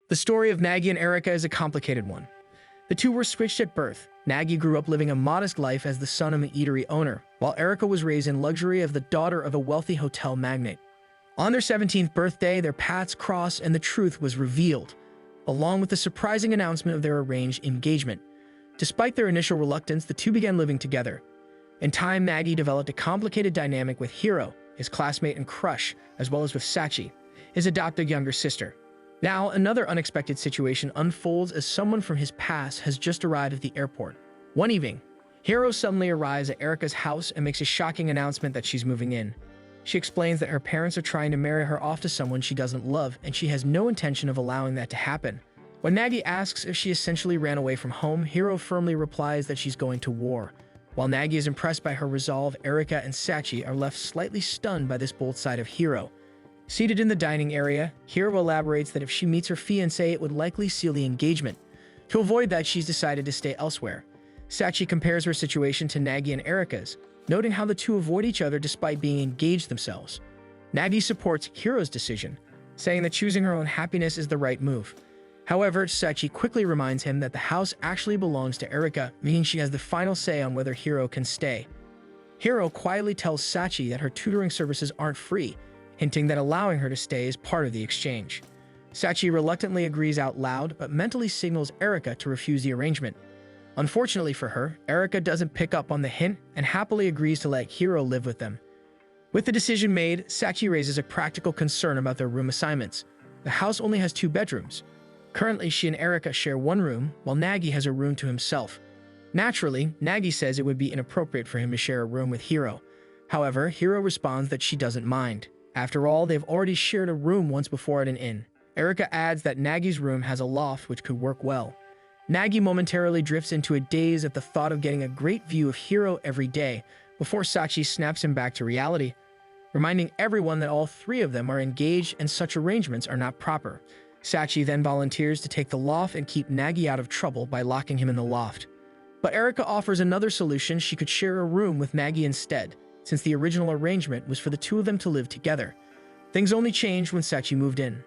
The story of Nagi and Erika is a complicated one. The two were switched at birth. Nagi grew up living a modest life as the son of an eatery owner, while Erika was raised in luxury as the daughter of a wealthy hotel magnate. On their 17th birthday, their paths crossed and the truth was revealed, along with the surprising announcement of their arranged engagement. Despite their initial reluctance, the two began living together. In time, Nagi developed a complicated dynamic with Hiro, his classmate and crush, as well as with Sachi, his adopted younger sister. Now, another unexpected situation unfolds as someone from his past has just arrived at the airport. One evening, Hiro suddenly arrives at Erika's house and makes a shocking announcement that she's moving in. She explains that her parents are trying to marry her off to someone she doesn't love, and she has no intention of allowing that to happen. When Nagi asks if she essentially ran away from home, Hiro firmly replies that she's going to war. While Nagi is impressed by her resolve, Erika and Sachi are left slightly stunned by this bold side of Hiro. Seated in the dining area, Hiro elaborates that if she meets her fiancé, it would likely seal the engagement. To avoid that, she's decided to stay elsewhere. Sachi compares her situation to Nagi and Erika's, noting how the two avoid each other despite being engaged themselves. Nagi supports Hiro's decision, saying that choosing her own happiness is the right move. However, Sachi quickly reminds him that the house actually belongs to Erika, meaning she has the final say on whether Hiro can stay. Hiro quietly tells Sachi that her tutoring services aren't free, hinting that allowing her to stay is part of the exchange. Sachi reluctantly agrees out loud, but mentally signals Erika to refuse the arrangement. Unfortunately for her, Erika doesn't pick up on the hint and happily agrees to let Hiro live with them. With the decision made, Sachi raises a practical concern about their room assignments. The house only has 2 bedrooms. Currently, she and Erika share one room, while Nagi has a room to himself. Naturally, Nagi says it would be inappropriate for him to share a room with Hiro. However, Hiro responds that she doesn't mind. After all, they've already shared a room once before at an inn. Erika adds that Nagi's room has a loft which could work well. Nagi momentarily drifts into a daze at the thought of getting a great view of Hiro every day, before Sachi snaps him back to reality, reminding everyone that all 3 of them are engaged and such arrangements are not proper. Sachi then volunteers to take the loft and keep Nagi out of trouble by locking him in the loft. But Erika offers another solution: she could share a room with Nagi instead, since the original arrangement was for the 2 of them to live together. Things only changed when Sachi moved in.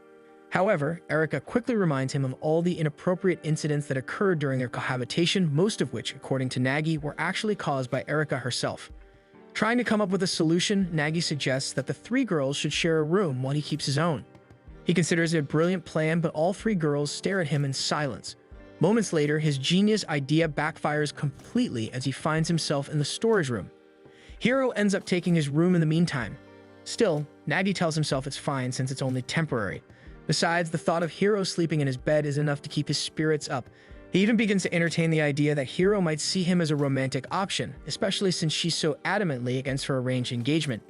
However, Erika quickly reminds him of all the inappropriate incidents that occurred during their cohabitation, most of which, according to Nagi, were actually caused by Erika herself. Trying to come up with a solution, Nagi suggests that the 3 girls should share a room while he keeps his own. He considers it a brilliant plan, but all 3 girls stare at him in silence. Moments later, his genius idea backfires completely as he finds himself in the storage room. Hiro ends up taking his room in the meantime. Still, Nagi tells himself it's fine since it's only temporary. Besides, the thought of Hiro sleeping in his bed is enough to keep his spirits up. He even begins to entertain the idea that Hiro might see him as a romantic option, especially since she's so adamantly against her arranged engagement.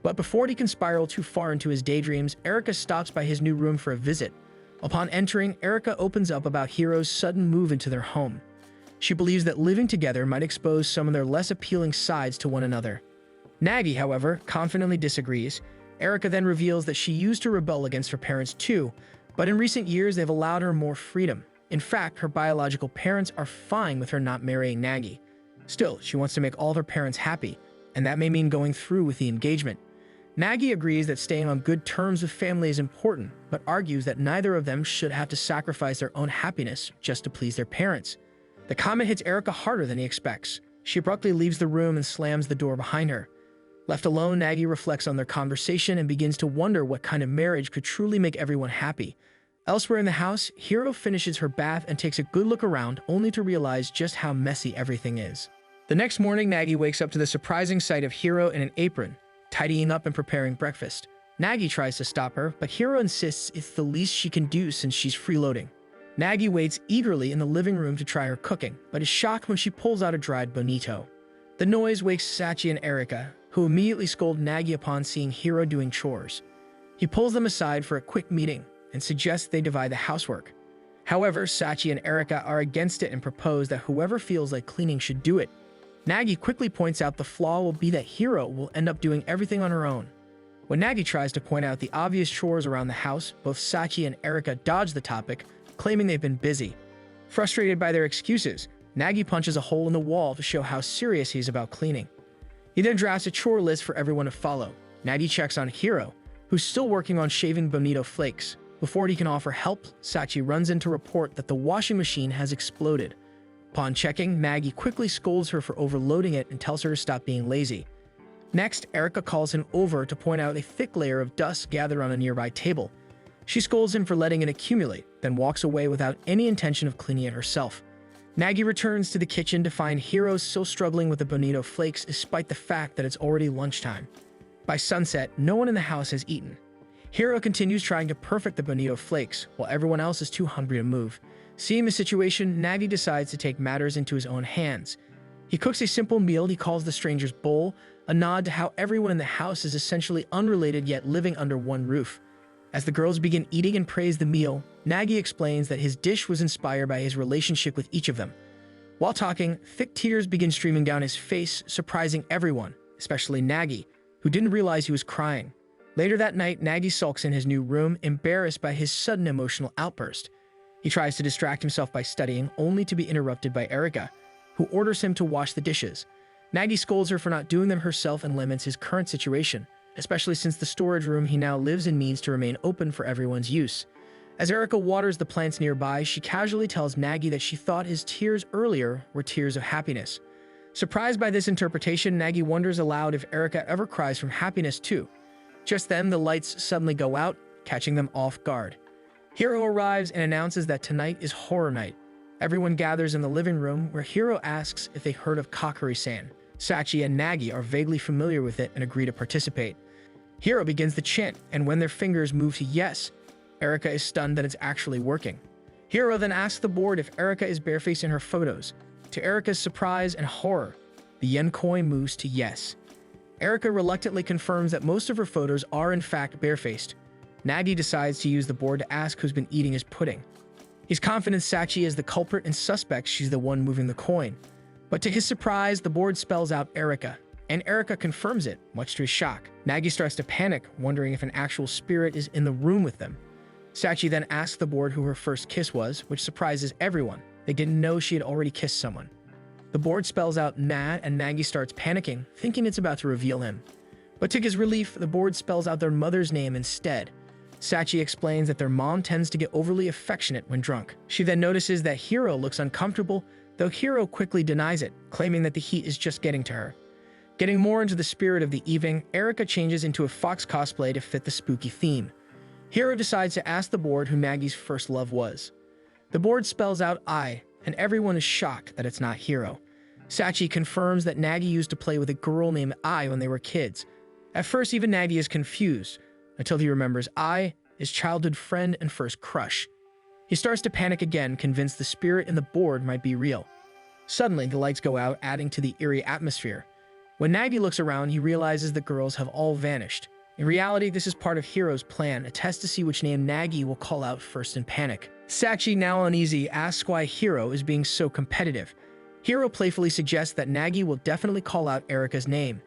But before he can spiral too far into his daydreams, Erika stops by his new room for a visit. Upon entering, Erika opens up about Hiro's sudden move into their home. She believes that living together might expose some of their less appealing sides to one another. Nagi, however, confidently disagrees. Erika then reveals that she used to rebel against her parents too, but in recent years they've allowed her more freedom. In fact, her biological parents are fine with her not marrying Nagi. Still, she wants to make all of her parents happy, and that may mean going through with the engagement. Nagi agrees that staying on good terms with family is important, but argues that neither of them should have to sacrifice their own happiness just to please their parents. The comment hits Erika harder than he expects. She abruptly leaves the room and slams the door behind her. Left alone, Nagi reflects on their conversation and begins to wonder what kind of marriage could truly make everyone happy. Elsewhere in the house, Hiro finishes her bath and takes a good look around, only to realize just how messy everything is. The next morning, Nagi wakes up to the surprising sight of Hiro in an apron, tidying up and preparing breakfast. Nagi tries to stop her, but Hiro insists it's the least she can do since she's freeloading. Nagi waits eagerly in the living room to try her cooking, but is shocked when she pulls out a dried bonito. The noise wakes Sachi and Erika, who immediately scold Nagi upon seeing Hiro doing chores. He pulls them aside for a quick meeting and suggests they divide the housework. However, Sachi and Erika are against it and propose that whoever feels like cleaning should do it. Nagi quickly points out the flaw will be that Hiro will end up doing everything on her own. When Nagi tries to point out the obvious chores around the house, both Sachi and Erika dodge the topic, claiming they've been busy. Frustrated by their excuses, Nagi punches a hole in the wall to show how serious he is about cleaning. He then drafts a chore list for everyone to follow. Nagi checks on Hiro, who's still working on shaving bonito flakes. Before he can offer help, Sachi runs in to report that the washing machine has exploded. Upon checking, Nagi quickly scolds her for overloading it and tells her to stop being lazy. Next, Erika calls him over to point out a thick layer of dust gathered on a nearby table. She scolds him for letting it accumulate, then walks away without any intention of cleaning it herself. Nagi returns to the kitchen to find Hiro still struggling with the bonito flakes despite the fact that it's already lunchtime. By sunset, no one in the house has eaten. Hiro continues trying to perfect the bonito flakes, while everyone else is too hungry to move. Seeing the situation, Nagi decides to take matters into his own hands. He cooks a simple meal he calls the stranger's bowl, a nod to how everyone in the house is essentially unrelated yet living under one roof. As the girls begin eating and praise the meal, Nagi explains that his dish was inspired by his relationship with each of them. While talking, thick tears begin streaming down his face, surprising everyone, especially Nagi, who didn't realize he was crying. Later that night, Nagi sulks in his new room, embarrassed by his sudden emotional outburst. He tries to distract himself by studying, only to be interrupted by Erika, who orders him to wash the dishes. Nagi scolds her for not doing them herself and laments his current situation, especially since the storage room he now lives in needs to remain open for everyone's use. As Erika waters the plants nearby, she casually tells Nagi that she thought his tears earlier were tears of happiness. Surprised by this interpretation, Nagi wonders aloud if Erika ever cries from happiness too. Just then, the lights suddenly go out, catching them off guard. Hiro arrives and announces that tonight is horror night. Everyone gathers in the living room, where Hiro asks if they heard of Kakuri-san. Sachi and Nagi are vaguely familiar with it and agree to participate. Hiro begins the chant, and when their fingers move to yes, Erika is stunned that it's actually working. Hiro then asks the board if Erika is barefaced in her photos. To Erika's surprise and horror, the yen coin moves to yes. Erika reluctantly confirms that most of her photos are in fact barefaced. Nagi decides to use the board to ask who's been eating his pudding. He's confident Sachi is the culprit and suspects she's the one moving the coin. But to his surprise, the board spells out Erika, and Erika confirms it, much to his shock. Nagi starts to panic, wondering if an actual spirit is in the room with them. Sachi then asks the board who her first kiss was, which surprises everyone. They didn't know she had already kissed someone. The board spells out Nat, and Nagi starts panicking, thinking it's about to reveal him. But to his relief, the board spells out their mother's name instead. Sachi explains that their mom tends to get overly affectionate when drunk. She then notices that Hiro looks uncomfortable, though Hiro quickly denies it, claiming that the heat is just getting to her. Getting more into the spirit of the evening, Erika changes into a fox cosplay to fit the spooky theme. Hiro decides to ask the board who Nagi's first love was. The board spells out I, and everyone is shocked that it's not Hiro. Sachi confirms that Nagi used to play with a girl named Ai when they were kids. At first, even Nagi is confused, until he remembers Ai, his childhood friend and first crush. He starts to panic again, convinced the spirit in the board might be real. Suddenly, the lights go out, adding to the eerie atmosphere. When Nagi looks around, he realizes the girls have all vanished. In reality, this is part of Hiro's plan, a test to see which name Nagi will call out first in panic. Sachi, now uneasy, asks why Hiro is being so competitive. Hiro playfully suggests that Nagi will definitely call out Erika's name.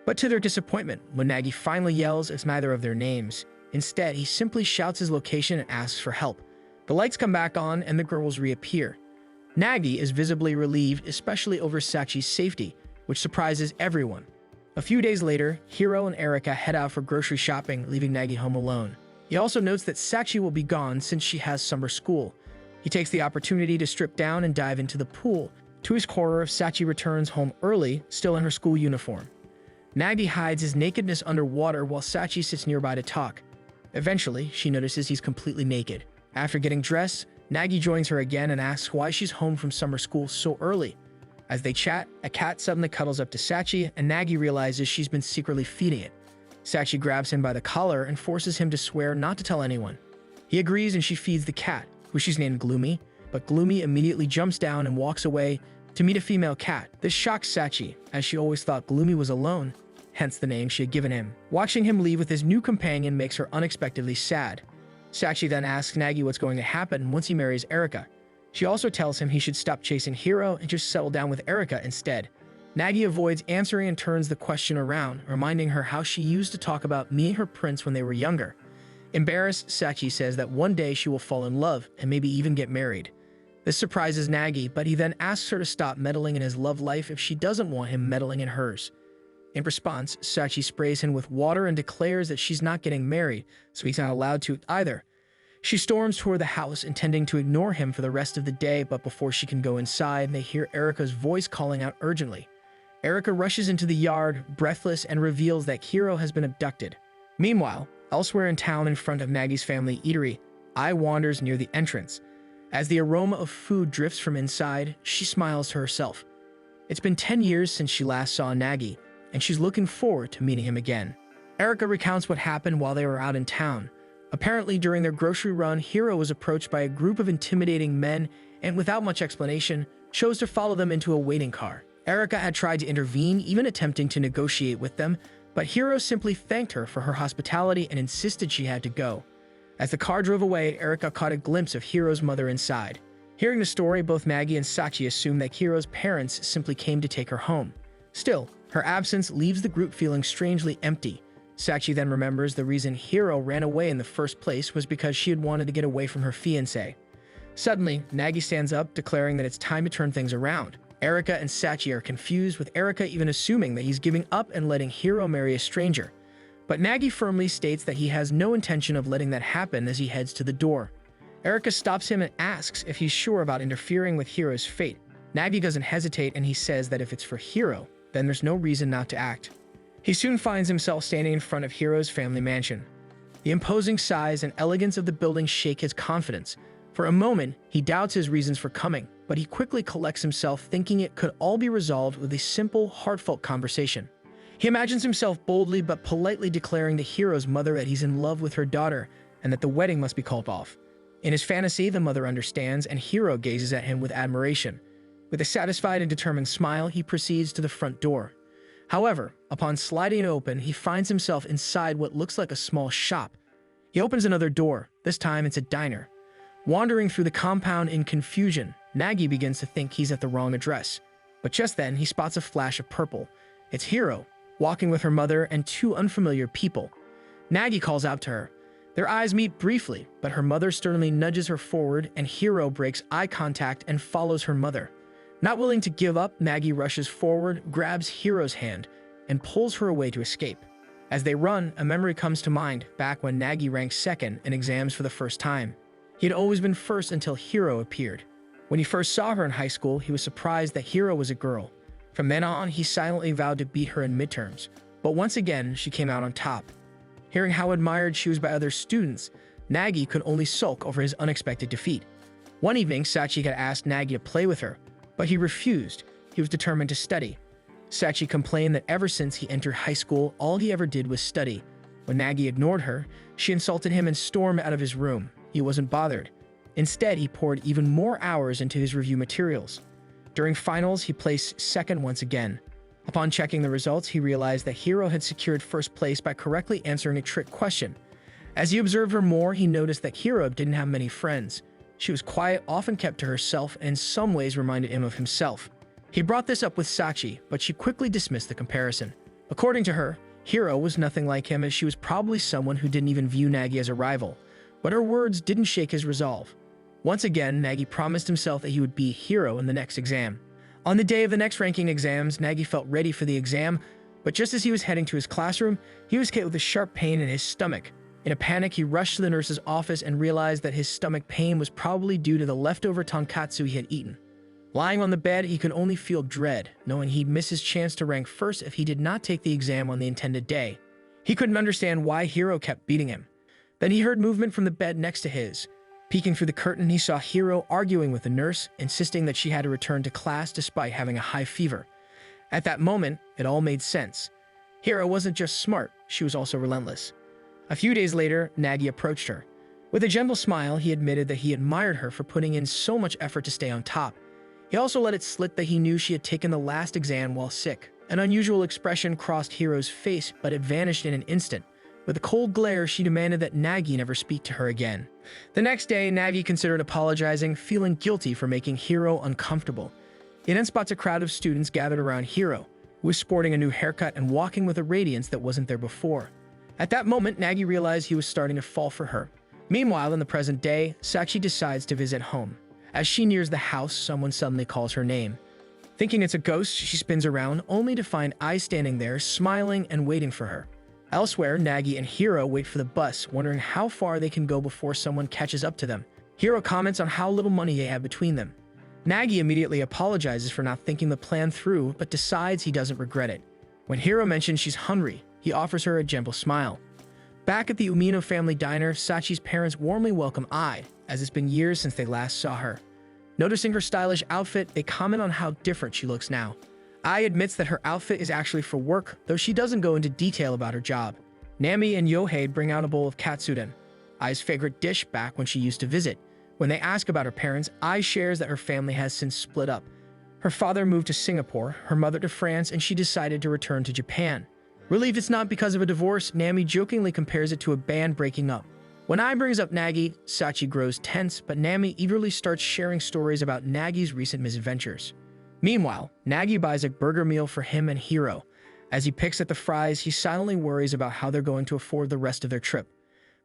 But to their disappointment, when Nagi finally yells, it's neither of their names. Instead, he simply shouts his location and asks for help. The lights come back on and the girls reappear. Nagi is visibly relieved, especially over Sachi's safety, which surprises everyone. A few days later, Hiro and Erika head out for grocery shopping, leaving Nagi home alone. He also notes that Sachi will be gone since she has summer school. He takes the opportunity to strip down and dive into the pool. To his horror, Sachi returns home early, still in her school uniform. Nagi hides his nakedness underwater while Sachi sits nearby to talk. Eventually, she notices he's completely naked. After getting dressed, Nagi joins her again and asks why she's home from summer school so early. As they chat, a cat suddenly cuddles up to Sachi, and Nagi realizes she's been secretly feeding it. Sachi grabs him by the collar and forces him to swear not to tell anyone. He agrees and she feeds the cat, who she's named Gloomy, but Gloomy immediately jumps down and walks away to meet a female cat. This shocks Sachi, as she always thought Gloomy was alone, hence the name she had given him. Watching him leave with his new companion makes her unexpectedly sad. Sachi then asks Nagi what's going to happen once he marries Erika. She also tells him he should stop chasing Hiro and just settle down with Erika instead. Nagi avoids answering and turns the question around, reminding her how she used to talk about meeting her prince when they were younger. Embarrassed, Sachi says that one day she will fall in love and maybe even get married. This surprises Nagi, but he then asks her to stop meddling in his love life if she doesn't want him meddling in hers. In response, Sachi sprays him with water and declares that she's not getting married, so he's not allowed to either. She storms toward the house, intending to ignore him for the rest of the day, but before she can go inside, they hear Erika's voice calling out urgently. Erika rushes into the yard, breathless, and reveals that Hiro has been abducted. Meanwhile, elsewhere in town in front of Nagi's family eatery, Ai wanders near the entrance. As the aroma of food drifts from inside, she smiles to herself. It's been 10 years since she last saw Nagi, and she's looking forward to meeting him again. Erika recounts what happened while they were out in town. Apparently, during their grocery run, Hiro was approached by a group of intimidating men and, without much explanation, chose to follow them into a waiting car. Erika had tried to intervene, even attempting to negotiate with them, but Hiro simply thanked her for her hospitality and insisted she had to go. As the car drove away, Erika caught a glimpse of Hiro's mother inside. Hearing the story, both Nagi and Sachi assume that Hiro's parents simply came to take her home. Still, her absence leaves the group feeling strangely empty. Sachi then remembers the reason Hiro ran away in the first place was because she had wanted to get away from her fiancé. Suddenly, Nagi stands up, declaring that it's time to turn things around. Erika and Sachi are confused, with Erika even assuming that he's giving up and letting Hiro marry a stranger. But Nagi firmly states that he has no intention of letting that happen as he heads to the door. Erika stops him and asks if he's sure about interfering with Hiro's fate. Nagi doesn't hesitate, and he says that if it's for Hiro, then there's no reason not to act. He soon finds himself standing in front of Hiro's family mansion. The imposing size and elegance of the building shake his confidence. For a moment, he doubts his reasons for coming, but he quickly collects himself, thinking it could all be resolved with a simple, heartfelt conversation. He imagines himself boldly but politely declaring to Hiro's mother that he's in love with her daughter and that the wedding must be called off. In his fantasy, the mother understands, and Hiro gazes at him with admiration. With a satisfied and determined smile, he proceeds to the front door. However, upon sliding it open, he finds himself inside what looks like a small shop. He opens another door. This time, it's a diner. Wandering through the compound in confusion, Nagi begins to think he's at the wrong address. But just then, he spots a flash of purple. It's Hiro, walking with her mother and two unfamiliar people. Nagi calls out to her. Their eyes meet briefly, but her mother sternly nudges her forward, and Hiro breaks eye contact and follows her mother. Not willing to give up, Nagi rushes forward, grabs Hiro's hand, and pulls her away to escape. As they run, a memory comes to mind back when Nagi ranked second in exams for the first time. He had always been first until Hiro appeared. When he first saw her in high school, he was surprised that Hiro was a girl. From then on, he silently vowed to beat her in midterms, but once again, she came out on top. Hearing how admired she was by other students, Nagi could only sulk over his unexpected defeat. One evening, Sachi had asked Nagi to play with her, but he refused. He was determined to study. Sachi complained that ever since he entered high school, all he ever did was study. When Nagi ignored her, she insulted him and stormed out of his room. He wasn't bothered. Instead, he poured even more hours into his review materials. During finals, he placed second once again. Upon checking the results, he realized that Hiro had secured first place by correctly answering a trick question. As he observed her more, he noticed that Hiro didn't have many friends. She was quiet, often kept to herself, and in some ways reminded him of himself. He brought this up with Sachi, but she quickly dismissed the comparison. According to her, Hiro was nothing like him, as she was probably someone who didn't even view Nagi as a rival. But her words didn't shake his resolve. Once again, Nagi promised himself that he would be Hiro in the next exam. On the day of the next ranking exams, Nagi felt ready for the exam, but just as he was heading to his classroom, he was hit with a sharp pain in his stomach. In a panic, he rushed to the nurse's office and realized that his stomach pain was probably due to the leftover tonkatsu he had eaten. Lying on the bed, he could only feel dread, knowing he'd miss his chance to rank first if he did not take the exam on the intended day. He couldn't understand why Hiro kept beating him. Then he heard movement from the bed next to his. Peeking through the curtain, he saw Hiro arguing with the nurse, insisting that she had to return to class despite having a high fever. At that moment, it all made sense. Hiro wasn't just smart, she was also relentless. A few days later, Nagi approached her. With a gentle smile, he admitted that he admired her for putting in so much effort to stay on top. He also let it slip that he knew she had taken the last exam while sick. An unusual expression crossed Hiro's face, but it vanished in an instant. With a cold glare, she demanded that Nagi never speak to her again. The next day, Nagi considered apologizing, feeling guilty for making Hiro uncomfortable. He then spots a crowd of students gathered around Hiro, who was sporting a new haircut and walking with a radiance that wasn't there before. At that moment, Nagi realized he was starting to fall for her. Meanwhile, in the present day, Sachi decides to visit home. As she nears the house, someone suddenly calls her name. Thinking it's a ghost, she spins around, only to find Ai standing there, smiling and waiting for her. Elsewhere, Nagi and Hiro wait for the bus, wondering how far they can go before someone catches up to them. Hiro comments on how little money they have between them. Nagi immediately apologizes for not thinking the plan through, but decides he doesn't regret it. When Hiro mentions she's hungry, he offers her a gentle smile. Back at the Umino family diner, Sachi's parents warmly welcome Ai, as it's been years since they last saw her. Noticing her stylish outfit, they comment on how different she looks now. Ai admits that her outfit is actually for work, though she doesn't go into detail about her job. Nami and Yohei bring out a bowl of katsuden, Ai's favorite dish back when she used to visit. When they ask about her parents, Ai shares that her family has since split up. Her father moved to Singapore, her mother to France, and she decided to return to Japan. Relieved it's not because of a divorce, Nami jokingly compares it to a band breaking up. When Ai brings up Nagi, Sachi grows tense, but Nami eagerly starts sharing stories about Nagi's recent misadventures. Meanwhile, Nagi buys a burger meal for him and Hiro. As he picks at the fries, he silently worries about how they're going to afford the rest of their trip.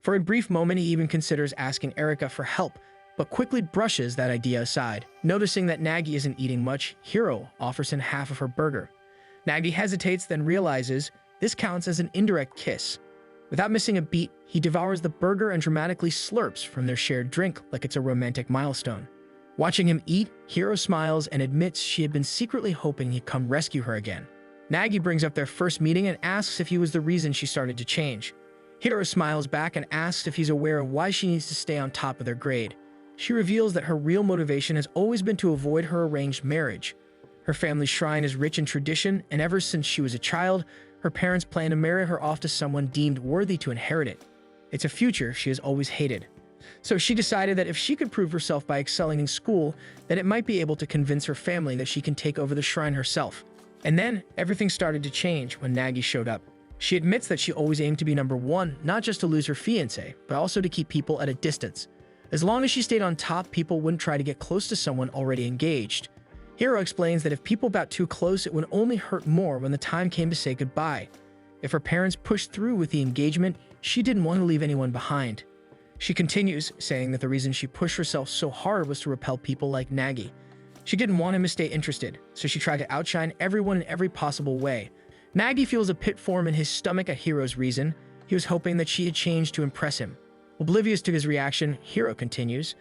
For a brief moment, he even considers asking Erika for help, but quickly brushes that idea aside. Noticing that Nagi isn't eating much, Hiro offers him half of her burger. Nagi hesitates, then realizes this counts as an indirect kiss. Without missing a beat, he devours the burger and dramatically slurps from their shared drink like it's a romantic milestone. Watching him eat, Hiro smiles and admits she had been secretly hoping he'd come rescue her again. Nagi brings up their first meeting and asks if he was the reason she started to change. Hiro smiles back and asks if he's aware of why she needs to stay on top of their grade. She reveals that her real motivation has always been to avoid her arranged marriage. Her family's shrine is rich in tradition, and ever since she was a child, her parents plan to marry her off to someone deemed worthy to inherit it. It's a future she has always hated. So she decided that if she could prove herself by excelling in school, then it might be able to convince her family that she can take over the shrine herself. And then, everything started to change when Nagi showed up. She admits that she always aimed to be number one, not just to lose her fiancé, but also to keep people at a distance. As long as she stayed on top, people wouldn't try to get close to someone already engaged. Hiro explains that if people got too close, it would only hurt more when the time came to say goodbye. If her parents pushed through with the engagement, she didn't want to leave anyone behind. She continues, saying that the reason she pushed herself so hard was to repel people like Nagi. She didn't want him to stay interested, so she tried to outshine everyone in every possible way. Nagi feels a pit form in his stomach at Hiro's reason. He was hoping that she had changed to impress him. Oblivious to his reaction, Hiro continues.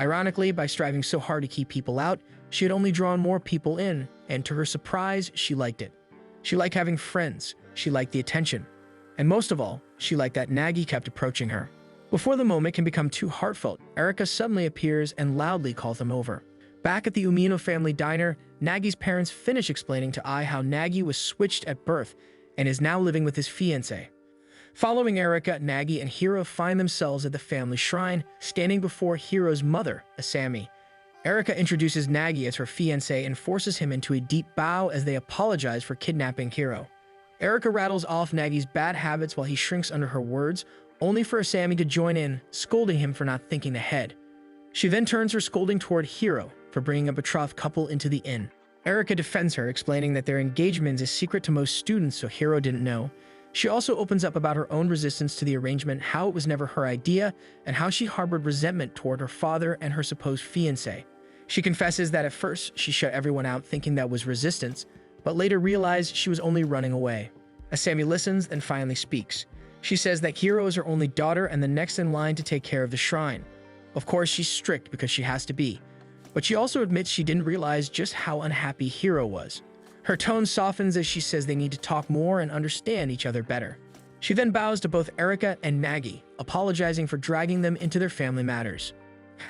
Ironically, by striving so hard to keep people out, she had only drawn more people in, and to her surprise, she liked it. She liked having friends, she liked the attention, and most of all, she liked that Nagi kept approaching her. Before the moment can become too heartfelt, Erika suddenly appears and loudly calls them over. Back at the Umino family diner, Nagi's parents finish explaining to Ai how Nagi was switched at birth and is now living with his fiancé. Following Erika, Nagi and Hiro find themselves at the family shrine, standing before Hiro's mother, Asami. Erika introduces Nagi as her fiancé and forces him into a deep bow as they apologize for kidnapping Hiro. Erika rattles off Nagi's bad habits while he shrinks under her words, only for Asami to join in, scolding him for not thinking ahead. She then turns her scolding toward Hiro for bringing a betrothed couple into the inn. Erika defends her, explaining that their engagement is secret to most students, so Hiro didn't know. She also opens up about her own resistance to the arrangement, how it was never her idea, and how she harbored resentment toward her father and her supposed fiancé. She confesses that at first she shut everyone out thinking that was resistance, but later realized she was only running away. Asami listens and finally speaks. She says that Hiro is her only daughter and the next in line to take care of the shrine. Of course, she's strict because she has to be, but she also admits she didn't realize just how unhappy Hiro was. Her tone softens as she says they need to talk more and understand each other better. She then bows to both Erika and Nagi, apologizing for dragging them into their family matters.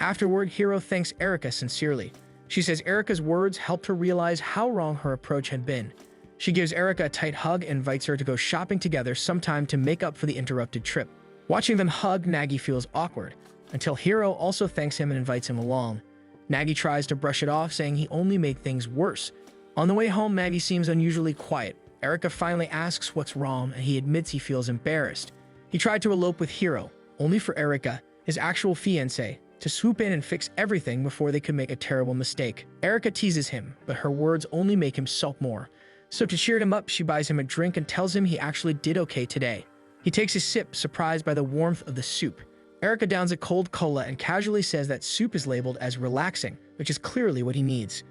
Afterward, Hiro thanks Erika sincerely. She says Erika's words helped her realize how wrong her approach had been. She gives Erika a tight hug and invites her to go shopping together sometime to make up for the interrupted trip. Watching them hug, Nagi feels awkward, until Hiro also thanks him and invites him along. Nagi tries to brush it off, saying he only made things worse. On the way home, Nagi seems unusually quiet. Erika finally asks what's wrong, and he admits he feels embarrassed. He tried to elope with Hiro, only for Erika, his actual fiancé, to swoop in and fix everything before they could make a terrible mistake. Erika teases him, but her words only make him sulk more. So to cheer him up, she buys him a drink and tells him he actually did okay today. He takes a sip, surprised by the warmth of the soup. Erika downs a cold cola and casually says that soup is labeled as relaxing, which is clearly what he needs.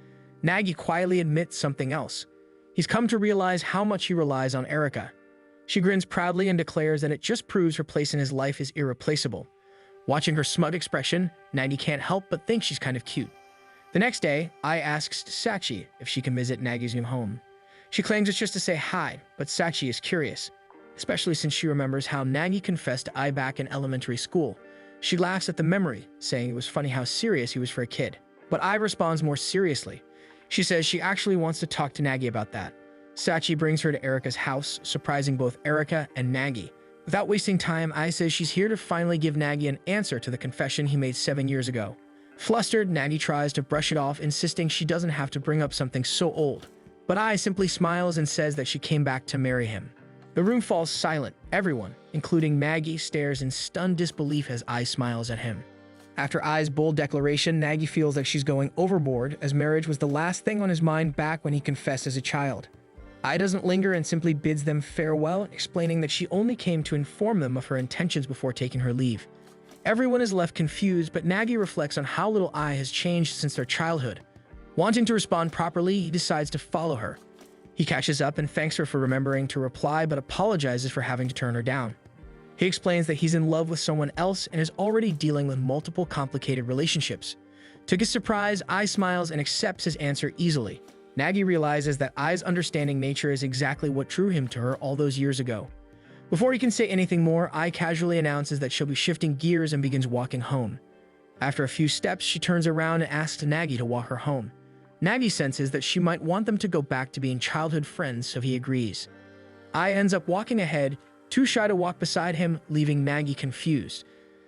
Nagi quietly admits something else. He's come to realize how much he relies on Erika. She grins proudly and declares that it just proves her place in his life is irreplaceable. Watching her smug expression, Nagi can't help but think she's kind of cute. The next day, Ai asks Sachi if she can visit Nagi's new home. She claims it's just to say hi, but Sachi is curious, especially since she remembers how Nagi confessed to Ai back in elementary school. She laughs at the memory, saying it was funny how serious he was for a kid. But Ai responds more seriously. She says she actually wants to talk to Nagi about that. Sachi brings her to Erika's house, surprising both Erika and Nagi. Without wasting time, Ai says she's here to finally give Nagi an answer to the confession he made 7 years ago. Flustered, Nagi tries to brush it off, insisting she doesn't have to bring up something so old. But Ai simply smiles and says that she came back to marry him. The room falls silent. Everyone, including Nagi, stares in stunned disbelief as Ai smiles at him. After Ai's bold declaration, Nagi feels like she's going overboard, as marriage was the last thing on his mind back when he confessed as a child. Ai doesn't linger and simply bids them farewell, explaining that she only came to inform them of her intentions before taking her leave. Everyone is left confused, but Nagi reflects on how little Ai has changed since their childhood. Wanting to respond properly, he decides to follow her. He catches up and thanks her for remembering to reply, but apologizes for having to turn her down. He explains that he's in love with someone else and is already dealing with multiple complicated relationships. To his surprise, Ai smiles and accepts his answer easily. Nagi realizes that Ai's understanding nature is exactly what drew him to her all those years ago. Before he can say anything more, Ai casually announces that she'll be shifting gears and begins walking home. After a few steps, she turns around and asks Nagi to walk her home. Nagi senses that she might want them to go back to being childhood friends, so he agrees. Ai ends up walking ahead, too shy to walk beside him, leaving Nagi confused.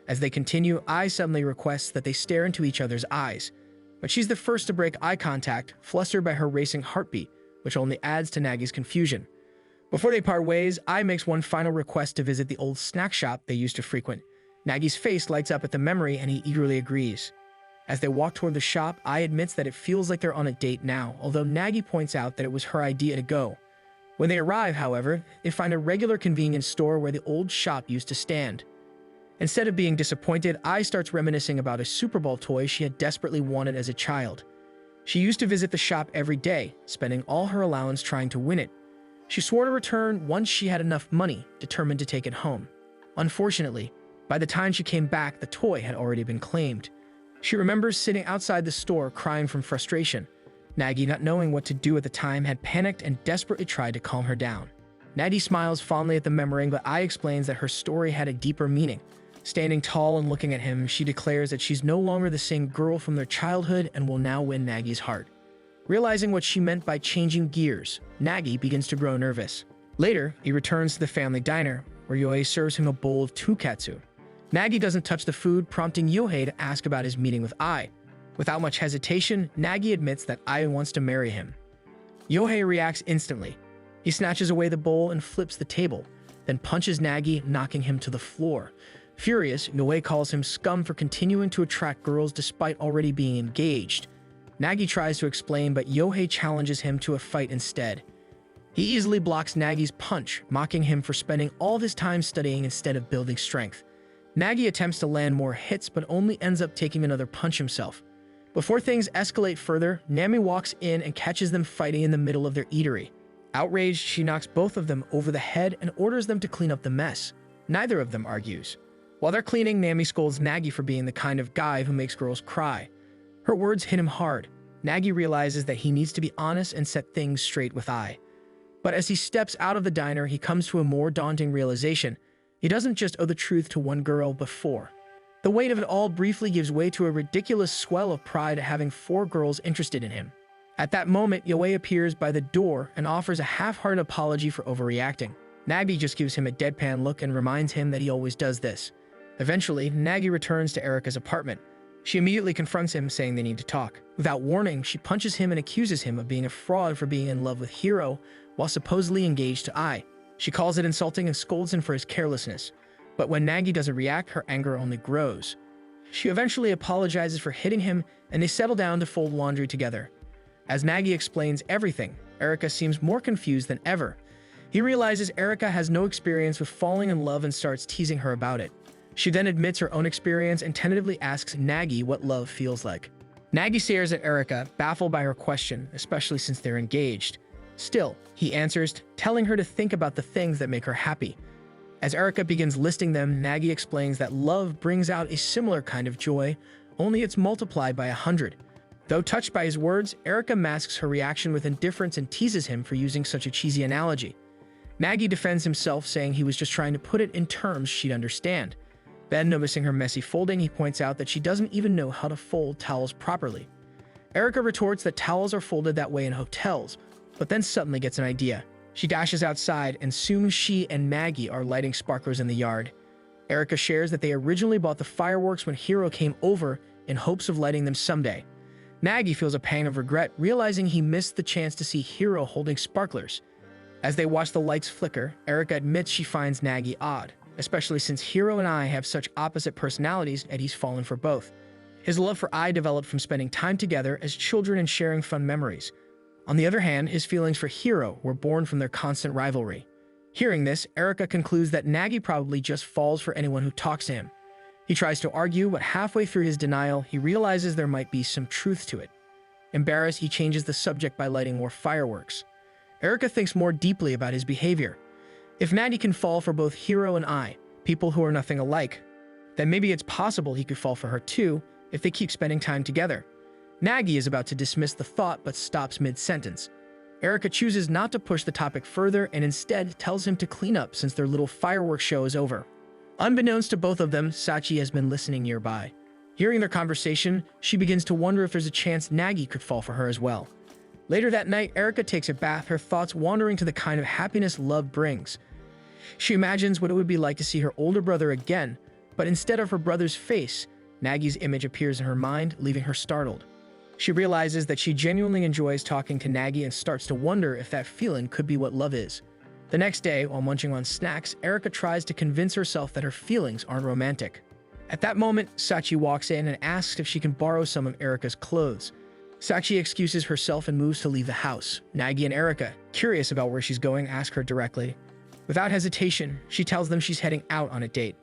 As they continue, Ai suddenly requests that they stare into each other's eyes, but she's the first to break eye contact, flustered by her racing heartbeat, which only adds to Nagi's confusion. Before they part ways, Ai makes one final request to visit the old snack shop they used to frequent. Nagi's face lights up at the memory and he eagerly agrees. As they walk toward the shop, Ai admits that it feels like they're on a date now, although Nagi points out that it was her idea to go. When they arrive, however, they find a regular convenience store where the old shop used to stand. Instead of being disappointed, Ai starts reminiscing about a Super Bowl toy she had desperately wanted as a child. She used to visit the shop every day, spending all her allowance trying to win it. She swore to return once she had enough money, determined to take it home. Unfortunately, by the time she came back, the toy had already been claimed. She remembers sitting outside the store crying from frustration. Nagi, not knowing what to do at the time, had panicked and desperately tried to calm her down. Nagi smiles fondly at the memory, but Ai explains that her story had a deeper meaning. Standing tall and looking at him, she declares that she's no longer the same girl from their childhood and will now win Nagi's heart. Realizing what she meant by changing gears, Nagi begins to grow nervous. Later, he returns to the family diner, where Yohei serves him a bowl of tonkatsu. Nagi doesn't touch the food, prompting Yohei to ask about his meeting with Ai. Without much hesitation, Nagi admits that Ai wants to marry him. Yohei reacts instantly. He snatches away the bowl and flips the table, then punches Nagi, knocking him to the floor. Furious, Yohei calls him scum for continuing to attract girls despite already being engaged. Nagi tries to explain, but Yohei challenges him to a fight instead. He easily blocks Nagi's punch, mocking him for spending all of his time studying instead of building strength. Nagi attempts to land more hits, but only ends up taking another punch himself. Before things escalate further, Nami walks in and catches them fighting in the middle of their eatery. Outraged, she knocks both of them over the head and orders them to clean up the mess. Neither of them argues. While they're cleaning, Nami scolds Nagi for being the kind of guy who makes girls cry. Her words hit him hard. Nagi realizes that he needs to be honest and set things straight with Ai. But as he steps out of the diner, he comes to a more daunting realization. He doesn't just owe the truth to one girl, but 4. The weight of it all briefly gives way to a ridiculous swell of pride at having 4 girls interested in him. At that moment, Yohei appears by the door and offers a half-hearted apology for overreacting. Nagi just gives him a deadpan look and reminds him that he always does this. Eventually, Nagi returns to Erika's apartment. She immediately confronts him, saying they need to talk. Without warning, she punches him and accuses him of being a fraud for being in love with Hiro while supposedly engaged to Ai. She calls it insulting and scolds him for his carelessness. But when Nagi doesn't react, her anger only grows. She eventually apologizes for hitting him, and they settle down to fold laundry together. As Nagi explains everything, Erika seems more confused than ever. He realizes Erika has no experience with falling in love and starts teasing her about it. She then admits her own experience and tentatively asks Nagi what love feels like. Nagi stares at Erika, baffled by her question, especially since they're engaged. Still, he answers, telling her to think about the things that make her happy. As Erika begins listing them, Nagi explains that love brings out a similar kind of joy, only it's multiplied by 100. Though touched by his words, Erika masks her reaction with indifference and teases him for using such a cheesy analogy. Nagi defends himself, saying he was just trying to put it in terms she'd understand. Then, noticing her messy folding, he points out that she doesn't even know how to fold towels properly. Erika retorts that towels are folded that way in hotels, but then suddenly gets an idea. She dashes outside, and soon she and Nagi are lighting sparklers in the yard. Erika shares that they originally bought the fireworks when Hiro came over in hopes of lighting them someday. Nagi feels a pang of regret, realizing he missed the chance to see Hiro holding sparklers. As they watch the lights flicker, Erika admits she finds Nagi odd, especially since Hiro and Ai have such opposite personalities and he's fallen for both. His love for Ai developed from spending time together as children and sharing fun memories. On the other hand, his feelings for Hiro were born from their constant rivalry. Hearing this, Erika concludes that Nagi probably just falls for anyone who talks to him. He tries to argue, but halfway through his denial, he realizes there might be some truth to it. Embarrassed, he changes the subject by lighting more fireworks. Erika thinks more deeply about his behavior. If Nagi can fall for both Hiro and Ai, people who are nothing alike, then maybe it's possible he could fall for her too if they keep spending time together. Nagi is about to dismiss the thought but stops mid-sentence. Erika chooses not to push the topic further and instead tells him to clean up since their little fireworks show is over. Unbeknownst to both of them, Sachi has been listening nearby. Hearing their conversation, she begins to wonder if there's a chance Nagi could fall for her as well. Later that night, Erika takes a bath, her thoughts wandering to the kind of happiness love brings. She imagines what it would be like to see her older brother again, but instead of her brother's face, Nagi's image appears in her mind, leaving her startled. She realizes that she genuinely enjoys talking to Nagi and starts to wonder if that feeling could be what love is. The next day, while munching on snacks, Erika tries to convince herself that her feelings aren't romantic. At that moment, Sachi walks in and asks if she can borrow some of Erika's clothes. Sachi excuses herself and moves to leave the house. Nagi and Erika, curious about where she's going, ask her directly. Without hesitation, she tells them she's heading out on a date.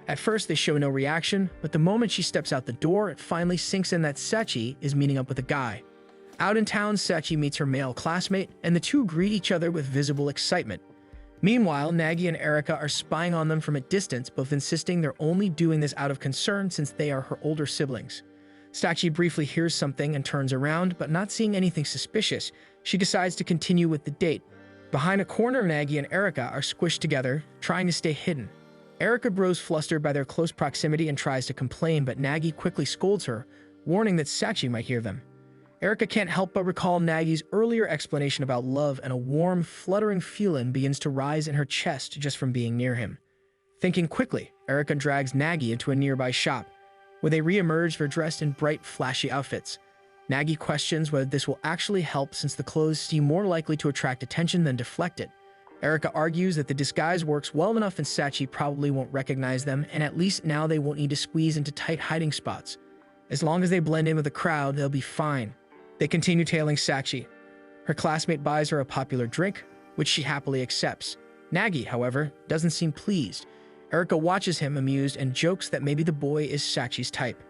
At first, they show no reaction, but the moment she steps out the door, it finally sinks in that Sachi is meeting up with a guy. Out in town, Sachi meets her male classmate, and the two greet each other with visible excitement. Meanwhile, Nagi and Erika are spying on them from a distance, both insisting they're only doing this out of concern since they are her older siblings. Sachi briefly hears something and turns around, but not seeing anything suspicious, she decides to continue with the date. Behind a corner, Nagi and Erika are squished together, trying to stay hidden. Erika grows flustered by their close proximity and tries to complain, but Nagi quickly scolds her, warning that Sachi might hear them. Erika can't help but recall Nagi's earlier explanation about love, and a warm, fluttering feeling begins to rise in her chest just from being near him. Thinking quickly, Erika drags Nagi into a nearby shop, where they re-emerge dressed in bright, flashy outfits. Nagi questions whether this will actually help since the clothes seem more likely to attract attention than deflect it. Erika argues that the disguise works well enough and Sachi probably won't recognize them, and at least now they won't need to squeeze into tight hiding spots. As long as they blend in with the crowd, they'll be fine. They continue tailing Sachi. Her classmate buys her a popular drink, which she happily accepts. Nagi, however, doesn't seem pleased. Erika watches him amused and jokes that maybe the boy is Sachi's type.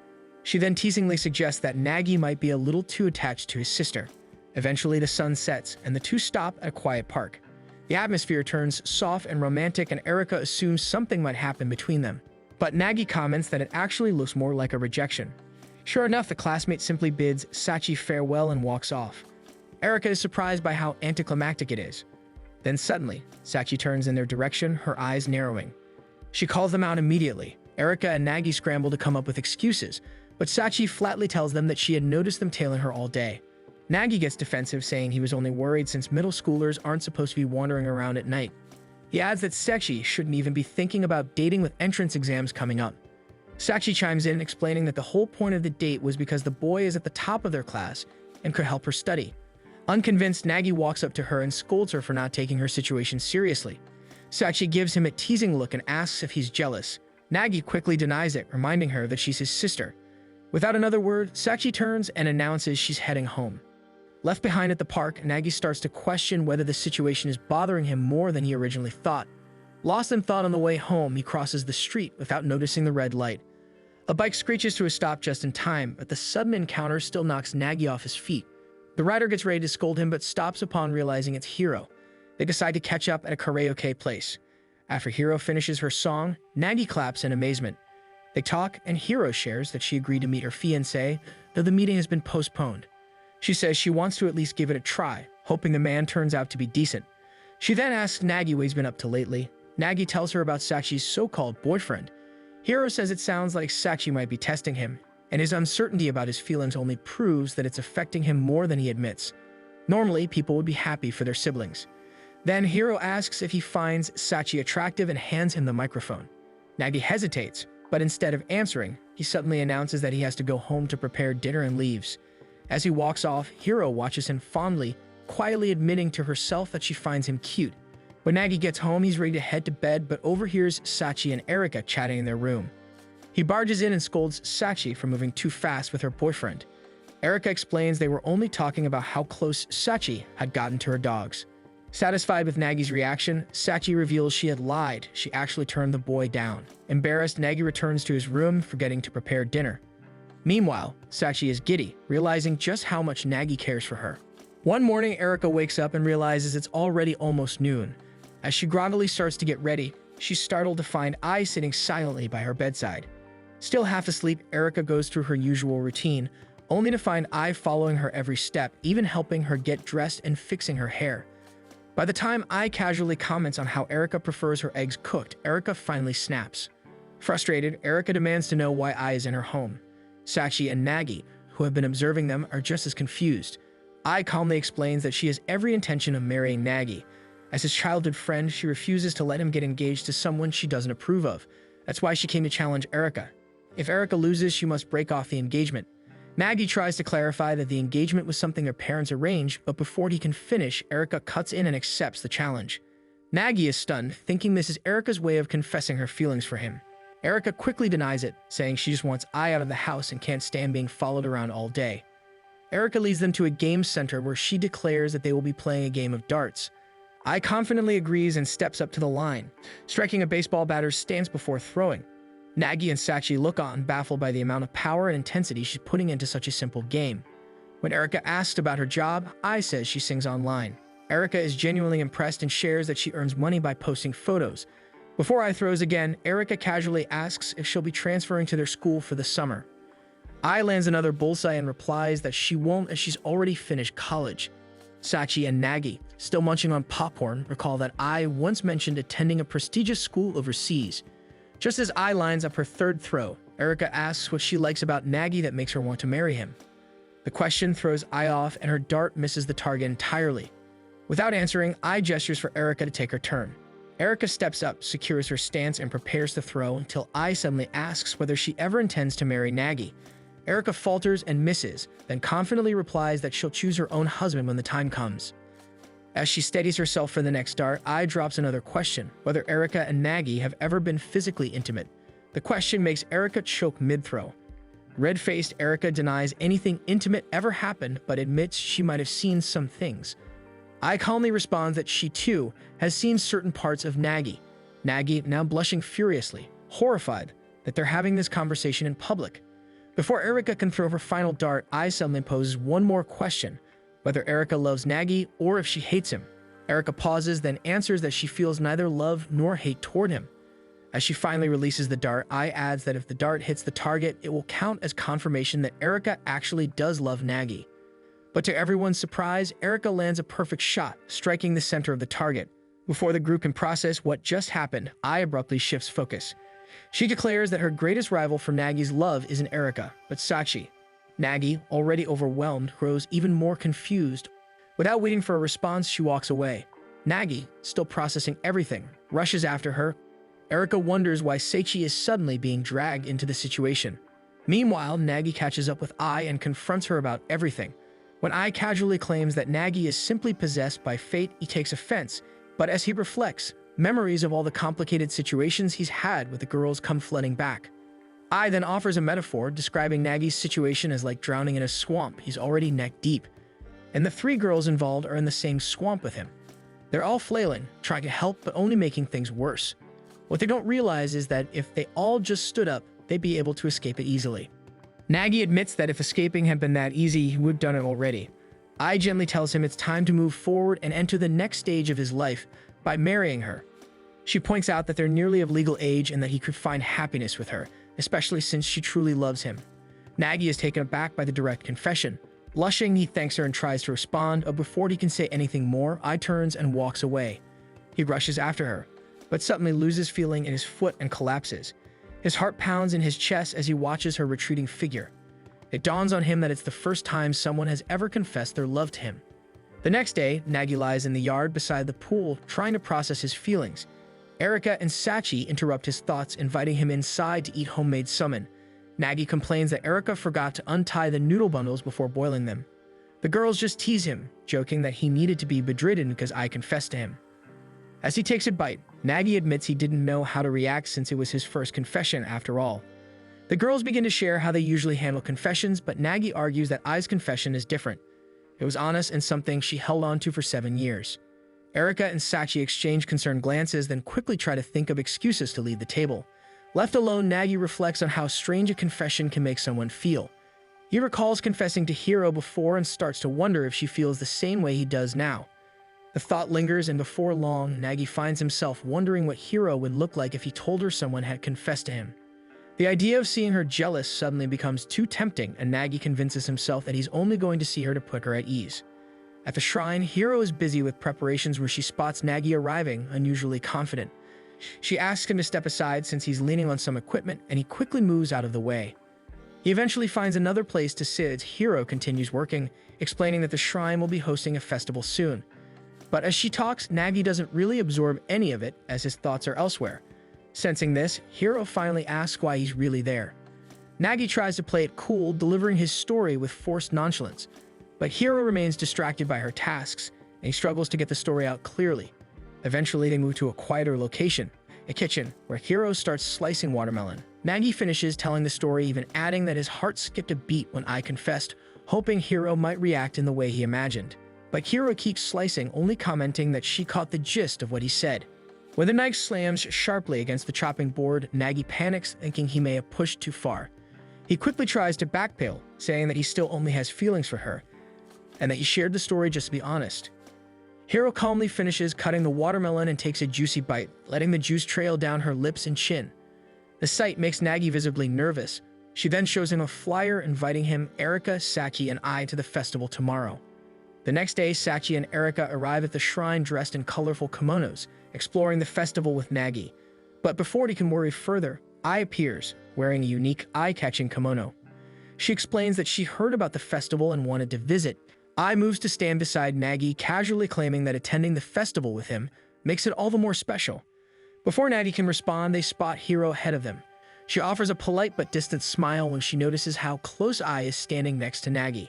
She then teasingly suggests that Nagi might be a little too attached to his sister. Eventually, the sun sets, and the two stop at a quiet park. The atmosphere turns soft and romantic, and Erika assumes something might happen between them. But Nagi comments that it actually looks more like a rejection. Sure enough, the classmate simply bids Sachi farewell and walks off. Erika is surprised by how anticlimactic it is. Then suddenly, Sachi turns in their direction, her eyes narrowing. She calls them out immediately. Erika and Nagi scramble to come up with excuses, but Sachi flatly tells them that she had noticed them tailing her all day. Nagi gets defensive, saying he was only worried since middle schoolers aren't supposed to be wandering around at night. He adds that Sachi shouldn't even be thinking about dating with entrance exams coming up. Sachi chimes in, explaining that the whole point of the date was because the boy is at the top of their class and could help her study. Unconvinced, Nagi walks up to her and scolds her for not taking her situation seriously. Sachi gives him a teasing look and asks if he's jealous. Nagi quickly denies it, reminding her that she's his sister. Without another word, Sachi turns and announces she's heading home. Left behind at the park, Nagi starts to question whether the situation is bothering him more than he originally thought. Lost in thought on the way home, he crosses the street without noticing the red light. A bike screeches to a stop just in time, but the sudden encounter still knocks Nagi off his feet. The writer gets ready to scold him but stops upon realizing it's Hiro. They decide to catch up at a karaoke place. After Hiro finishes her song, Nagi claps in amazement. They talk, and Hiro shares that she agreed to meet her fiancé, though the meeting has been postponed. She says she wants to at least give it a try, hoping the man turns out to be decent. She then asks Nagi what he's been up to lately. Nagi tells her about Sachi's so-called boyfriend. Hiro says it sounds like Sachi might be testing him, and his uncertainty about his feelings only proves that it's affecting him more than he admits. Normally, people would be happy for their siblings. Then Hiro asks if he finds Sachi attractive and hands him the microphone. Nagi hesitates, but instead of answering, he suddenly announces that he has to go home to prepare dinner and leaves. As he walks off, Hiro watches him fondly, quietly admitting to herself that she finds him cute. When Nagi gets home, he's ready to head to bed, but overhears Sachi and Erika chatting in their room. He barges in and scolds Sachi for moving too fast with her boyfriend. Erika explains they were only talking about how close Sachi had gotten to her dogs. Satisfied with Nagi's reaction, Sachi reveals she had lied. She actually turned the boy down. Embarrassed, Nagi returns to his room, forgetting to prepare dinner. Meanwhile, Sachi is giddy, realizing just how much Nagi cares for her. One morning, Erika wakes up and realizes it's already almost noon. As she groggily starts to get ready, she's startled to find Ai sitting silently by her bedside. Still half asleep, Erika goes through her usual routine, only to find Ai following her every step, even helping her get dressed and fixing her hair. By the time Ai casually comments on how Erika prefers her eggs cooked, Erika finally snaps. Frustrated, Erika demands to know why Ai is in her home. Sachi and Nagi, who have been observing them, are just as confused. Ai calmly explains that she has every intention of marrying Nagi. As his childhood friend, she refuses to let him get engaged to someone she doesn't approve of. That's why she came to challenge Erika. If Erika loses, she must break off the engagement. Nagi tries to clarify that the engagement was something their parents arranged, but before he can finish, Erika cuts in and accepts the challenge. Nagi is stunned, thinking this is Erika's way of confessing her feelings for him. Erika quickly denies it, saying she just wants Ai out of the house and can't stand being followed around all day. Erika leads them to a game center where she declares that they will be playing a game of darts. Ai confidently agrees and steps up to the line, striking a baseball batter's stance before throwing. Nagi and Sachi look on, baffled by the amount of power and intensity she's putting into such a simple game. When Erika asks about her job, Ai says she sings online. Erika is genuinely impressed and shares that she earns money by posting photos. Before Ai throws again, Erika casually asks if she'll be transferring to their school for the summer. Ai lands another bullseye and replies that she won't as she's already finished college. Sachi and Nagi, still munching on popcorn, recall that Ai once mentioned attending a prestigious school overseas. Just as Ai lines up her third throw, Erika asks what she likes about Nagi that makes her want to marry him. The question throws Ai off and her dart misses the target entirely. Without answering, Ai gestures for Erika to take her turn. Erika steps up, secures her stance, and prepares to throw until Ai suddenly asks whether she ever intends to marry Nagi. Erika falters and misses, then confidently replies that she'll choose her own husband when the time comes. As she steadies herself for the next dart, Ai drops another question, whether Erika and Nagi have ever been physically intimate. The question makes Erika choke mid-throw. Red-faced, Erika denies anything intimate ever happened, but admits she might have seen some things. Ai calmly responds that she, too, has seen certain parts of Nagi. Nagi now blushing furiously, horrified that they're having this conversation in public. Before Erika can throw her final dart, Ai suddenly poses one more question, whether Erika loves Nagi or if she hates him. Erika pauses, then answers that she feels neither love nor hate toward him. As she finally releases the dart, Ai adds that if the dart hits the target, it will count as confirmation that Erika actually does love Nagi. But to everyone's surprise, Erika lands a perfect shot, striking the center of the target. Before the group can process what just happened, Ai abruptly shifts focus. She declares that her greatest rival for Nagi's love isn't Erika, but Sachi. Nagi, already overwhelmed, grows even more confused. Without waiting for a response, she walks away. Nagi, still processing everything, rushes after her. Erika wonders why Sachi is suddenly being dragged into the situation. Meanwhile, Nagi catches up with Ai and confronts her about everything. When Ai casually claims that Nagi is simply possessed by fate, he takes offense, but as he reflects, memories of all the complicated situations he's had with the girls come flooding back. Ai then offers a metaphor describing Nagi's situation as like drowning in a swamp he's already neck deep, and the three girls involved are in the same swamp with him. They're all flailing, trying to help but only making things worse. What they don't realize is that if they all just stood up, they'd be able to escape it easily. Nagi admits that if escaping had been that easy, he would have done it already. Ai gently tells him it's time to move forward and enter the next stage of his life by marrying her. She points out that they're nearly of legal age and that he could find happiness with her, especially since she truly loves him. Nagi is taken aback by the direct confession. Blushing, he thanks her and tries to respond, but before he can say anything more, Ai turns and walks away. He rushes after her, but suddenly loses feeling in his foot and collapses. His heart pounds in his chest as he watches her retreating figure. It dawns on him that it's the first time someone has ever confessed their love to him. The next day, Nagi lies in the yard beside the pool, trying to process his feelings. Erika and Sachi interrupt his thoughts, inviting him inside to eat homemade summon. Nagi complains that Erika forgot to untie the noodle bundles before boiling them. The girls just tease him, joking that he needed to be bedridden because Ai confessed to him. As he takes a bite, Nagi admits he didn't know how to react since it was his first confession after all. The girls begin to share how they usually handle confessions, but Nagi argues that Ai's confession is different. It was honest and something she held on to for 7 years. Erika and Sachi exchange concerned glances, then quickly try to think of excuses to leave the table. Left alone, Nagi reflects on how strange a confession can make someone feel. He recalls confessing to Hiro before and starts to wonder if she feels the same way he does now. The thought lingers, and before long, Nagi finds himself wondering what Hiro would look like if he told her someone had confessed to him. The idea of seeing her jealous suddenly becomes too tempting, and Nagi convinces himself that he's only going to see her to put her at ease. At the shrine, Hiro is busy with preparations where she spots Nagi arriving, unusually confident. She asks him to step aside since he's leaning on some equipment, and he quickly moves out of the way. He eventually finds another place to sit as Hiro continues working, explaining that the shrine will be hosting a festival soon. But as she talks, Nagi doesn't really absorb any of it, as his thoughts are elsewhere. Sensing this, Hiro finally asks why he's really there. Nagi tries to play it cool, delivering his story with forced nonchalance. But Hiro remains distracted by her tasks, and he struggles to get the story out clearly. Eventually, they move to a quieter location, a kitchen, where Hiro starts slicing watermelon. Nagi finishes telling the story, even adding that his heart skipped a beat when Ai confessed, hoping Hiro might react in the way he imagined. But Hiro keeps slicing, only commenting that she caught the gist of what he said. When the knife slams sharply against the chopping board, Nagi panics, thinking he may have pushed too far. He quickly tries to backpedal, saying that he still only has feelings for her, and that he shared the story just to be honest. Hiro calmly finishes cutting the watermelon and takes a juicy bite, letting the juice trail down her lips and chin. The sight makes Nagi visibly nervous. She then shows him a flyer inviting him, Erika, Sachi, and Ai to the festival tomorrow. The next day, Sachi and Erika arrive at the shrine dressed in colorful kimonos, exploring the festival with Nagi. But before he can worry further, Ai appears, wearing a unique eye-catching kimono. She explains that she heard about the festival and wanted to visit. Ai moves to stand beside Nagi, casually claiming that attending the festival with him makes it all the more special. Before Nagi can respond, they spot Hiro ahead of them. She offers a polite but distant smile when she notices how close Ai is standing next to Nagi.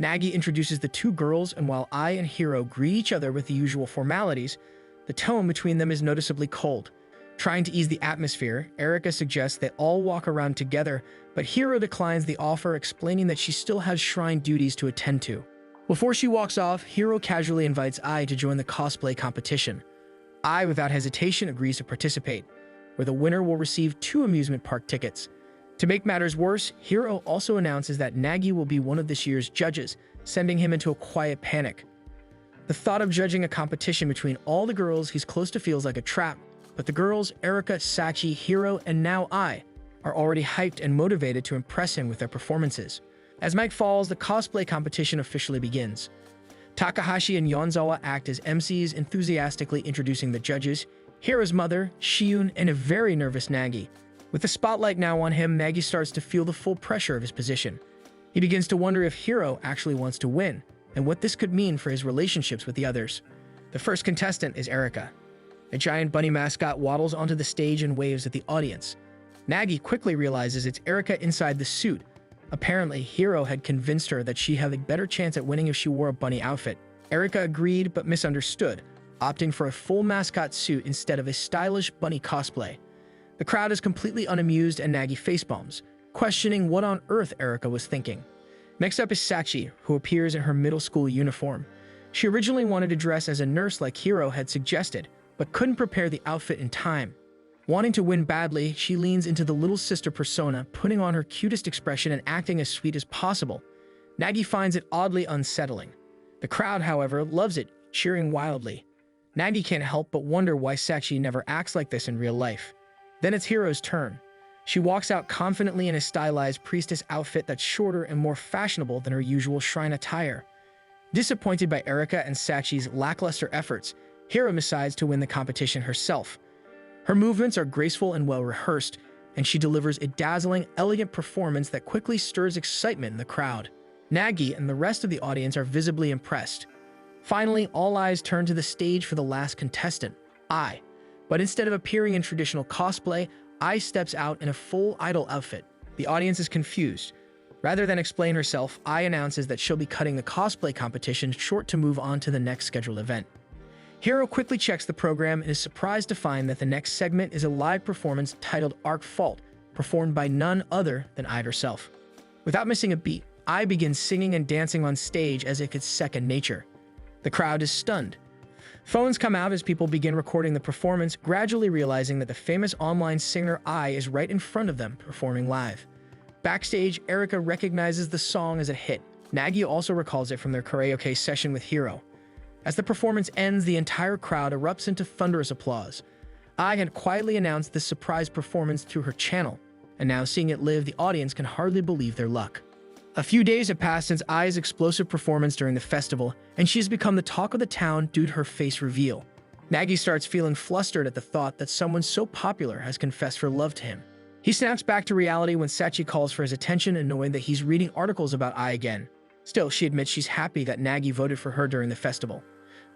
Nagi introduces the two girls, and while Ai and Hiro greet each other with the usual formalities, the tone between them is noticeably cold. Trying to ease the atmosphere, Erika suggests they all walk around together, but Hiro declines the offer, explaining that she still has shrine duties to attend to. Before she walks off, Hiro casually invites Ai to join the cosplay competition. Ai, without hesitation, agrees to participate, where the winner will receive 2 amusement park tickets. To make matters worse, Hiro also announces that Nagi will be one of this year's judges, sending him into a quiet panic. The thought of judging a competition between all the girls he's close to feels like a trap, but the girls, Erika, Sachi, Hiro, and now Ai, are already hyped and motivated to impress him with their performances. As night falls, the cosplay competition officially begins. Takahashi and Yonzawa act as MCs, enthusiastically introducing the judges, Hiro's mother, Shiun, and a very nervous Nagi. With the spotlight now on him, Nagi starts to feel the full pressure of his position. He begins to wonder if Hiro actually wants to win, and what this could mean for his relationships with the others. The first contestant is Erika. A giant bunny mascot waddles onto the stage and waves at the audience. Nagi quickly realizes it's Erika inside the suit. Apparently, Hiro had convinced her that she had a better chance at winning if she wore a bunny outfit. Erika agreed but misunderstood, opting for a full mascot suit instead of a stylish bunny cosplay. The crowd is completely unamused and Nagi facepalms, questioning what on earth Erika was thinking. Next up is Sachi, who appears in her middle school uniform. She originally wanted to dress as a nurse like Hiro had suggested, but couldn't prepare the outfit in time. Wanting to win badly, she leans into the little sister persona, putting on her cutest expression and acting as sweet as possible. Nagi finds it oddly unsettling. The crowd, however, loves it, cheering wildly. Nagi can't help but wonder why Sachi never acts like this in real life. Then it's Hiro's turn. She walks out confidently in a stylized priestess outfit that's shorter and more fashionable than her usual shrine attire. Disappointed by Erika and Sachi's lackluster efforts, Hiro decides to win the competition herself. Her movements are graceful and well-rehearsed, and she delivers a dazzling, elegant performance that quickly stirs excitement in the crowd. Nagi and the rest of the audience are visibly impressed. Finally, all eyes turn to the stage for the last contestant, Ai. But instead of appearing in traditional cosplay, Ai steps out in a full idol outfit. The audience is confused. Rather than explain herself, Ai announces that she'll be cutting the cosplay competition short to move on to the next scheduled event. Hiro quickly checks the program and is surprised to find that the next segment is a live performance titled Arc Fault, performed by none other than Ai herself. Without missing a beat, Ai begins singing and dancing on stage as if it's second nature. The crowd is stunned. Phones come out as people begin recording the performance, gradually realizing that the famous online singer Ai is right in front of them, performing live. Backstage, Erika recognizes the song as a hit. Nagi also recalls it from their karaoke session with Hiro. As the performance ends, the entire crowd erupts into thunderous applause. Ai had quietly announced this surprise performance through her channel, and now seeing it live, the audience can hardly believe their luck. A few days have passed since Ai's explosive performance during the festival, and she has become the talk of the town due to her face reveal. Nagi starts feeling flustered at the thought that someone so popular has confessed her love to him. He snaps back to reality when Sachi calls for his attention, annoyed that he's reading articles about Ai again. Still, she admits she's happy that Nagi voted for her during the festival.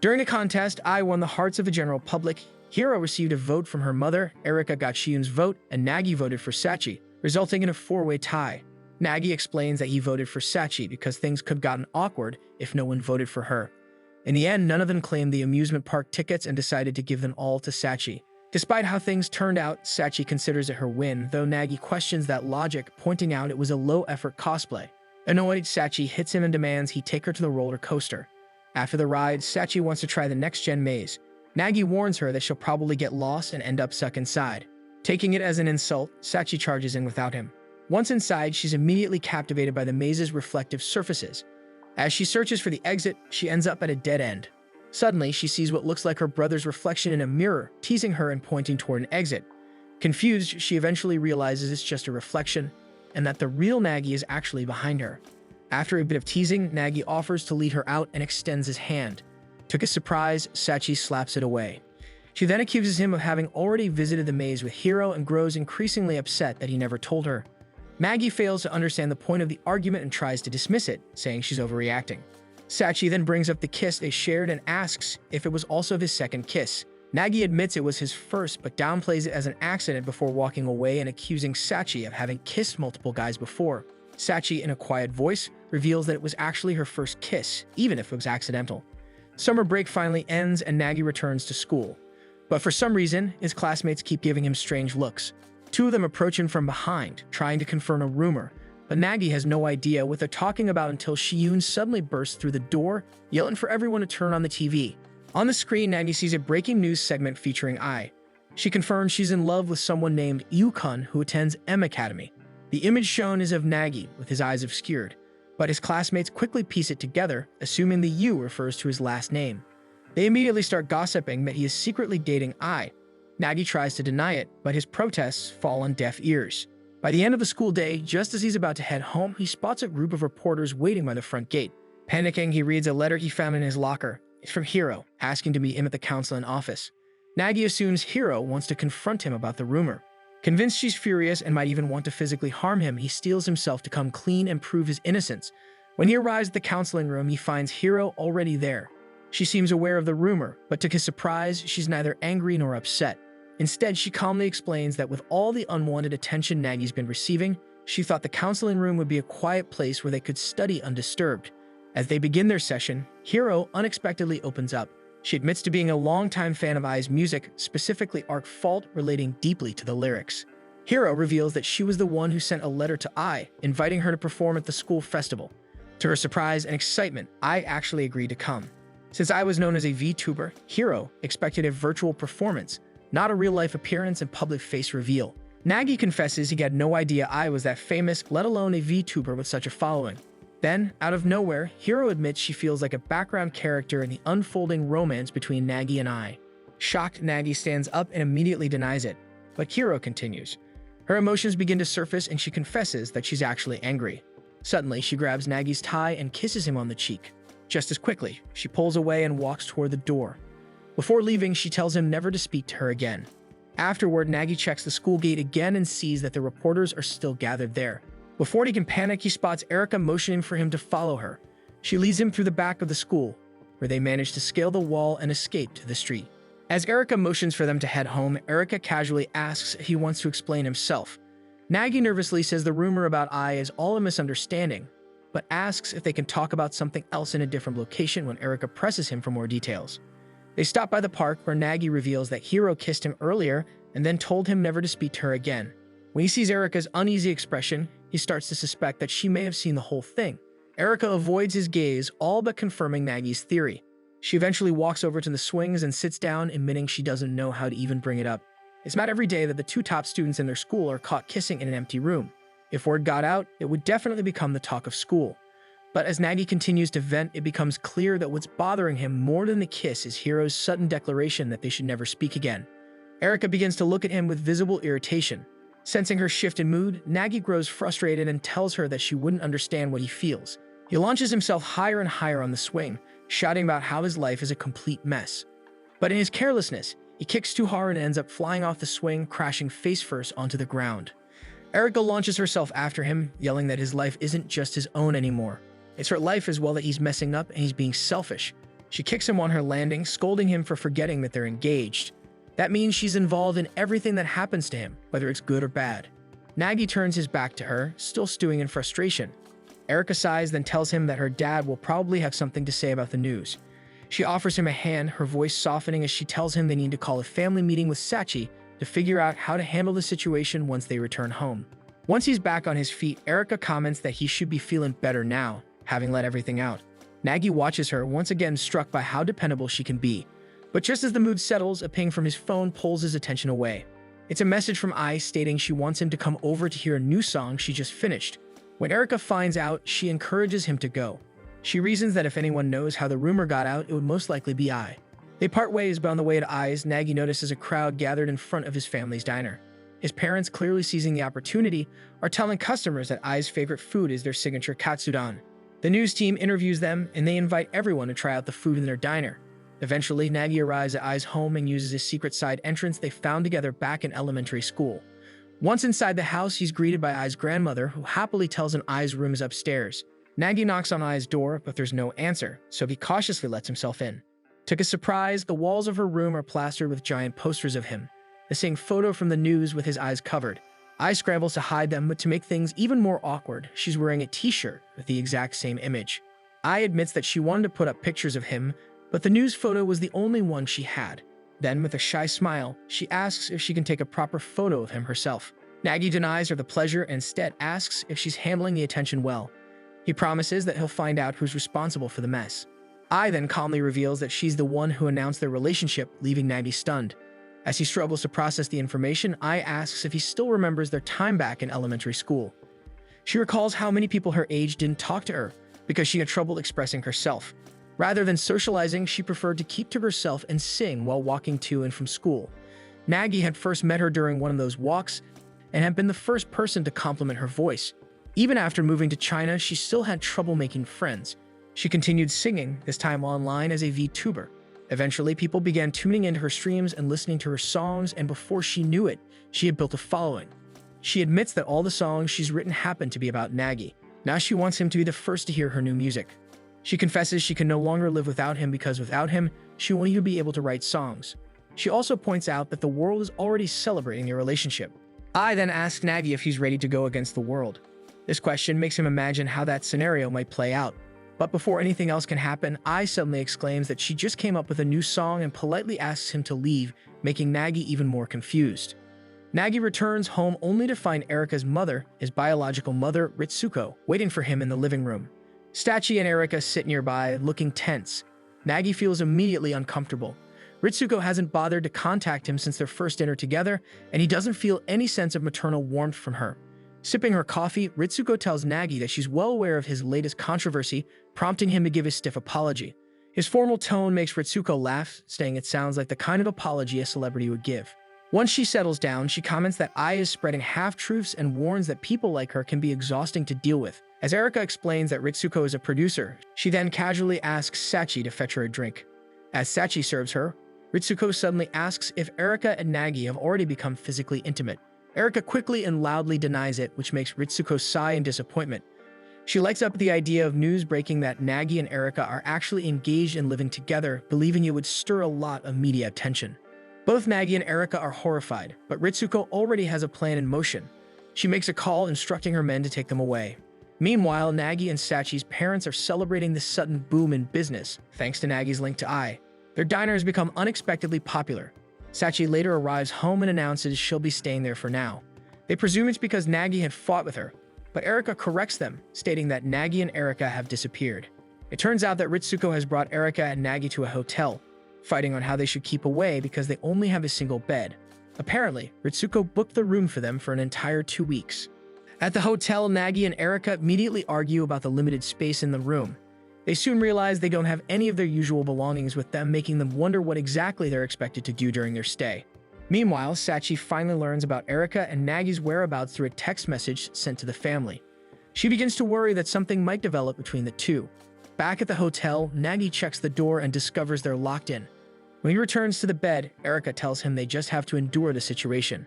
During the contest, Ai won the hearts of the general public. Hiro received a vote from her mother, Erika got Shiyun's vote, and Nagi voted for Sachi, resulting in a four-way tie. Nagi explains that he voted for Sachi because things could have gotten awkward if no one voted for her. In the end, none of them claimed the amusement park tickets and decided to give them all to Sachi. Despite how things turned out, Sachi considers it her win, though Nagi questions that logic, pointing out it was a low-effort cosplay. Annoyed, Sachi hits him and demands he take her to the roller coaster. After the ride, Sachi wants to try the next-gen maze. Nagi warns her that she'll probably get lost and end up stuck inside. Taking it as an insult, Sachi charges in without him. Once inside, she's immediately captivated by the maze's reflective surfaces. As she searches for the exit, she ends up at a dead end. Suddenly, she sees what looks like her brother's reflection in a mirror, teasing her and pointing toward an exit. Confused, she eventually realizes it's just a reflection, and that the real Nagi is actually behind her. After a bit of teasing, Nagi offers to lead her out and extends his hand. To his surprise, Sachi slaps it away. She then accuses him of having already visited the maze with Hiro and grows increasingly upset that he never told her. Maggie fails to understand the point of the argument and tries to dismiss it, saying she's overreacting. Sachi then brings up the kiss they shared and asks if it was also his second kiss. Nagi admits it was his first, but downplays it as an accident before walking away and accusing Sachi of having kissed multiple guys before. Sachi, in a quiet voice, reveals that it was actually her first kiss, even if it was accidental. Summer break finally ends and Nagi returns to school. But for some reason, his classmates keep giving him strange looks. Two of them approach him from behind, trying to confirm a rumor, but Nagi has no idea what they're talking about until Shiyun suddenly bursts through the door, yelling for everyone to turn on the TV. On the screen, Nagi sees a breaking news segment featuring Ai. She confirms she's in love with someone named Yukon who attends M Academy. The image shown is of Nagi, with his eyes obscured, but his classmates quickly piece it together, assuming the U refers to his last name. They immediately start gossiping that he is secretly dating Ai. Nagi tries to deny it, but his protests fall on deaf ears. By the end of the school day, just as he's about to head home, he spots a group of reporters waiting by the front gate. Panicking, he reads a letter he found in his locker. It's from Hiro, asking to meet him at the counseling office. Nagi assumes Hiro wants to confront him about the rumor. Convinced she's furious and might even want to physically harm him, he steels himself to come clean and prove his innocence. When he arrives at the counseling room, he finds Hiro already there. She seems aware of the rumor, but to his surprise, she's neither angry nor upset. Instead, she calmly explains that with all the unwanted attention Nagi's been receiving, she thought the counseling room would be a quiet place where they could study undisturbed. As they begin their session, Hiro unexpectedly opens up. She admits to being a longtime fan of Ai's music, specifically Arc Fault, relating deeply to the lyrics. Hiro reveals that she was the one who sent a letter to Ai, inviting her to perform at the school festival. To her surprise and excitement, Ai actually agreed to come. Since Ai was known as a VTuber, Hiro expected a virtual performance, not a real-life appearance and public face reveal. Nagi confesses he had no idea Ai was that famous, let alone a VTuber with such a following. Then, out of nowhere, Hiro admits she feels like a background character in the unfolding romance between Nagi and Ai. Shocked, Nagi stands up and immediately denies it, but Hiro continues. Her emotions begin to surface and she confesses that she's actually angry. Suddenly, she grabs Nagi's tie and kisses him on the cheek. Just as quickly, she pulls away and walks toward the door. Before leaving, she tells him never to speak to her again. Afterward, Nagi checks the school gate again and sees that the reporters are still gathered there. Before he can panic, he spots Erika motioning for him to follow her. She leads him through the back of the school, where they manage to scale the wall and escape to the street. As Erika motions for them to head home, Erika casually asks if he wants to explain himself. Nagi nervously says the rumor about Ai is all a misunderstanding, but asks if they can talk about something else in a different location when Erika presses him for more details. They stop by the park where Nagi reveals that Hiro kissed him earlier and then told him never to speak to her again. When he sees Erika's uneasy expression, he starts to suspect that she may have seen the whole thing. Erika avoids his gaze, all but confirming Nagi's theory. She eventually walks over to the swings and sits down, admitting she doesn't know how to even bring it up. It's not every day that the two top students in their school are caught kissing in an empty room. If word got out, it would definitely become the talk of school. But as Nagi continues to vent, it becomes clear that what's bothering him more than the kiss is Hiro's sudden declaration that they should never speak again. Erika begins to look at him with visible irritation. Sensing her shift in mood, Nagi grows frustrated and tells her that she wouldn't understand what he feels. He launches himself higher and higher on the swing, shouting about how his life is a complete mess. But in his carelessness, he kicks too hard and ends up flying off the swing, crashing face first onto the ground. Erika launches herself after him, yelling that his life isn't just his own anymore. It's her life as well that he's messing up and he's being selfish. She kicks him on her landing, scolding him for forgetting that they're engaged. That means she's involved in everything that happens to him, whether it's good or bad. Nagi turns his back to her, still stewing in frustration. Erika sighs, then tells him that her dad will probably have something to say about the news. She offers him a hand, her voice softening as she tells him they need to call a family meeting with Sachi to figure out how to handle the situation once they return home. Once he's back on his feet, Erika comments that he should be feeling better now, having let everything out. Nagi watches her, once again struck by how dependable she can be. But just as the mood settles, a ping from his phone pulls his attention away. It's a message from Ai stating she wants him to come over to hear a new song she just finished. When Erika finds out, she encourages him to go. She reasons that if anyone knows how the rumor got out, it would most likely be Ai. They part ways, but on the way to Ai's, Nagi notices a crowd gathered in front of his family's diner. His parents, clearly seizing the opportunity, are telling customers that Ai's favorite food is their signature katsudon. The news team interviews them, and they invite everyone to try out the food in their diner. Eventually, Nagi arrives at Ai's home and uses his secret side entrance they found together back in elementary school. Once inside the house, he's greeted by Ai's grandmother, who happily tells him Ai's room is upstairs. Nagi knocks on Ai's door, but there's no answer, so he cautiously lets himself in. To his surprise, the walls of her room are plastered with giant posters of him, the same photo from the news with his eyes covered. Ai scrambles to hide them, but to make things even more awkward, she's wearing a t-shirt with the exact same image. Ai admits that she wanted to put up pictures of him, but the news photo was the only one she had. Then, with a shy smile, she asks if she can take a proper photo of him herself. Nagi denies her the pleasure and instead asks if she's handling the attention well. He promises that he'll find out who's responsible for the mess. Ai then calmly reveals that she's the one who announced their relationship, leaving Nagi stunned. As he struggles to process the information, Ai asks if he still remembers their time back in elementary school. She recalls how many people her age didn't talk to her because she had trouble expressing herself. Rather than socializing, she preferred to keep to herself and sing while walking to and from school. Nagi had first met her during one of those walks and had been the first person to compliment her voice. Even after moving to China, she still had trouble making friends. She continued singing, this time online as a VTuber. Eventually, people began tuning into her streams and listening to her songs, and before she knew it, she had built a following. She admits that all the songs she's written happen to be about Nagi. Now she wants him to be the first to hear her new music. She confesses she can no longer live without him because without him, she won't even be able to write songs. She also points out that the world is already celebrating their relationship. Ai then asks Nagi if he's ready to go against the world. This question makes him imagine how that scenario might play out. But before anything else can happen, Ai suddenly exclaims that she just came up with a new song and politely asks him to leave, making Nagi even more confused. Nagi returns home only to find Erika's mother, his biological mother, Ritsuko, waiting for him in the living room. Sachi and Erika sit nearby, looking tense. Nagi feels immediately uncomfortable. Ritsuko hasn't bothered to contact him since their first dinner together, and he doesn't feel any sense of maternal warmth from her. Sipping her coffee, Ritsuko tells Nagi that she's well aware of his latest controversy, prompting him to give a stiff apology. His formal tone makes Ritsuko laugh, saying it sounds like the kind of apology a celebrity would give. Once she settles down, she comments that Ai is spreading half-truths and warns that people like her can be exhausting to deal with. As Erika explains that Ritsuko is a producer, she then casually asks Sachi to fetch her a drink. As Sachi serves her, Ritsuko suddenly asks if Erika and Nagi have already become physically intimate. Erika quickly and loudly denies it, which makes Ritsuko sigh in disappointment. She lights up the idea of news breaking that Nagi and Erika are actually engaged and living together, believing it would stir a lot of media attention. Both Nagi and Erika are horrified, but Ritsuko already has a plan in motion. She makes a call instructing her men to take them away. Meanwhile, Nagi and Sachi's parents are celebrating this sudden boom in business, thanks to Nagi's link to Ai. Their diner has become unexpectedly popular. Sachi later arrives home and announces she'll be staying there for now. They presume it's because Nagi had fought with her, but Erika corrects them, stating that Nagi and Erika have disappeared. It turns out that Ritsuko has brought Erika and Nagi to a hotel, fighting on how they should keep away because they only have a single bed. Apparently, Ritsuko booked the room for them for an entire 2 weeks. At the hotel, Nagi and Erika immediately argue about the limited space in the room. They soon realize they don't have any of their usual belongings with them, making them wonder what exactly they're expected to do during their stay. Meanwhile, Sachi finally learns about Erika and Nagi's whereabouts through a text message sent to the family. She begins to worry that something might develop between the two. Back at the hotel, Nagi checks the door and discovers they're locked in. When he returns to the bed, Erika tells him they just have to endure the situation.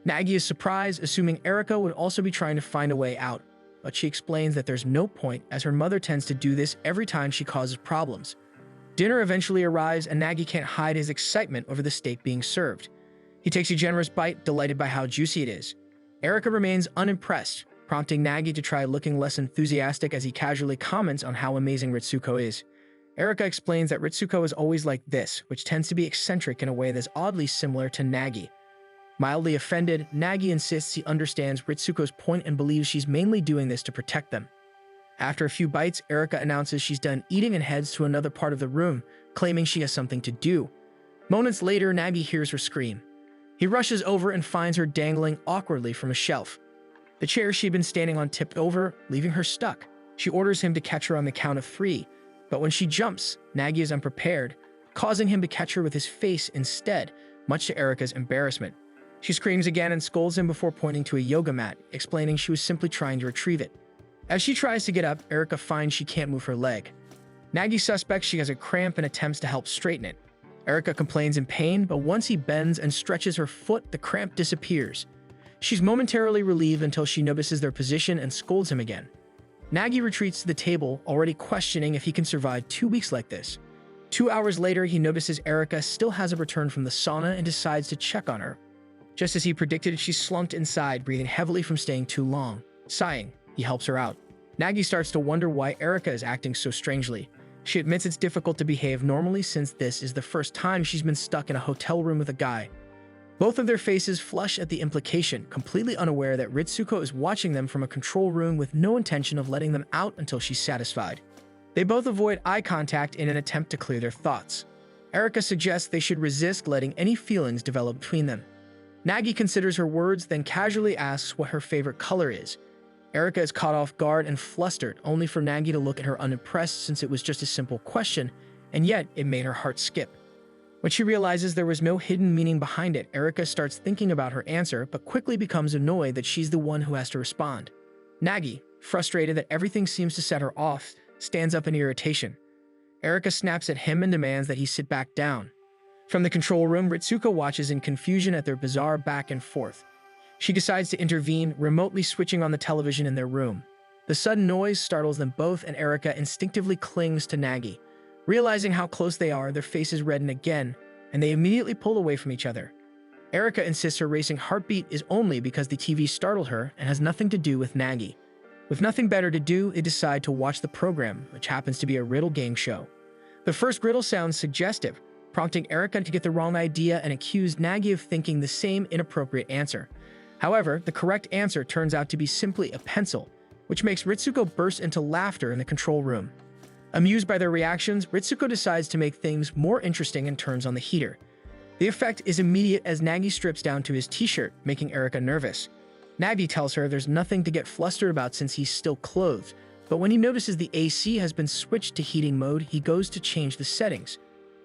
Nagi is surprised, assuming Erika would also be trying to find a way out, but she explains that there's no point as her mother tends to do this every time she causes problems. Dinner eventually arrives and Nagi can't hide his excitement over the steak being served. He takes a generous bite, delighted by how juicy it is. Erika remains unimpressed, prompting Nagi to try looking less enthusiastic as he casually comments on how amazing Ritsuko is. Erika explains that Ritsuko is always like this, which tends to be eccentric in a way that's oddly similar to Nagi. Mildly offended, Nagi insists he understands Ritsuko's point and believes she's mainly doing this to protect them. After a few bites, Erika announces she's done eating and heads to another part of the room, claiming she has something to do. Moments later, Nagi hears her scream. He rushes over and finds her dangling awkwardly from a shelf. The chair she'd been standing on tipped over, leaving her stuck. She orders him to catch her on the count of 3, but when she jumps, Nagi is unprepared, causing him to catch her with his face instead, much to Erika's embarrassment. She screams again and scolds him before pointing to a yoga mat, explaining she was simply trying to retrieve it. As she tries to get up, Erika finds she can't move her leg. Nagi suspects she has a cramp and attempts to help straighten it. Erika complains in pain, but once he bends and stretches her foot, the cramp disappears. She's momentarily relieved until she notices their position and scolds him again. Nagi retreats to the table, already questioning if he can survive 2 weeks like this. 2 hours later, he notices Erika still hasn't returned from the sauna and decides to check on her. Just as he predicted, she slumped inside, breathing heavily from staying too long. Sighing, he helps her out. Nagi starts to wonder why Erika is acting so strangely. She admits it's difficult to behave normally since this is the first time she's been stuck in a hotel room with a guy. Both of their faces flush at the implication, completely unaware that Ritsuko is watching them from a control room with no intention of letting them out until she's satisfied. They both avoid eye contact in an attempt to clear their thoughts. Erika suggests they should resist letting any feelings develop between them. Nagi considers her words, then casually asks what her favorite color is. Erika is caught off guard and flustered, only for Nagi to look at her unimpressed since it was just a simple question, and yet it made her heart skip. When she realizes there was no hidden meaning behind it, Erika starts thinking about her answer, but quickly becomes annoyed that she's the one who has to respond. Nagi, frustrated that everything seems to set her off, stands up in irritation. Erika snaps at him and demands that he sit back down. From the control room, Ritsuko watches in confusion at their bizarre back and forth. She decides to intervene, remotely switching on the television in their room. The sudden noise startles them both, and Erika instinctively clings to Nagi. Realizing how close they are, their faces redden again, and they immediately pull away from each other. Erika insists her racing heartbeat is only because the TV startled her and has nothing to do with Nagi. With nothing better to do, they decide to watch the program, which happens to be a riddle game show. The first riddle sounds suggestive, prompting Erika to get the wrong idea and accuse Nagi of thinking the same inappropriate answer. However, the correct answer turns out to be simply a pencil, which makes Ritsuko burst into laughter in the control room. Amused by their reactions, Ritsuko decides to make things more interesting and turns on the heater. The effect is immediate as Nagi strips down to his t-shirt, making Erika nervous. Nagi tells her there's nothing to get flustered about since he's still clothed, but when he notices the AC has been switched to heating mode, he goes to change the settings.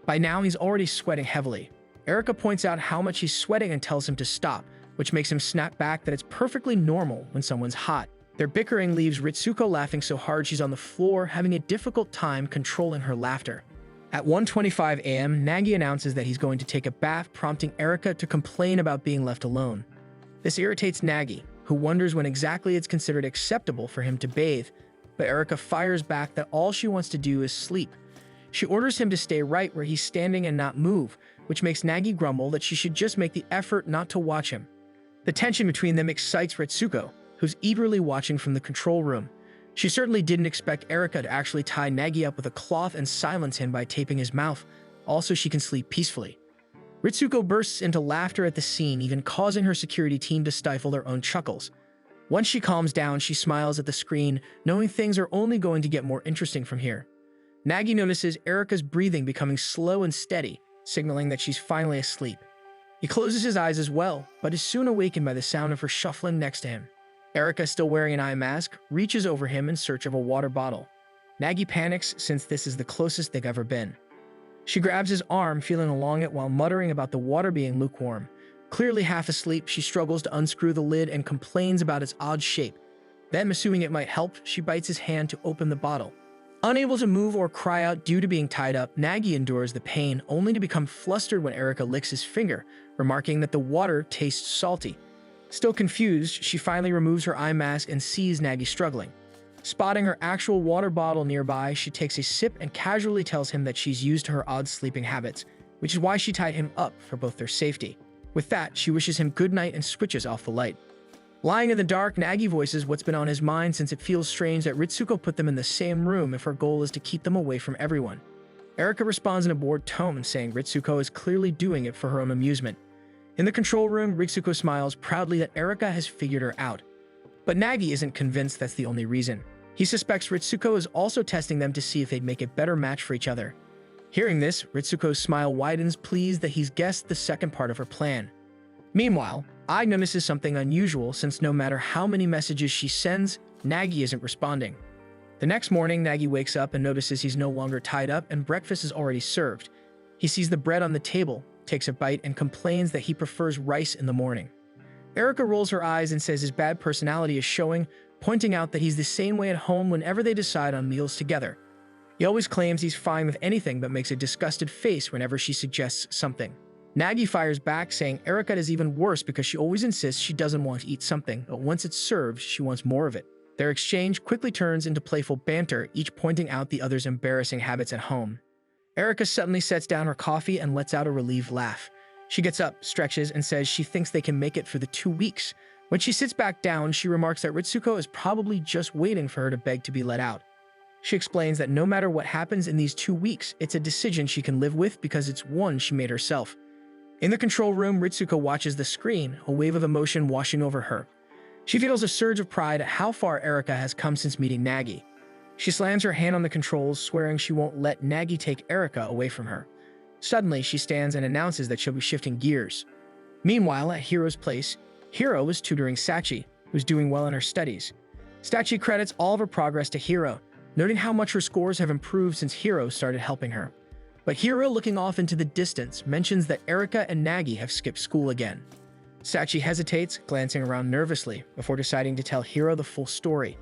By now, he's already sweating heavily. Erika points out how much he's sweating and tells him to stop, which makes him snap back that it's perfectly normal when someone's hot. Their bickering leaves Ritsuko laughing so hard she's on the floor, having a difficult time controlling her laughter. At 1:25 a.m., Nagi announces that he's going to take a bath, prompting Erika to complain about being left alone. This irritates Nagi, who wonders when exactly it's considered acceptable for him to bathe, but Erika fires back that all she wants to do is sleep. She orders him to stay right where he's standing and not move, which makes Nagi grumble that she should just make the effort not to watch him. The tension between them excites Ritsuko, who's eagerly watching from the control room. She certainly didn't expect Erika to actually tie Nagi up with a cloth and silence him by taping his mouth, also she can sleep peacefully. Ritsuko bursts into laughter at the scene, even causing her security team to stifle their own chuckles. Once she calms down, she smiles at the screen, knowing things are only going to get more interesting from here. Nagi notices Erika's breathing becoming slow and steady, signaling that she's finally asleep. He closes his eyes as well, but is soon awakened by the sound of her shuffling next to him. Erika, still wearing an eye mask, reaches over him in search of a water bottle. Nagi panics since this is the closest they've ever been. She grabs his arm, feeling along it while muttering about the water being lukewarm. Clearly half asleep, she struggles to unscrew the lid and complains about its odd shape. Then, assuming it might help, she bites his hand to open the bottle. Unable to move or cry out due to being tied up, Nagi endures the pain, only to become flustered when Erika licks his finger, remarking that the water tastes salty. Still confused, she finally removes her eye mask and sees Nagi struggling. Spotting her actual water bottle nearby, she takes a sip and casually tells him that she's used to her odd sleeping habits, which is why she tied him up for both their safety. With that, she wishes him good night and switches off the light. Lying in the dark, Nagi voices what's been on his mind since it feels strange that Ritsuko put them in the same room if her goal is to keep them away from everyone. Erika responds in a bored tone, saying Ritsuko is clearly doing it for her own amusement. In the control room, Ritsuko smiles proudly that Erika has figured her out. But Nagi isn't convinced that's the only reason. He suspects Ritsuko is also testing them to see if they'd make a better match for each other. Hearing this, Ritsuko's smile widens, pleased that he's guessed the second part of her plan. Meanwhile, Ai notices something unusual since no matter how many messages she sends, Nagi isn't responding. The next morning, Nagi wakes up and notices he's no longer tied up and breakfast is already served. He sees the bread on the table, takes a bite, and complains that he prefers rice in the morning. Erika rolls her eyes and says his bad personality is showing, pointing out that he's the same way at home whenever they decide on meals together. He always claims he's fine with anything but makes a disgusted face whenever she suggests something. Nagi fires back, saying Erika is even worse because she always insists she doesn't want to eat something, but once it's served, she wants more of it. Their exchange quickly turns into playful banter, each pointing out the other's embarrassing habits at home. Erika suddenly sets down her coffee and lets out a relieved laugh. She gets up, stretches, and says she thinks they can make it for the 2 weeks. When she sits back down, she remarks that Ritsuko is probably just waiting for her to beg to be let out. She explains that no matter what happens in these 2 weeks, it's a decision she can live with because it's one she made herself. In the control room, Ritsuko watches the screen, a wave of emotion washing over her. She feels a surge of pride at how far Erika has come since meeting Nagi. She slams her hand on the controls, swearing she won't let Nagi take Erika away from her. Suddenly, she stands and announces that she'll be shifting gears. Meanwhile, at Hiro's place, Hiro is tutoring Sachi, who's doing well in her studies. Sachi credits all of her progress to Hiro, noting how much her scores have improved since Hiro started helping her. But Hiro, looking off into the distance, mentions that Erika and Nagi have skipped school again. Sachi hesitates, glancing around nervously, before deciding to tell Hiro the full story.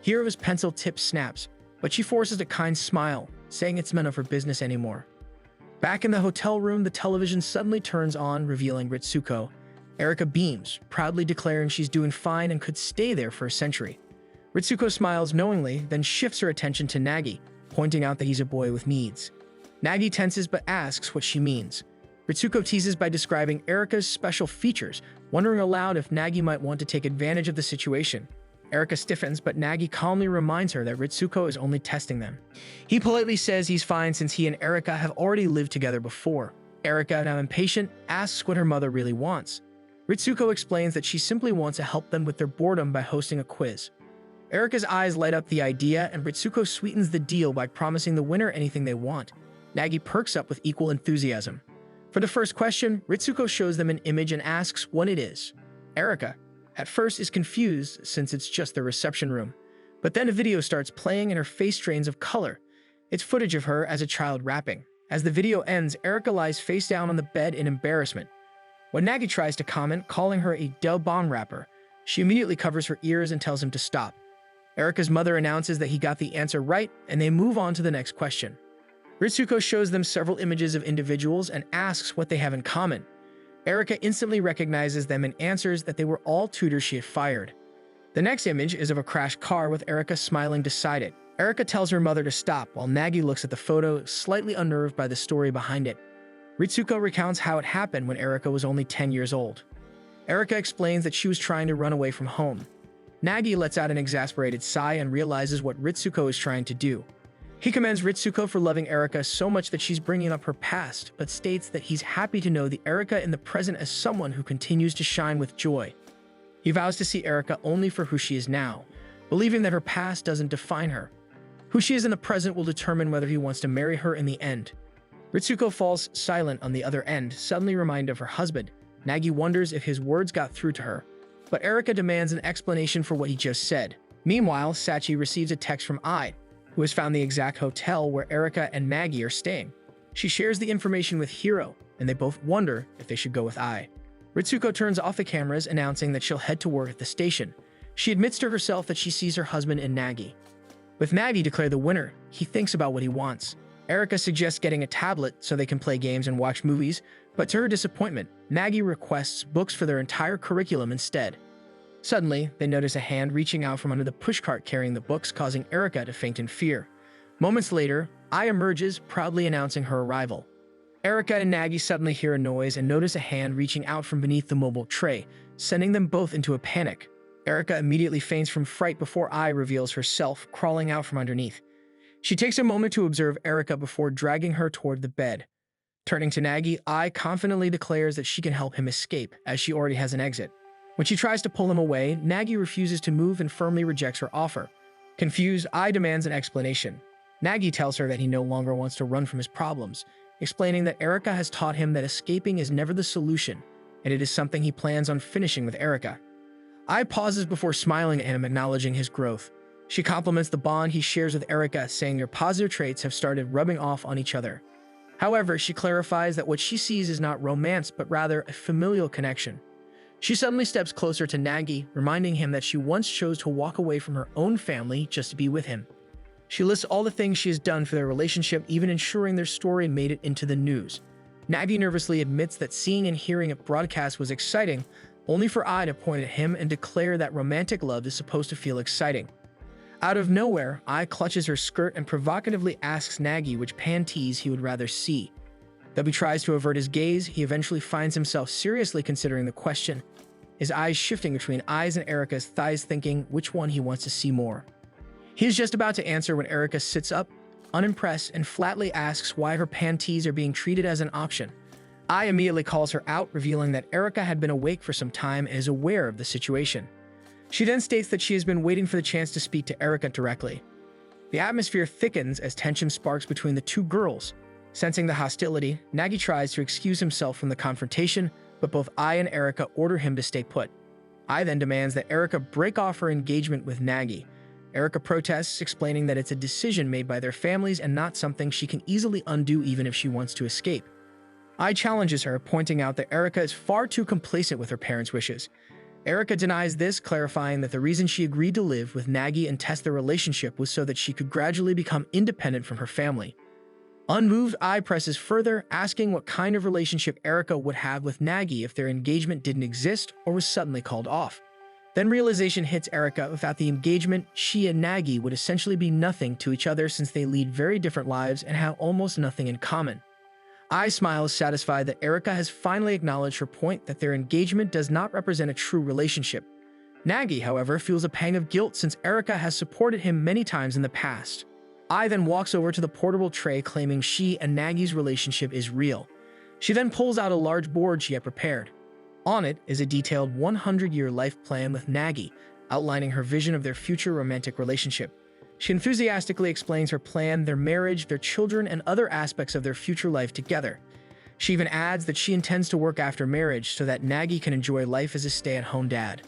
Hiro's pencil tip snaps, but she forces a kind smile, saying it's none of her business anymore. Back in the hotel room, the television suddenly turns on, revealing Ritsuko. Erika beams, proudly declaring she's doing fine and could stay there for a century. Ritsuko smiles knowingly, then shifts her attention to Nagi, pointing out that he's a boy with needs. Nagi tenses but asks what she means. Ritsuko teases by describing Erika's special features, wondering aloud if Nagi might want to take advantage of the situation. Erika stiffens, but Nagi calmly reminds her that Ritsuko is only testing them. He politely says he's fine since he and Erika have already lived together before. Erika, now impatient, asks what her mother really wants. Ritsuko explains that she simply wants to help them with their boredom by hosting a quiz. Erika's eyes light up the idea, and Ritsuko sweetens the deal by promising the winner anything they want. Nagi perks up with equal enthusiasm. For the first question, Ritsuko shows them an image and asks what it is. Erika, at first is confused since it's just the reception room. But then a video starts playing and her face drains of color. It's footage of her as a child rapping. As the video ends, Erica lies face down on the bed in embarrassment. When Nagy tries to comment, calling her a Del Bon rapper, she immediately covers her ears and tells him to stop. Erica's mother announces that he got the answer right, and they move on to the next question. Ritsuko shows them several images of individuals and asks what they have in common. Erica instantly recognizes them and answers that they were all tutors she had fired. The next image is of a crashed car with Erica smiling beside it. Erica tells her mother to stop while Nagy looks at the photo, slightly unnerved by the story behind it. Ritsuko recounts how it happened when Erica was only 10 years old. Erica explains that she was trying to run away from home. Nagy lets out an exasperated sigh and realizes what Ritsuko is trying to do. He commends Ritsuko for loving Erica so much that she's bringing up her past, but states that he's happy to know the Erica in the present as someone who continues to shine with joy. He vows to see Erica only for who she is now, believing that her past doesn't define her. Who she is in the present will determine whether he wants to marry her in the end. Ritsuko falls silent on the other end, suddenly reminded of her husband. Nagy wonders if his words got through to her, but Erica demands an explanation for what he just said. Meanwhile, Sachi receives a text from Ai, who has found the exact hotel where Erica and Nagy are staying. She shares the information with Hiro, and they both wonder if they should go with Ai. Ritsuko turns off the cameras, announcing that she'll head to work at the station. She admits to herself that she sees her husband in Nagy. With Nagy declared the winner, he thinks about what he wants. Erica suggests getting a tablet so they can play games and watch movies, but to her disappointment, Nagy requests books for their entire curriculum instead. Suddenly, they notice a hand reaching out from under the pushcart carrying the books, causing Erica to faint in fear. Moments later, Ai emerges, proudly announcing her arrival. Erica and Nagy suddenly hear a noise and notice a hand reaching out from beneath the mobile tray, sending them both into a panic. Erica immediately faints from fright before Ai reveals herself, crawling out from underneath. She takes a moment to observe Erica before dragging her toward the bed. Turning to Nagy, Ai confidently declares that she can help him escape, as she already has an exit. When she tries to pull him away, Nagy refuses to move and firmly rejects her offer. Confused, Ai demands an explanation. Nagy tells her that he no longer wants to run from his problems, explaining that Erica has taught him that escaping is never the solution, and it is something he plans on finishing with Erica. Ai pauses before smiling at him, acknowledging his growth. She compliments the bond he shares with Erica, saying their positive traits have started rubbing off on each other. However, she clarifies that what she sees is not romance, but rather a familial connection. She suddenly steps closer to Nagy, reminding him that she once chose to walk away from her own family just to be with him. She lists all the things she has done for their relationship, even ensuring their story made it into the news. Nagy nervously admits that seeing and hearing it broadcast was exciting, only for Ai to point at him and declare that romantic love is supposed to feel exciting. Out of nowhere, Ai clutches her skirt and provocatively asks Nagy which panties he would rather see. Though he tries to avert his gaze, he eventually finds himself seriously considering the question, his eyes shifting between Ai's and Erica's thighs, thinking which one he wants to see more. He is just about to answer when Erica sits up, unimpressed, and flatly asks why her panties are being treated as an option. Ai immediately calls her out, revealing that Erica had been awake for some time and is aware of the situation. She then states that she has been waiting for the chance to speak to Erica directly. The atmosphere thickens as tension sparks between the two girls. Sensing the hostility, Nagy tries to excuse himself from the confrontation, but both Ai and Erica order him to stay put. Ai then demands that Erica break off her engagement with Nagy. Erica protests, explaining that it's a decision made by their families and not something she can easily undo even if she wants to escape. Ai challenges her, pointing out that Erica is far too complacent with her parents' wishes. Erica denies this, clarifying that the reason she agreed to live with Nagy and test their relationship was so that she could gradually become independent from her family. Unmoved, Ai presses further, asking what kind of relationship Erica would have with Nagy if their engagement didn't exist or was suddenly called off. Then realization hits Erica. Without the engagement, she and Nagy would essentially be nothing to each other since they lead very different lives and have almost nothing in common. Ai smiles, satisfied that Erica has finally acknowledged her point that their engagement does not represent a true relationship. Nagy, however, feels a pang of guilt since Erica has supported him many times in the past. Ai then walks over to the portable tray, claiming she and Nagy's relationship is real. She then pulls out a large board she had prepared. On it is a detailed 100-year life plan with Nagy, outlining her vision of their future romantic relationship. She enthusiastically explains her plan, their marriage, their children, and other aspects of their future life together. She even adds that she intends to work after marriage so that Nagy can enjoy life as a stay-at-home dad.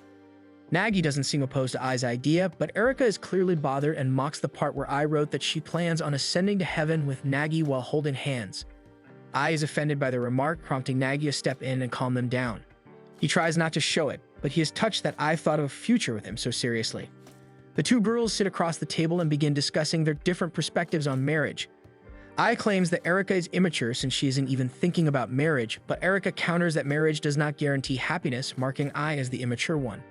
Nagi doesn't seem opposed to Ai's idea, but Erika is clearly bothered and mocks the part where Ai wrote that she plans on ascending to heaven with Nagi while holding hands. Ai is offended by the remark, prompting Nagi to step in and calm them down. He tries not to show it, but he is touched that Ai thought of a future with him so seriously. The two girls sit across the table and begin discussing their different perspectives on marriage. Ai claims that Erika is immature since she isn't even thinking about marriage, but Erika counters that marriage does not guarantee happiness, marking Ai as the immature one.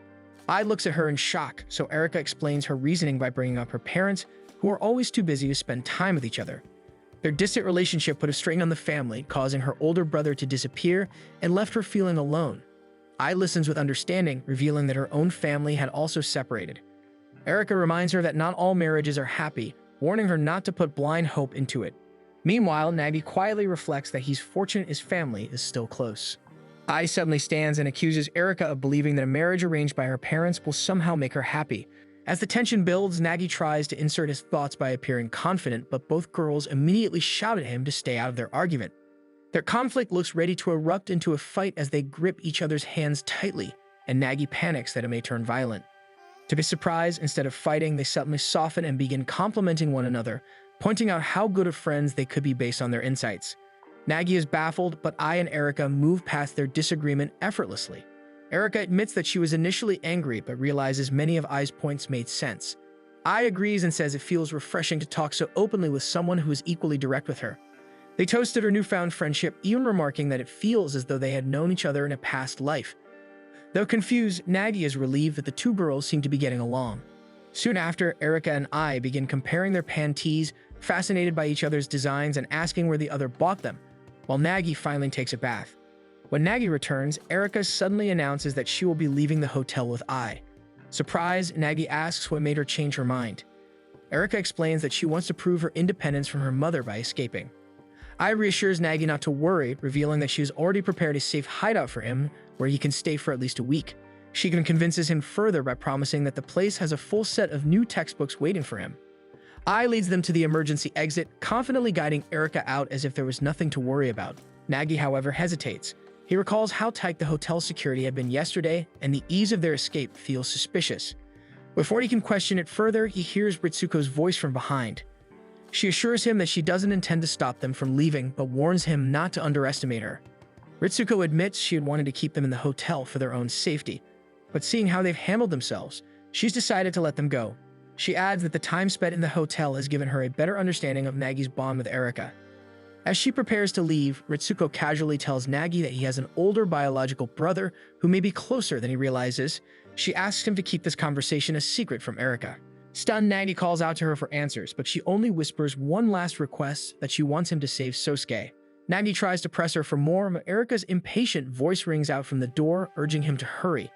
Ai looks at her in shock, so Erika explains her reasoning by bringing up her parents, who are always too busy to spend time with each other. Their distant relationship put a strain on the family, causing her older brother to disappear and left her feeling alone. Ai listens with understanding, revealing that her own family had also separated. Erika reminds her that not all marriages are happy, warning her not to put blind hope into it. Meanwhile, Nagi quietly reflects that he's fortunate his family is still close. Ai suddenly stands and accuses Erika of believing that a marriage arranged by her parents will somehow make her happy. As the tension builds, Nagi tries to insert his thoughts by appearing confident, but both girls immediately shout at him to stay out of their argument. Their conflict looks ready to erupt into a fight as they grip each other's hands tightly, and Nagi panics that it may turn violent. To his surprise, instead of fighting, they suddenly soften and begin complimenting one another, pointing out how good of friends they could be based on their insights. Nagi is baffled, but Ai and Erika move past their disagreement effortlessly. Erika admits that she was initially angry, but realizes many of Ai's points made sense. Ai agrees and says it feels refreshing to talk so openly with someone who is equally direct with her. They toasted her newfound friendship, even remarking that it feels as though they had known each other in a past life. Though confused, Nagi is relieved that the two girls seem to be getting along. Soon after, Erika and Ai begin comparing their panties, fascinated by each other's designs and asking where the other bought them, while Nagi finally takes a bath. When Nagi returns, Erika suddenly announces that she will be leaving the hotel with Ai. Surprised, Nagi asks what made her change her mind. Erika explains that she wants to prove her independence from her mother by escaping. Ai reassures Nagi not to worry, revealing that she has already prepared a safe hideout for him where he can stay for at least a week. She even convinces him further by promising that the place has a full set of new textbooks waiting for him. Ai leads them to the emergency exit, confidently guiding Erika out as if there was nothing to worry about. Nagi, however, hesitates. He recalls how tight the hotel security had been yesterday, and the ease of their escape feels suspicious. Before he can question it further, he hears Ritsuko's voice from behind. She assures him that she doesn't intend to stop them from leaving, but warns him not to underestimate her. Ritsuko admits she had wanted to keep them in the hotel for their own safety, but seeing how they've handled themselves, she's decided to let them go. She adds that the time spent in the hotel has given her a better understanding of Nagi's bond with Erika. As she prepares to leave, Ritsuko casually tells Nagi that he has an older biological brother who may be closer than he realizes. She asks him to keep this conversation a secret from Erika. Stunned, Nagi calls out to her for answers, but she only whispers one last request, that she wants him to save Sosuke. Nagi tries to press her for more, but Erika's impatient voice rings out from the door, urging him to hurry.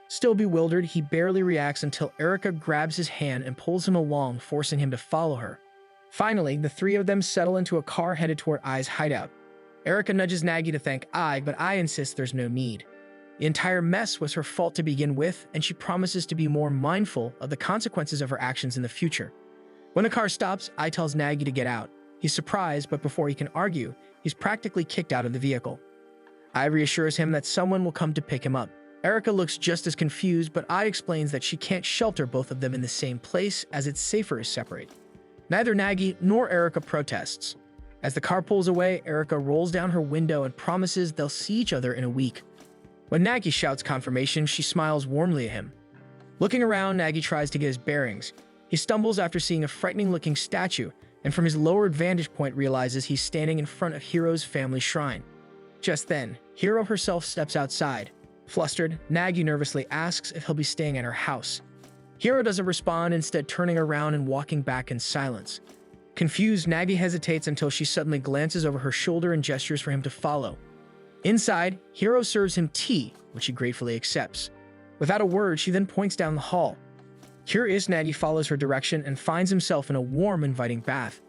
Still bewildered, he barely reacts until Erika grabs his hand and pulls him along, forcing him to follow her. Finally, the three of them settle into a car headed toward Ai's hideout. Erika nudges Nagi to thank Ai, but Ai insists there's no need. The entire mess was her fault to begin with, and she promises to be more mindful of the consequences of her actions in the future. When the car stops, Ai tells Nagi to get out. He's surprised, but before he can argue, he's practically kicked out of the vehicle. Ai reassures him that someone will come to pick him up. Erika looks just as confused, but Ai explains that she can't shelter both of them in the same place as it's safer to separate. Neither Nagi nor Erika protests. As the car pulls away, Erika rolls down her window and promises they'll see each other in a week. When Nagi shouts confirmation, she smiles warmly at him. Looking around, Nagi tries to get his bearings. He stumbles after seeing a frightening-looking statue, and from his lowered vantage point realizes he's standing in front of Hiro's family shrine. Just then, Hiro herself steps outside. Flustered, Nagi nervously asks if he'll be staying at her house. Hiro doesn't respond, instead turning around and walking back in silence. Confused, Nagi hesitates until she suddenly glances over her shoulder and gestures for him to follow. Inside, Hiro serves him tea, which he gratefully accepts. Without a word, she then points down the hall. Curious, Nagi follows her direction and finds himself in a warm, inviting bath.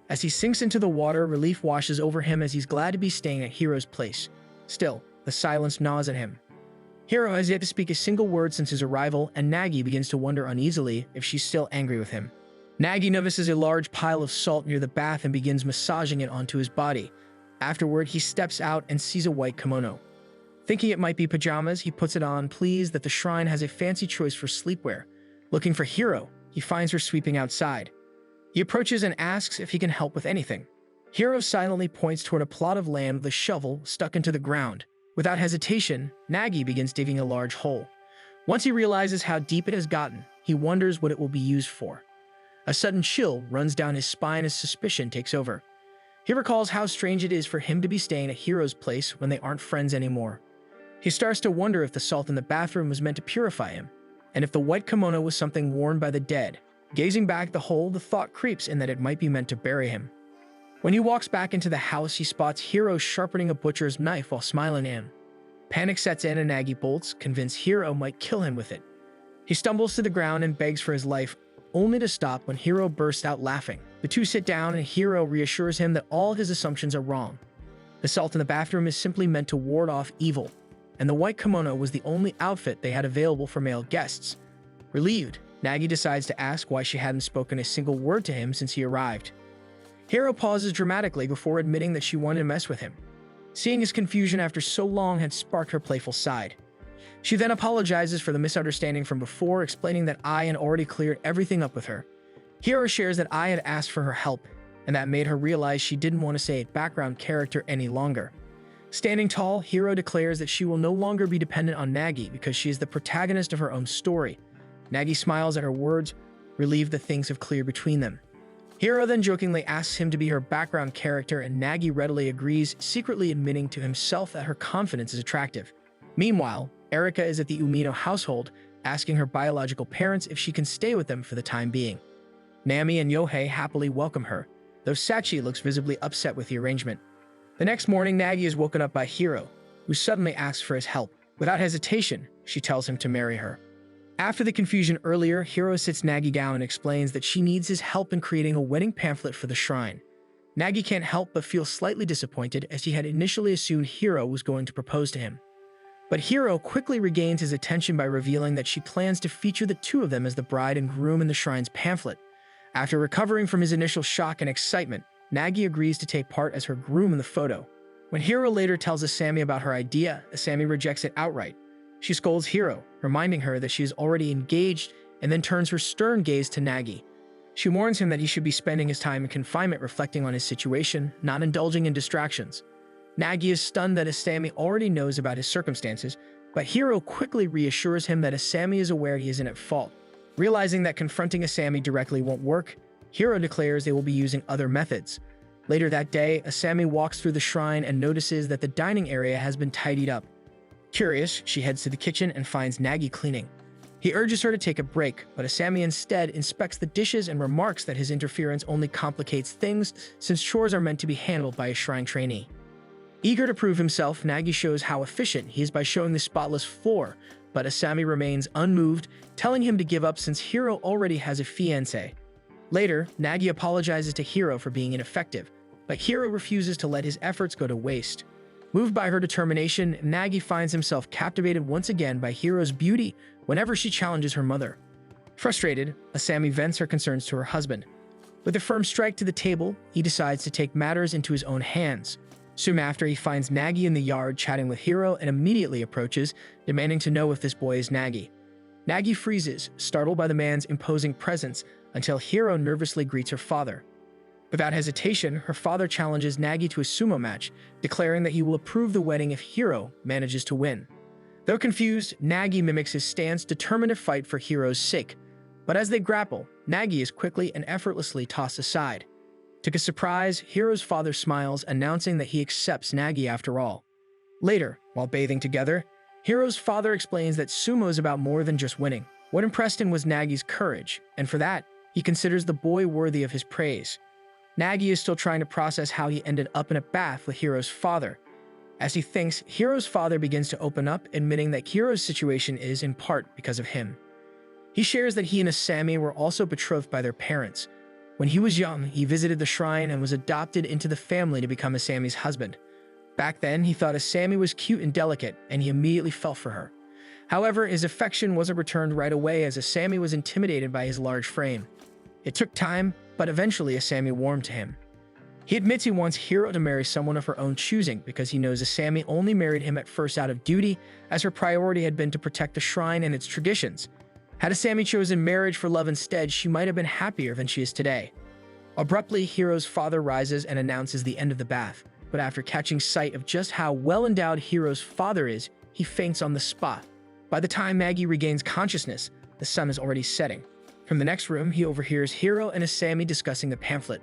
As he sinks into the water, relief washes over him as he's glad to be staying at Hiro's place. Still, the silence gnaws at him. Hiro has yet to speak a single word since his arrival, and Nagi begins to wonder uneasily if she's still angry with him. Nagi notices a large pile of salt near the bath and begins massaging it onto his body. Afterward, he steps out and sees a white kimono. Thinking it might be pajamas, he puts it on, pleased that the shrine has a fancy choice for sleepwear. Looking for Hiro, he finds her sweeping outside. He approaches and asks if he can help with anything. Hiro silently points toward a plot of land with a shovel stuck into the ground. Without hesitation, Nagi begins digging a large hole. Once he realizes how deep it has gotten, he wonders what it will be used for. A sudden chill runs down his spine as suspicion takes over. He recalls how strange it is for him to be staying at Hiro's place when they aren't friends anymore. He starts to wonder if the salt in the bathroom was meant to purify him, and if the white kimono was something worn by the dead. Gazing back at the hole, the thought creeps in that it might be meant to bury him. When he walks back into the house, he spots Hiro sharpening a butcher's knife while smiling at him. Panic sets in and Nagi bolts, convinced Hiro might kill him with it. He stumbles to the ground and begs for his life, only to stop when Hiro bursts out laughing. The two sit down and Hiro reassures him that all his assumptions are wrong. The salt in the bathroom is simply meant to ward off evil, and the white kimono was the only outfit they had available for male guests. Relieved, Nagi decides to ask why she hadn't spoken a single word to him since he arrived. Hiro pauses dramatically before admitting that she wanted to mess with him. Seeing his confusion after so long had sparked her playful side. She then apologizes for the misunderstanding from before, explaining that Ai had already cleared everything up with her. Hiro shares that Ai had asked for her help, and that made her realize she didn't want to say a background character any longer. Standing tall, Hiro declares that she will no longer be dependent on Nagi because she is the protagonist of her own story. Nagi smiles at her words, relieved that things have cleared between them. Hiro then jokingly asks him to be her background character, and Nagi readily agrees, secretly admitting to himself that her confidence is attractive. Meanwhile, Erika is at the Umino household, asking her biological parents if she can stay with them for the time being. Nami and Yohei happily welcome her, though Sachi looks visibly upset with the arrangement. The next morning, Nagi is woken up by Hiro, who suddenly asks for his help. Without hesitation, she tells him to marry her. After the confusion earlier, Hiro sits Nagi down and explains that she needs his help in creating a wedding pamphlet for the shrine. Nagi can't help but feel slightly disappointed, as he had initially assumed Hiro was going to propose to him. But Hiro quickly regains his attention by revealing that she plans to feature the two of them as the bride and groom in the shrine's pamphlet. After recovering from his initial shock and excitement, Nagi agrees to take part as her groom in the photo. When Hiro later tells Asami about her idea, Asami rejects it outright. She scolds Hiro, reminding her that she is already engaged, and then turns her stern gaze to Nagi. She warns him that he should be spending his time in confinement reflecting on his situation, not indulging in distractions. Nagi is stunned that Asami already knows about his circumstances, but Hiro quickly reassures him that Asami is aware he isn't at fault. Realizing that confronting Asami directly won't work, Hiro declares they will be using other methods. Later that day, Asami walks through the shrine and notices that the dining area has been tidied up. Curious, she heads to the kitchen and finds Nagi cleaning. He urges her to take a break, but Asami instead inspects the dishes and remarks that his interference only complicates things since chores are meant to be handled by a shrine trainee. Eager to prove himself, Nagi shows how efficient he is by showing the spotless floor, but Asami remains unmoved, telling him to give up since Hiro already has a fiancé. Later, Nagi apologizes to Hiro for being ineffective, but Hiro refuses to let his efforts go to waste. Moved by her determination, Nagi finds himself captivated once again by Hiro's beauty whenever she challenges her mother. Frustrated, Asami vents her concerns to her husband. With a firm strike to the table, he decides to take matters into his own hands. Soon after, he finds Nagi in the yard chatting with Hiro and immediately approaches, demanding to know if this boy is Nagi. Nagi freezes, startled by the man's imposing presence, until Hiro nervously greets her father. Without hesitation, her father challenges Nagi to a sumo match, declaring that he will approve the wedding if Hiro manages to win. Though confused, Nagi mimics his stance, determined to fight for Hiro's sake. But as they grapple, Nagi is quickly and effortlessly tossed aside. To his surprise, Hiro's father smiles, announcing that he accepts Nagi after all. Later, while bathing together, Hiro's father explains that sumo is about more than just winning. What impressed him was Nagi's courage, and for that, he considers the boy worthy of his praise. Nagi is still trying to process how he ended up in a bath with Hiro's father. As he thinks, Hiro's father begins to open up, admitting that Hiro's situation is in part because of him. He shares that he and Asami were also betrothed by their parents. When he was young, he visited the shrine and was adopted into the family to become Asami's husband. Back then, he thought Asami was cute and delicate, and he immediately fell for her. However, his affection wasn't returned right away, as Asami was intimidated by his large frame. It took time, but eventually Asami warmed to him. He admits he wants Hiro to marry someone of her own choosing because he knows Asami only married him at first out of duty, as her priority had been to protect the shrine and its traditions. Had Asami chosen marriage for love instead, she might have been happier than she is today. Abruptly, Hiro's father rises and announces the end of the bath, but after catching sight of just how well-endowed Hiro's father is, he faints on the spot. By the time Maggie regains consciousness, the sun is already setting. From the next room, he overhears Hiro and Asami discussing the pamphlet.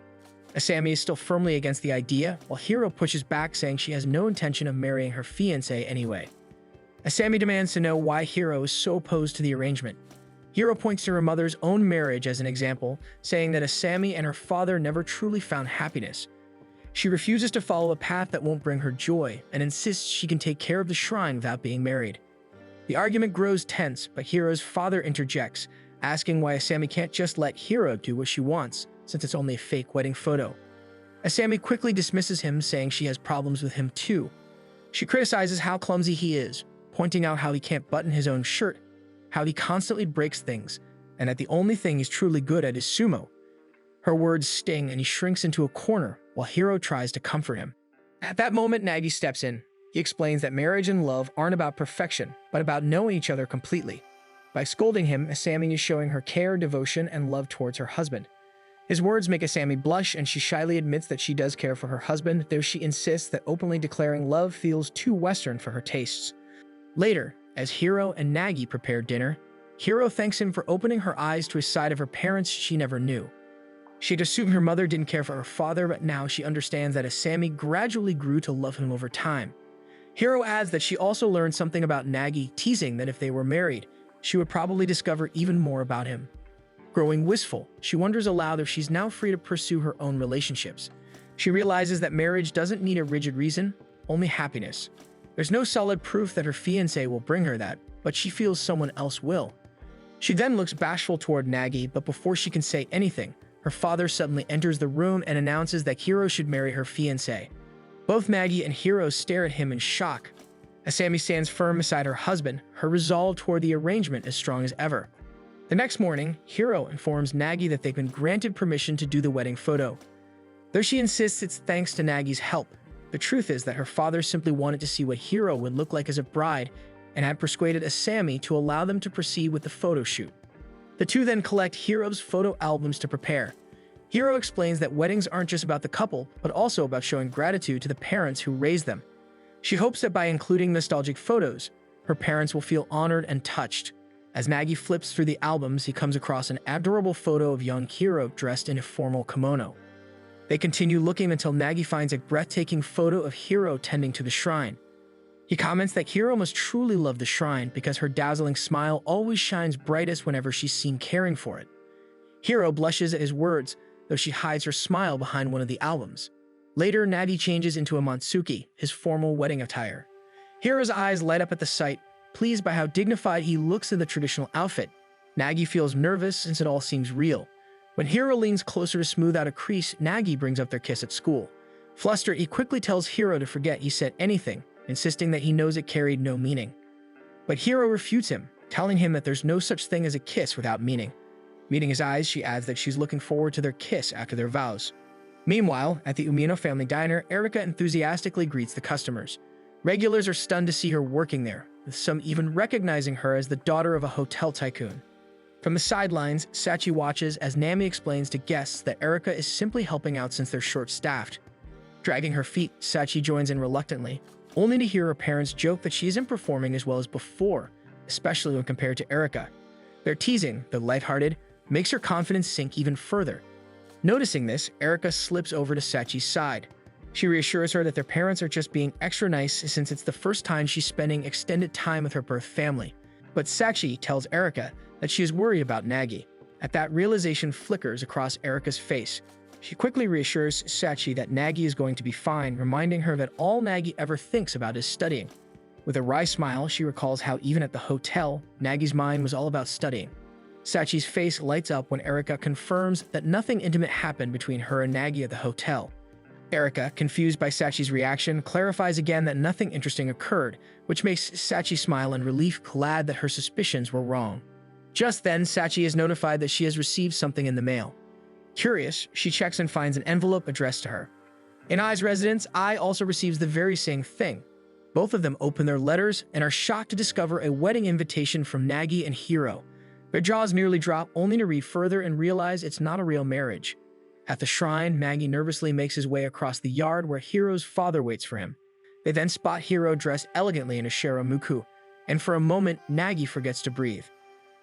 Asami is still firmly against the idea, while Hiro pushes back, saying she has no intention of marrying her fiancé anyway. Asami demands to know why Hiro is so opposed to the arrangement. Hiro points to her mother's own marriage as an example, saying that Asami and her father never truly found happiness. She refuses to follow a path that won't bring her joy, and insists she can take care of the shrine without being married. The argument grows tense, but Hiro's father interjects, asking why Asami can't just let Hiro do what she wants, since it's only a fake wedding photo. Asami quickly dismisses him, saying she has problems with him too. She criticizes how clumsy he is, pointing out how he can't button his own shirt, how he constantly breaks things, and that the only thing he's truly good at is sumo. Her words sting and he shrinks into a corner while Hiro tries to comfort him. At that moment, Nagi steps in. He explains that marriage and love aren't about perfection, but about knowing each other completely. By scolding him, Asami is showing her care, devotion, and love towards her husband. His words make Asami blush, and she shyly admits that she does care for her husband, though she insists that openly declaring love feels too Western for her tastes. Later, as Hiro and Nagi prepare dinner, Hiro thanks him for opening her eyes to a side of her parents she never knew. She'd assumed her mother didn't care for her father, but now she understands that Asami gradually grew to love him over time. Hiro adds that she also learned something about Nagi, teasing that if they were married, she would probably discover even more about him. Growing wistful, she wonders aloud if she's now free to pursue her own relationships. She realizes that marriage doesn't need a rigid reason, only happiness. There's no solid proof that her fiancé will bring her that, but she feels someone else will. She then looks bashful toward Nagi, but before she can say anything, her father suddenly enters the room and announces that Hiro should marry her fiancé. Both Nagi and Hiro stare at him in shock. Asami stands firm beside her husband, her resolve toward the arrangement as strong as ever. The next morning, Hiro informs Nagi that they've been granted permission to do the wedding photo. Though she insists it's thanks to Nagi's help, the truth is that her father simply wanted to see what Hiro would look like as a bride and had persuaded Asami to allow them to proceed with the photo shoot. The two then collect Hiro's photo albums to prepare. Hiro explains that weddings aren't just about the couple, but also about showing gratitude to the parents who raised them. She hopes that by including nostalgic photos, her parents will feel honored and touched. As Nagi flips through the albums, he comes across an adorable photo of young Hiro dressed in a formal kimono. They continue looking until Nagi finds a breathtaking photo of Hiro tending to the shrine. He comments that Hiro must truly love the shrine because her dazzling smile always shines brightest whenever she's seen caring for it. Hiro blushes at his words, though she hides her smile behind one of the albums. Later, Nagi changes into a Motsuki, his formal wedding attire. Hiro's eyes light up at the sight, pleased by how dignified he looks in the traditional outfit. Nagi feels nervous since it all seems real. When Hiro leans closer to smooth out a crease, Nagi brings up their kiss at school. Flustered, he quickly tells Hiro to forget he said anything, insisting that he knows it carried no meaning. But Hiro refutes him, telling him that there's no such thing as a kiss without meaning. Meeting his eyes, she adds that she's looking forward to their kiss after their vows. Meanwhile, at the Umino family diner, Erika enthusiastically greets the customers. Regulars are stunned to see her working there, with some even recognizing her as the daughter of a hotel tycoon. From the sidelines, Sachi watches as Nami explains to guests that Erika is simply helping out since they're short-staffed. Dragging her feet, Sachi joins in reluctantly, only to hear her parents joke that she isn't performing as well as before, especially when compared to Erika. Their teasing, though lighthearted, makes her confidence sink even further. Noticing this, Erika slips over to Sachi's side. She reassures her that their parents are just being extra nice since it's the first time she's spending extended time with her birth family. But Sachi tells Erika that she is worried about Nagi. At that, realization flickers across Erika's face. She quickly reassures Sachi that Nagi is going to be fine, reminding her that all Nagi ever thinks about is studying. With a wry smile, she recalls how even at the hotel, Nagi's mind was all about studying. Sachi's face lights up when Erika confirms that nothing intimate happened between her and Nagi at the hotel. Erika, confused by Sachi's reaction, clarifies again that nothing interesting occurred, which makes Sachi smile in relief, glad that her suspicions were wrong. Just then, Sachi is notified that she has received something in the mail. Curious, she checks and finds an envelope addressed to her. In Ai's residence, Ai also receives the very same thing. Both of them open their letters and are shocked to discover a wedding invitation from Nagi and Hiro. Their jaws nearly drop, only to read further and realize it's not a real marriage. At the shrine, Nagi nervously makes his way across the yard where Hiro's father waits for him. They then spot Hiro dressed elegantly in a shiramuku, and for a moment, Nagi forgets to breathe.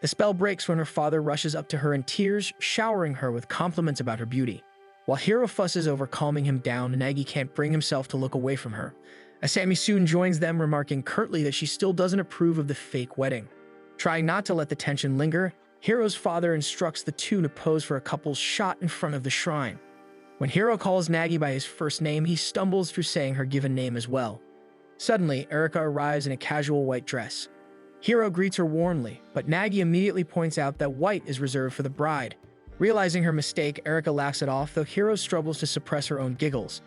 The spell breaks when her father rushes up to her in tears, showering her with compliments about her beauty. While Hiro fusses over calming him down, Nagi can't bring himself to look away from her. Asami soon joins them, remarking curtly that she still doesn't approve of the fake wedding. Trying not to let the tension linger, Hiro's father instructs the two to pose for a couple's shot in front of the shrine. When Hiro calls Nagi by his first name, he stumbles through saying her given name as well. Suddenly, Erika arrives in a casual white dress. Hiro greets her warmly, but Nagi immediately points out that white is reserved for the bride. Realizing her mistake, Erika laughs it off, though Hiro struggles to suppress her own giggles.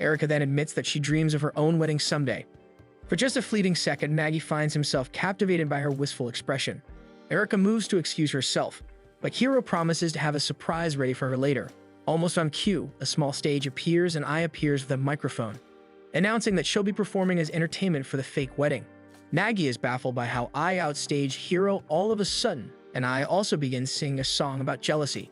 Erika then admits that she dreams of her own wedding someday. For just a fleeting second, Nagi finds himself captivated by her wistful expression. Erika moves to excuse herself, but Hiro promises to have a surprise ready for her later. Almost on cue, a small stage appears and Ai appears with a microphone, announcing that she'll be performing as entertainment for the fake wedding. Nagi is baffled by how Ai outstaged Hiro all of a sudden, and Ai also begins singing a song about jealousy.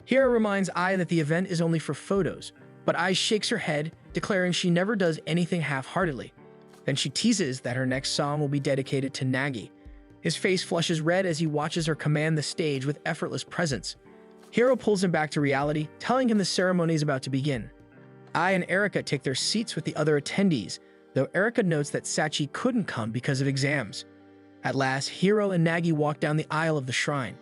Hiro reminds Ai that the event is only for photos, but Ai shakes her head, declaring she never does anything half-heartedly. Then she teases that her next song will be dedicated to Nagi. His face flushes red as he watches her command the stage with effortless presence. Hiro pulls him back to reality, telling him the ceremony is about to begin. Ai and Erika take their seats with the other attendees, though Erika notes that Sachi couldn't come because of exams. At last, Hiro and Nagi walk down the aisle of the shrine.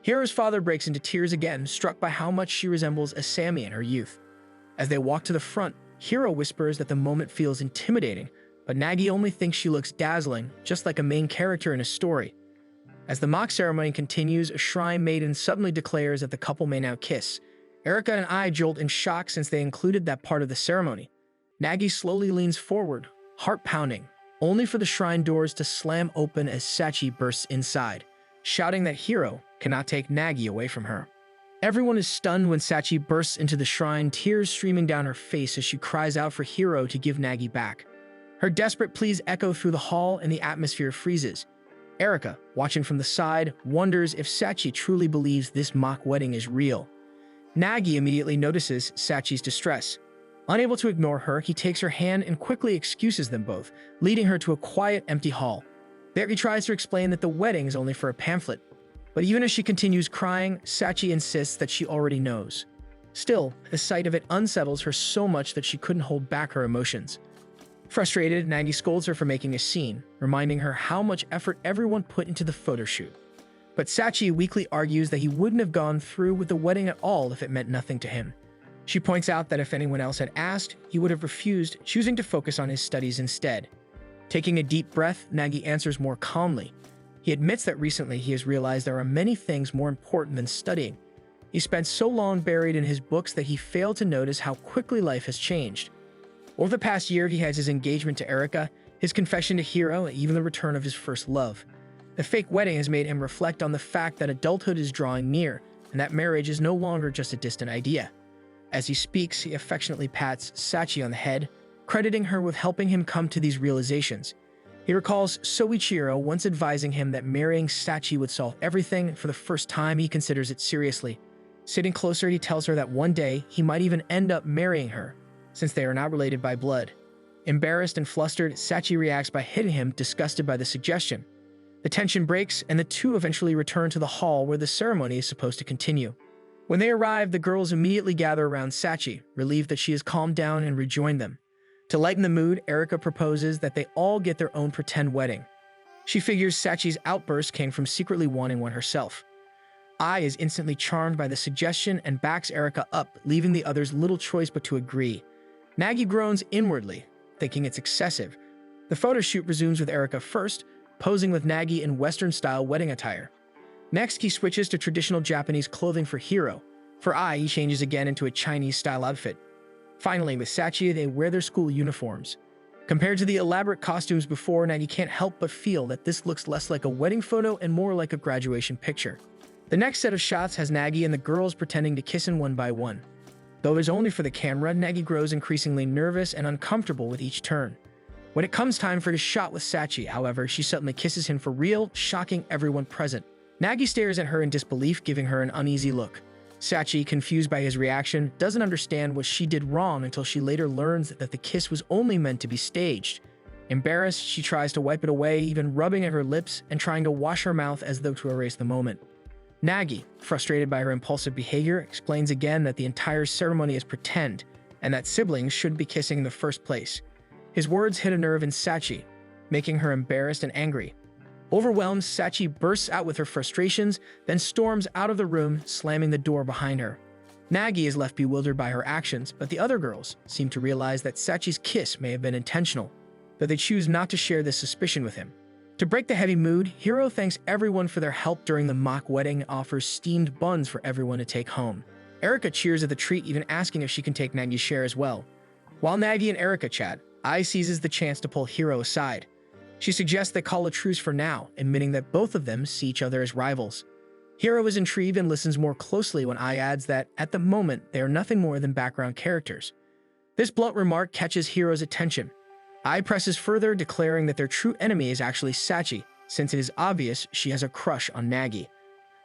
Hiro's father breaks into tears again, struck by how much she resembles Asami in her youth. As they walk to the front, Hiro whispers that the moment feels intimidating, but Nagi only thinks she looks dazzling, just like a main character in a story. As the mock ceremony continues, a shrine maiden suddenly declares that the couple may now kiss. Erika and Ai jolt in shock since they included that part of the ceremony. Nagi slowly leans forward, heart pounding, only for the shrine doors to slam open as Sachi bursts inside, shouting that Hiro cannot take Nagi away from her. Everyone is stunned when Sachi bursts into the shrine, tears streaming down her face as she cries out for Hiro to give Nagi back. Her desperate pleas echo through the hall and the atmosphere freezes. Erika, watching from the side, wonders if Sachi truly believes this mock wedding is real. Nagi immediately notices Sachi's distress. Unable to ignore her, he takes her hand and quickly excuses them both, leading her to a quiet, empty hall. There he tries to explain that the wedding is only for a pamphlet. But even as she continues crying, Sachi insists that she already knows. Still, the sight of it unsettles her so much that she couldn't hold back her emotions. Frustrated, Nagi scolds her for making a scene, reminding her how much effort everyone put into the photo shoot. But Sachi weakly argues that he wouldn't have gone through with the wedding at all if it meant nothing to him. She points out that if anyone else had asked, he would have refused, choosing to focus on his studies instead. Taking a deep breath, Nagi answers more calmly. He admits that recently he has realized there are many things more important than studying. He spent so long buried in his books that he failed to notice how quickly life has changed. Over the past year, he has his engagement to Erika, his confession to Hiro, and even the return of his first love. The fake wedding has made him reflect on the fact that adulthood is drawing near, and that marriage is no longer just a distant idea. As he speaks, he affectionately pats Sachi on the head, crediting her with helping him come to these realizations. He recalls Soichiro once advising him that marrying Sachi would solve everything. For the first time, he considers it seriously. Sitting closer, he tells her that one day, he might even end up marrying her, since they are not related by blood. Embarrassed and flustered, Sachi reacts by hitting him, disgusted by the suggestion. The tension breaks, and the two eventually return to the hall where the ceremony is supposed to continue. When they arrive, the girls immediately gather around Sachi, relieved that she has calmed down and rejoined them. To lighten the mood, Erika proposes that they all get their own pretend wedding. She figures Sachi's outburst came from secretly wanting one herself. Ai is instantly charmed by the suggestion and backs Erika up, leaving the others little choice but to agree. Nagi groans inwardly, thinking it's excessive. The photo shoot resumes with Erika first, posing with Nagi in Western-style wedding attire. Next, he switches to traditional Japanese clothing for Hiro. For Ai, he changes again into a Chinese-style outfit. Finally, with Sachi, they wear their school uniforms. Compared to the elaborate costumes before, Nagi can't help but feel that this looks less like a wedding photo and more like a graduation picture. The next set of shots has Nagi and the girls pretending to kiss one by one. Though it is only for the camera, Nagi grows increasingly nervous and uncomfortable with each turn. When it comes time for his shot with Sachi, however, she suddenly kisses him for real, shocking everyone present. Nagi stares at her in disbelief, giving her an uneasy look. Sachi, confused by his reaction, doesn't understand what she did wrong until she later learns that the kiss was only meant to be staged. Embarrassed, she tries to wipe it away, even rubbing at her lips and trying to wash her mouth as though to erase the moment. Nagi, frustrated by her impulsive behavior, explains again that the entire ceremony is pretend, and that siblings shouldn't be kissing in the first place. His words hit a nerve in Sachi, making her embarrassed and angry. Overwhelmed, Sachi bursts out with her frustrations, then storms out of the room, slamming the door behind her. Nagi is left bewildered by her actions, but the other girls seem to realize that Sachi's kiss may have been intentional, though they choose not to share this suspicion with him. To break the heavy mood, Hiro thanks everyone for their help during the mock wedding and offers steamed buns for everyone to take home. Erika cheers at the treat, even asking if she can take Nagi's share as well. While Nagi and Erika chat, Ai seizes the chance to pull Hiro aside. She suggests they call a truce for now, admitting that both of them see each other as rivals. Hiro is intrigued and listens more closely when Ai adds that, at the moment, they are nothing more than background characters. This blunt remark catches Hiro's attention. Ai presses further, declaring that their true enemy is actually Sachi, since it is obvious she has a crush on Nagi.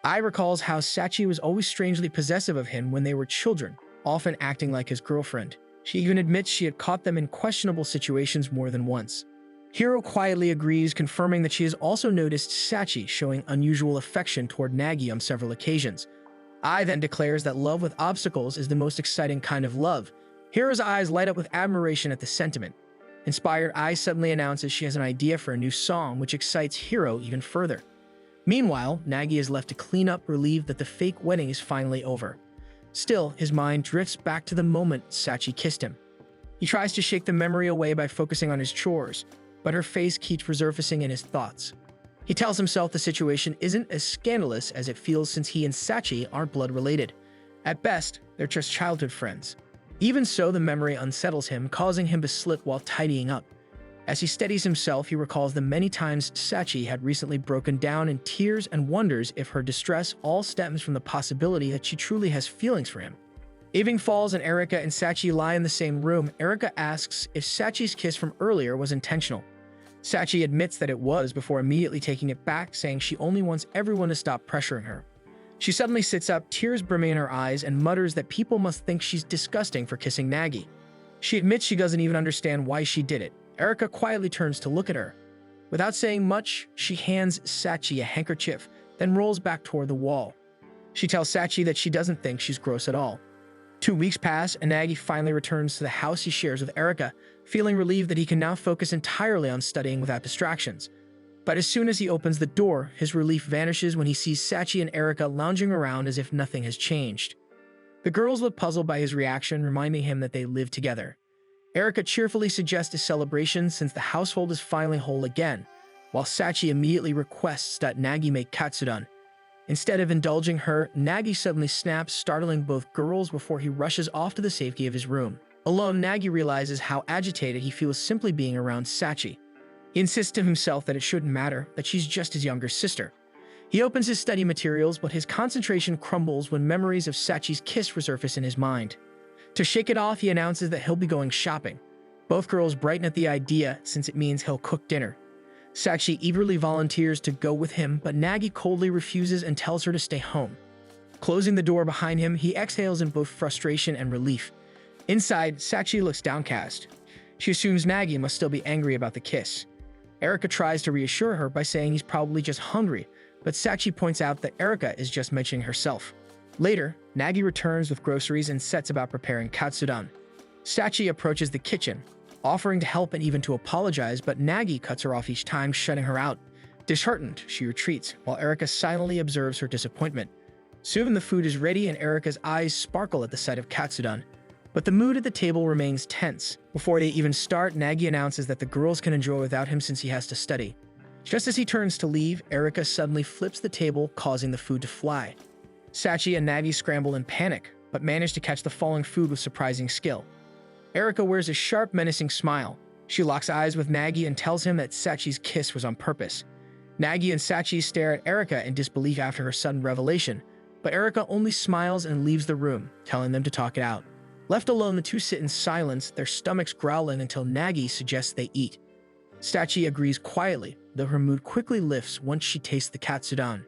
Ai recalls how Sachi was always strangely possessive of him when they were children, often acting like his girlfriend. She even admits she had caught them in questionable situations more than once. Hiro quietly agrees, confirming that she has also noticed Sachi showing unusual affection toward Nagi on several occasions. Ai then declares that love with obstacles is the most exciting kind of love. Hiro's eyes light up with admiration at the sentiment. Inspired, Ai suddenly announces she has an idea for a new song, which excites Hiro even further. Meanwhile, Nagi is left to clean up, relieved that the fake wedding is finally over. Still, his mind drifts back to the moment Sachi kissed him. He tries to shake the memory away by focusing on his chores, but her face keeps resurfacing in his thoughts. He tells himself the situation isn't as scandalous as it feels since he and Sachi aren't blood-related. At best, they're just childhood friends. Even so, the memory unsettles him, causing him to slip while tidying up. As he steadies himself, he recalls the many times Sachi had recently broken down in tears and wonders if her distress all stems from the possibility that she truly has feelings for him. Evening falls and Erika and Sachi lie in the same room. Erika asks if Sachi's kiss from earlier was intentional. Sachi admits that it was before immediately taking it back, saying she only wants everyone to stop pressuring her. She suddenly sits up, tears brimming in her eyes, and mutters that people must think she's disgusting for kissing Nagi. She admits she doesn't even understand why she did it. Erika quietly turns to look at her. Without saying much, she hands Sachi a handkerchief, then rolls back toward the wall. She tells Sachi that she doesn't think she's gross at all. 2 weeks pass, and Nagi finally returns to the house he shares with Erika, feeling relieved that he can now focus entirely on studying without distractions. But as soon as he opens the door, his relief vanishes when he sees Sachi and Erika lounging around as if nothing has changed. The girls look puzzled by his reaction, reminding him that they live together. Erika cheerfully suggests a celebration since the household is finally whole again, while Sachi immediately requests that Nagi make katsudon. Instead of indulging her, Nagi suddenly snaps, startling both girls before he rushes off to the safety of his room. Alone, Nagi realizes how agitated he feels simply being around Sachi. He insists to himself that it shouldn't matter, that she's just his younger sister. He opens his study materials, but his concentration crumbles when memories of Sachi's kiss resurface in his mind. To shake it off, he announces that he'll be going shopping. Both girls brighten at the idea, since it means he'll cook dinner. Sachi eagerly volunteers to go with him, but Nagi coldly refuses and tells her to stay home. Closing the door behind him, he exhales in both frustration and relief. Inside, Sachi looks downcast. She assumes Nagi must still be angry about the kiss. Erika tries to reassure her by saying he's probably just hungry, but Sachi points out that Erika is just mentioning herself. Later, Nagi returns with groceries and sets about preparing katsudon. Sachi approaches the kitchen, offering to help and even to apologize, but Nagi cuts her off each time, shutting her out. Disheartened, she retreats, while Erika silently observes her disappointment. Soon the food is ready and Erika's eyes sparkle at the sight of katsudon. But the mood at the table remains tense. Before they even start, Nagi announces that the girls can enjoy without him since he has to study. Just as he turns to leave, Erika suddenly flips the table, causing the food to fly. Sachi and Nagi scramble in panic, but manage to catch the falling food with surprising skill. Erika wears a sharp, menacing smile. She locks eyes with Nagi and tells him that Sachi's kiss was on purpose. Nagi and Sachi stare at Erika in disbelief after her sudden revelation, but Erika only smiles and leaves the room, telling them to talk it out. Left alone, the two sit in silence, their stomachs growling until Nagi suggests they eat. Sachi agrees quietly, though her mood quickly lifts once she tastes the katsudon.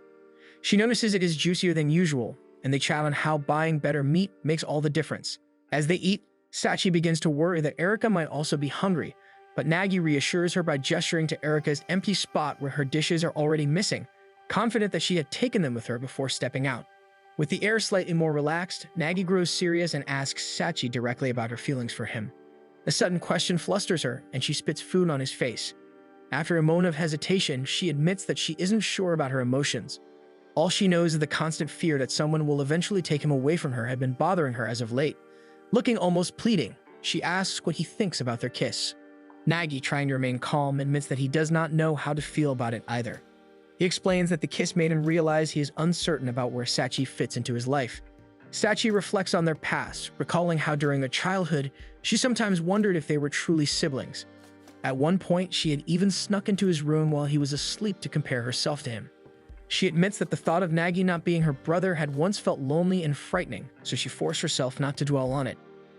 She notices it is juicier than usual, and they chat on how buying better meat makes all the difference. As they eat, Sachi begins to worry that Erika might also be hungry, but Nagi reassures her by gesturing to Erika's empty spot where her dishes are already missing, confident that she had taken them with her before stepping out. With the air slightly more relaxed, Nagi grows serious and asks Sachi directly about her feelings for him. A sudden question flusters her, and she spits food on his face. After a moment of hesitation, she admits that she isn't sure about her emotions. All she knows is the constant fear that someone will eventually take him away from her had been bothering her as of late. Looking almost pleading, she asks what he thinks about their kiss. Nagi, trying to remain calm, admits that he does not know how to feel about it either. He explains that the kiss made him realize he is uncertain about where Sachi fits into his life. Sachi reflects on their past, recalling how during their childhood, she sometimes wondered if they were truly siblings. At one point, she had even snuck into his room while he was asleep to compare herself to him. She admits that the thought of Nagi not being her brother had once felt lonely and frightening, so she forced herself not to dwell on it.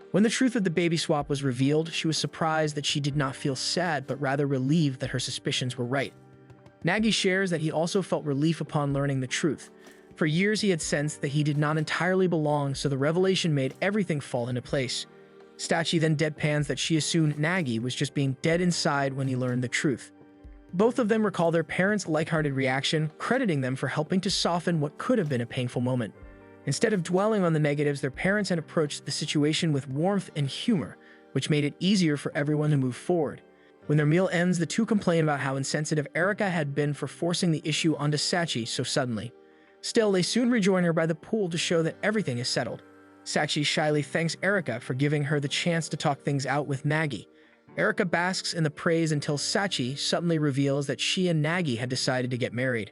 When the truth of the baby swap was revealed, she was surprised that she did not feel sad, but rather relieved that her suspicions were right. Nagi shares that he also felt relief upon learning the truth. For years he had sensed that he did not entirely belong, so the revelation made everything fall into place. Sachi then deadpans that she assumed Nagi was just being dead inside when he learned the truth. Both of them recall their parents' lighthearted reaction, crediting them for helping to soften what could have been a painful moment. Instead of dwelling on the negatives, their parents had approached the situation with warmth and humor, which made it easier for everyone to move forward. When their meal ends, the two complain about how insensitive Erika had been for forcing the issue onto Sachi so suddenly. Still, they soon rejoin her by the pool to show that everything is settled. Sachi shyly thanks Erika for giving her the chance to talk things out with Nagi. Erika basks in the praise until Sachi suddenly reveals that she and Nagi had decided to get married.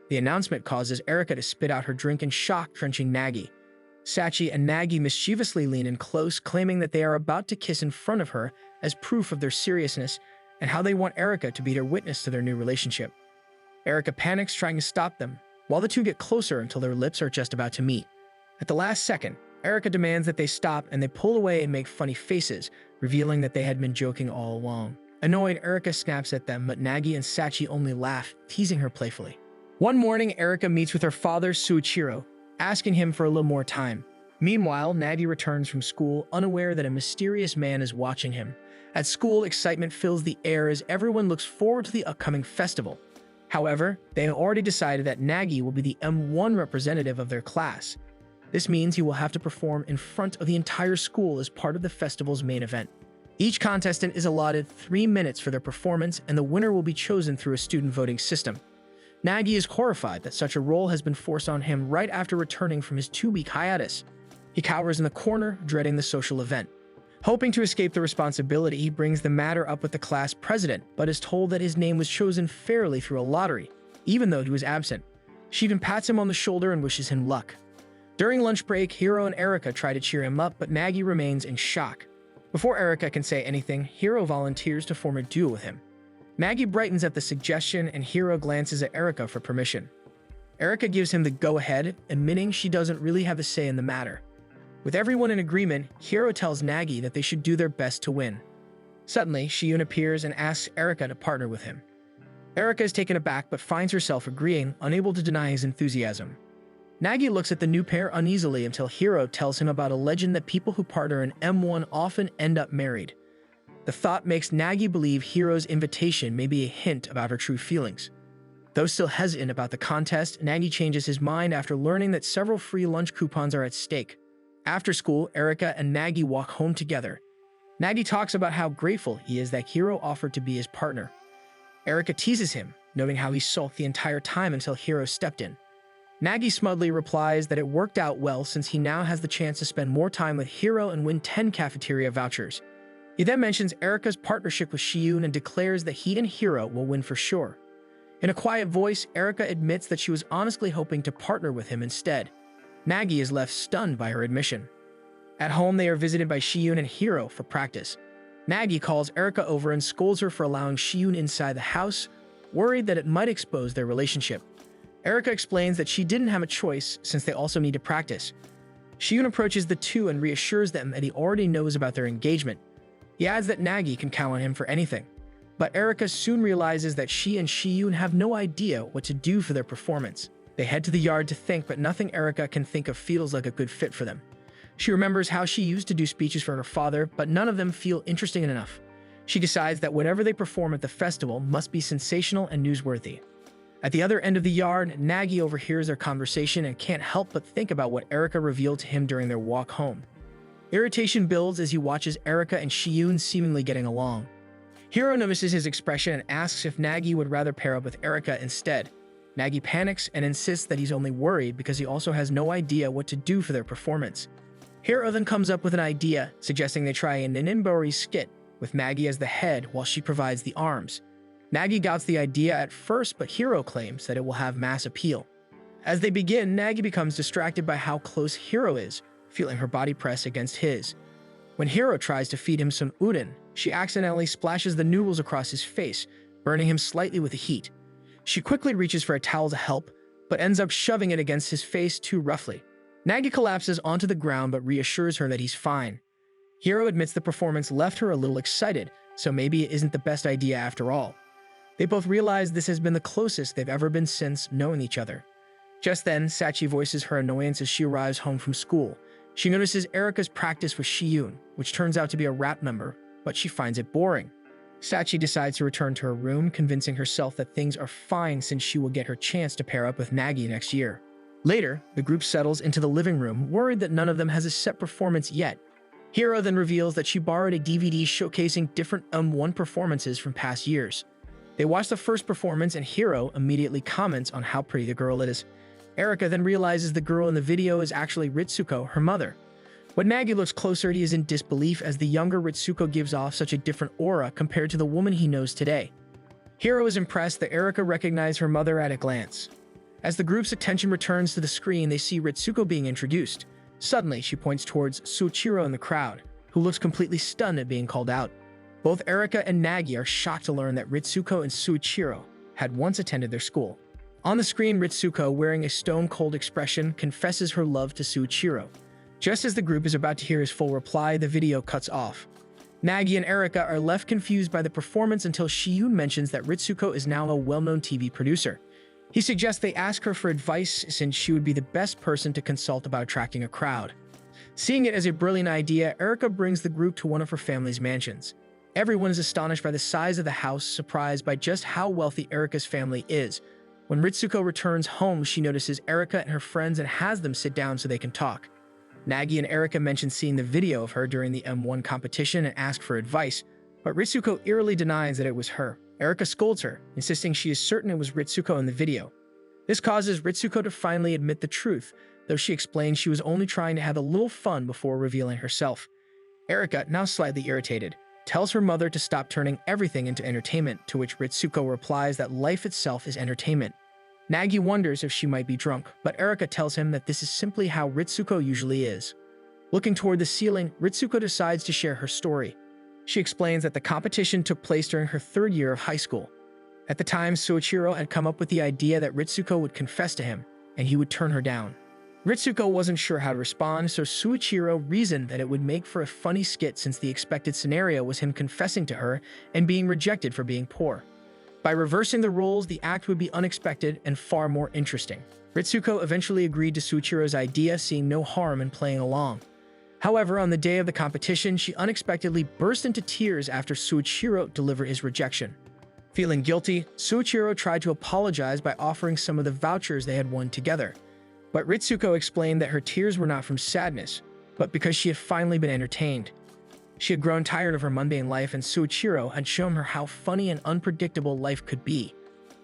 The announcement causes Erika to spit out her drink in shock, drenching Nagi. Sachi and Nagi mischievously lean in close, claiming that they are about to kiss in front of her as proof of their seriousness and how they want Erika to be their witness to their new relationship. Erika panics, trying to stop them, while the two get closer until their lips are just about to meet. At the last second, Erika demands that they stop, and they pull away and make funny faces, revealing that they had been joking all along. Annoyed, Erika snaps at them, but Nagi and Sachi only laugh, teasing her playfully. One morning, Erika meets with her father, Suichiro, asking him for a little more time. Meanwhile, Nagi returns from school, unaware that a mysterious man is watching him. At school, excitement fills the air as everyone looks forward to the upcoming festival. However, they have already decided that Nagi will be the M1 representative of their class. This means he will have to perform in front of the entire school as part of the festival's main event. Each contestant is allotted 3 minutes for their performance, and the winner will be chosen through a student voting system. Nagi is horrified that such a role has been forced on him right after returning from his 2-week hiatus. He cowers in the corner, dreading the social event. Hoping to escape the responsibility, he brings the matter up with the class president, but is told that his name was chosen fairly through a lottery, even though he was absent. She even pats him on the shoulder and wishes him luck. During lunch break, Hiro and Erika try to cheer him up, but Nagi remains in shock. Before Erika can say anything, Hiro volunteers to form a duo with him. Nagi brightens at the suggestion, and Hiro glances at Erika for permission. Erika gives him the go-ahead, admitting she doesn't really have a say in the matter. With everyone in agreement, Hiro tells Nagi that they should do their best to win. Suddenly, Shiyun appears and asks Erika to partner with him. Erika is taken aback but finds herself agreeing, unable to deny his enthusiasm. Nagi looks at the new pair uneasily until Hiro tells him about a legend that people who partner in M1 often end up married. The thought makes Nagi believe Hiro's invitation may be a hint about her true feelings. Though still hesitant about the contest, Nagi changes his mind after learning that several free lunch coupons are at stake. After school, Erika and Nagi walk home together. Nagi talks about how grateful he is that Hiro offered to be his partner. Erika teases him, noting how he sulked the entire time until Hiro stepped in. Nagi smugly replies that it worked out well since he now has the chance to spend more time with Hiro and win 10 cafeteria vouchers. He then mentions Erika's partnership with Shiyun and declares that he and Hiro will win for sure. In a quiet voice, Erika admits that she was honestly hoping to partner with him instead. Nagi is left stunned by her admission. At home, they are visited by Shiyun and Hiro for practice. Nagi calls Erika over and scolds her for allowing Shiyun inside the house, worried that it might expose their relationship. Erika explains that she didn't have a choice since they also need to practice. Shiyun approaches the two and reassures them that he already knows about their engagement. He adds that Nagi can count on him for anything. But Erika soon realizes that she and Shiyun have no idea what to do for their performance. They head to the yard to think, but nothing Erika can think of feels like a good fit for them. She remembers how she used to do speeches for her father, but none of them feel interesting enough. She decides that whatever they perform at the festival must be sensational and newsworthy. At the other end of the yard, Nagi overhears their conversation and can't help but think about what Erika revealed to him during their walk home. Irritation builds as he watches Erika and Shiyun seemingly getting along. Hiro notices his expression and asks if Nagi would rather pair up with Erika instead. Nagi panics and insists that he's only worried because he also has no idea what to do for their performance. Hiro then comes up with an idea, suggesting they try an Ninbori skit, with Nagi as the head while she provides the arms. Nagi doubts the idea at first, but Hiro claims that it will have mass appeal. As they begin, Nagi becomes distracted by how close Hiro is, feeling her body press against his. When Hiro tries to feed him some udon, she accidentally splashes the noodles across his face, burning him slightly with the heat. She quickly reaches for a towel to help, but ends up shoving it against his face too roughly. Nagi collapses onto the ground but reassures her that he's fine. Hiro admits the performance left her a little excited, so maybe it isn't the best idea after all. They both realize this has been the closest they've ever been since knowing each other. Just then, Sachi voices her annoyance as she arrives home from school. She notices Erika's practice with Shiyun, which turns out to be a rap number, but she finds it boring. Sachi decides to return to her room, convincing herself that things are fine since she will get her chance to pair up with Nagi next year. Later, the group settles into the living room, worried that none of them has a set performance yet. Hiro then reveals that she borrowed a DVD showcasing different M1 performances from past years. They watch the first performance and Hiro immediately comments on how pretty the girl is. Erika then realizes the girl in the video is actually Ritsuko, her mother. When Nagi looks closer, he is in disbelief as the younger Ritsuko gives off such a different aura compared to the woman he knows today. Hiro is impressed that Erika recognized her mother at a glance. As the group's attention returns to the screen, they see Ritsuko being introduced. Suddenly, she points towards Suichiro in the crowd, who looks completely stunned at being called out. Both Erika and Nagi are shocked to learn that Ritsuko and Suichiro had once attended their school. On the screen, Ritsuko, wearing a stone-cold expression, confesses her love to Suichiro. Just as the group is about to hear his full reply, the video cuts off. Nagi and Erika are left confused by the performance until Shiyun mentions that Ritsuko is now a well-known TV producer. He suggests they ask her for advice since she would be the best person to consult about attracting a crowd. Seeing it as a brilliant idea, Erika brings the group to one of her family's mansions. Everyone is astonished by the size of the house, surprised by just how wealthy Erika's family is. When Ritsuko returns home, she notices Erika and her friends and has them sit down so they can talk. Nagi and Erika mention seeing the video of her during the M1 competition and ask for advice, but Ritsuko eerily denies that it was her. Erika scolds her, insisting she is certain it was Ritsuko in the video. This causes Ritsuko to finally admit the truth, though she explains she was only trying to have a little fun before revealing herself. Erika, now slightly irritated, tells her mother to stop turning everything into entertainment, to which Ritsuko replies that life itself is entertainment. Nagi wonders if she might be drunk, but Erika tells him that this is simply how Ritsuko usually is. Looking toward the ceiling, Ritsuko decides to share her story. She explains that the competition took place during her third year of high school. At the time, Suichiro had come up with the idea that Ritsuko would confess to him, and he would turn her down. Ritsuko wasn't sure how to respond, so Suichiro reasoned that it would make for a funny skit since the expected scenario was him confessing to her and being rejected for being poor. By reversing the roles, the act would be unexpected and far more interesting. Ritsuko eventually agreed to Suichiro's idea, seeing no harm in playing along. However, on the day of the competition, she unexpectedly burst into tears after Suichiro delivered his rejection. Feeling guilty, Suichiro tried to apologize by offering some of the vouchers they had won together. But Ritsuko explained that her tears were not from sadness, but because she had finally been entertained. She had grown tired of her mundane life, and Suichiro had shown her how funny and unpredictable life could be.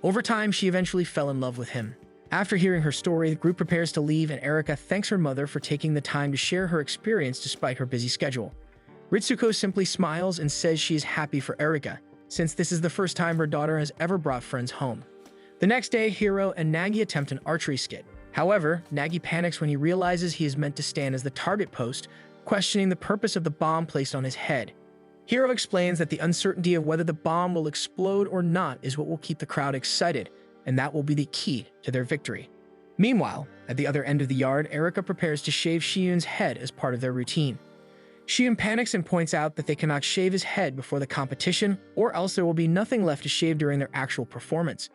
Over time, she eventually fell in love with him. After hearing her story, the group prepares to leave, and Erika thanks her mother for taking the time to share her experience despite her busy schedule. Ritsuko simply smiles and says she is happy for Erika, since this is the first time her daughter has ever brought friends home. The next day, Hiro and Nagi attempt an archery skit. However, Nagi panics when he realizes he is meant to stand as the target post, questioning the purpose of the bomb placed on his head. Hiro explains that the uncertainty of whether the bomb will explode or not is what will keep the crowd excited, and that will be the key to their victory. Meanwhile, at the other end of the yard, Erika prepares to shave Shiyun's head as part of their routine. Shiyun panics and points out that they cannot shave his head before the competition, or else there will be nothing left to shave during their actual performance.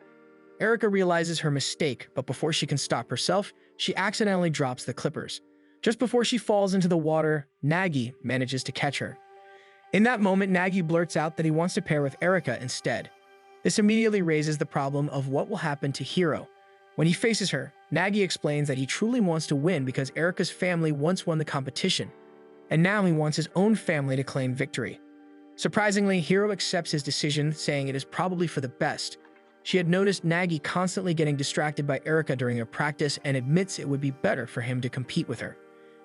Erika realizes her mistake, but before she can stop herself, she accidentally drops the clippers. Just before she falls into the water, Nagi manages to catch her. In that moment, Nagi blurts out that he wants to pair with Erika instead. This immediately raises the problem of what will happen to Hiro. When he faces her, Nagi explains that he truly wants to win because Erika's family once won the competition, and now he wants his own family to claim victory. Surprisingly, Hiro accepts his decision, saying it is probably for the best. She had noticed Nagi constantly getting distracted by Erika during their practice and admits it would be better for him to compete with her.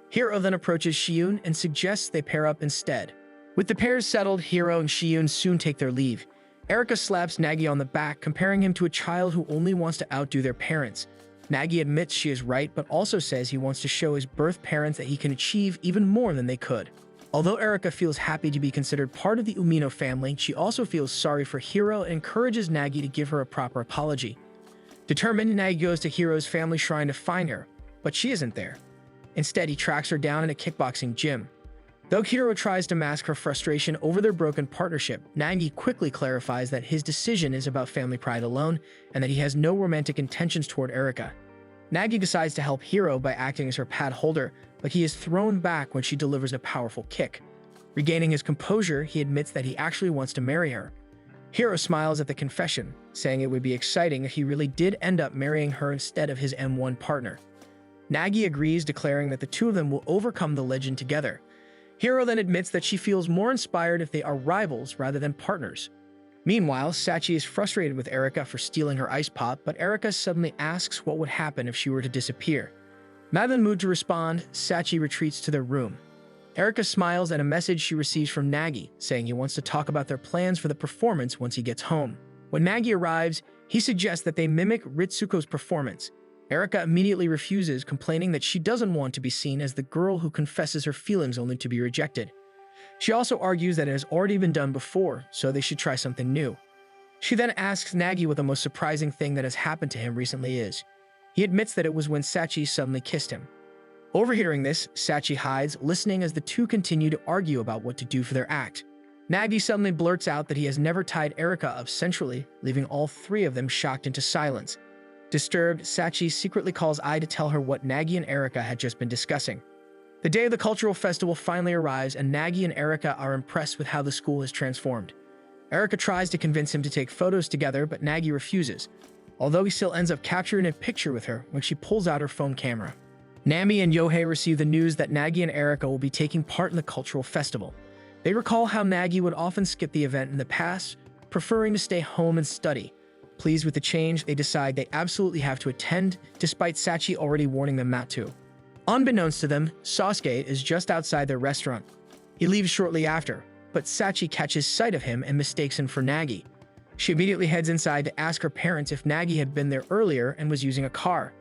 Hiro then approaches Shiyun and suggests they pair up instead. With the pairs settled, Hiro and Shiyun soon take their leave. Erika slaps Nagi on the back, comparing him to a child who only wants to outdo their parents. Nagi admits she is right, but also says he wants to show his birth parents that he can achieve even more than they could. Although Erika feels happy to be considered part of the Umino family, she also feels sorry for Hiro and encourages Nagi to give her a proper apology. Determined, Nagi goes to Hiro's family shrine to find her, but she isn't there. Instead, he tracks her down in a kickboxing gym. Though Hiro tries to mask her frustration over their broken partnership, Nagi quickly clarifies that his decision is about family pride alone and that he has no romantic intentions toward Erika. Nagi decides to help Hiro by acting as her pad holder, but he is thrown back when she delivers a powerful kick. Regaining his composure, he admits that he actually wants to marry her. Hiro smiles at the confession, saying it would be exciting if he really did end up marrying her instead of his M1 partner. Nagi agrees, declaring that the two of them will overcome the legend together. Hiro then admits that she feels more inspired if they are rivals rather than partners. Meanwhile, Sachi is frustrated with Erika for stealing her ice pop, but Erika suddenly asks what would happen if she were to disappear. Not in the mood to respond, Sachi retreats to their room. Erika smiles at a message she receives from Nagi, saying he wants to talk about their plans for the performance once he gets home. When Nagi arrives, he suggests that they mimic Ritsuko's performance. Erika immediately refuses, complaining that she doesn't want to be seen as the girl who confesses her feelings only to be rejected. She also argues that it has already been done before, so they should try something new. She then asks Nagi what the most surprising thing that has happened to him recently is. He admits that it was when Sachi suddenly kissed him. Overhearing this, Sachi hides, listening as the two continue to argue about what to do for their act. Nagi suddenly blurts out that he has never tied Erika up centrally, leaving all three of them shocked into silence. Disturbed, Sachi secretly calls Ai to tell her what Nagi and Erika had just been discussing. The day of the cultural festival finally arrives, and Nagi and Erika are impressed with how the school has transformed. Erika tries to convince him to take photos together, but Nagi refuses, although he still ends up capturing a picture with her when she pulls out her phone camera. Nami and Yohei receive the news that Nagi and Erika will be taking part in the cultural festival. They recall how Nagi would often skip the event in the past, preferring to stay home and study. Pleased with the change, they decide they absolutely have to attend, despite Sachi already warning them not to. Unbeknownst to them, Sasuke is just outside their restaurant. He leaves shortly after, but Sachi catches sight of him and mistakes him for Nagi. She immediately heads inside to ask her parents if Nagi had been there earlier and was using a car.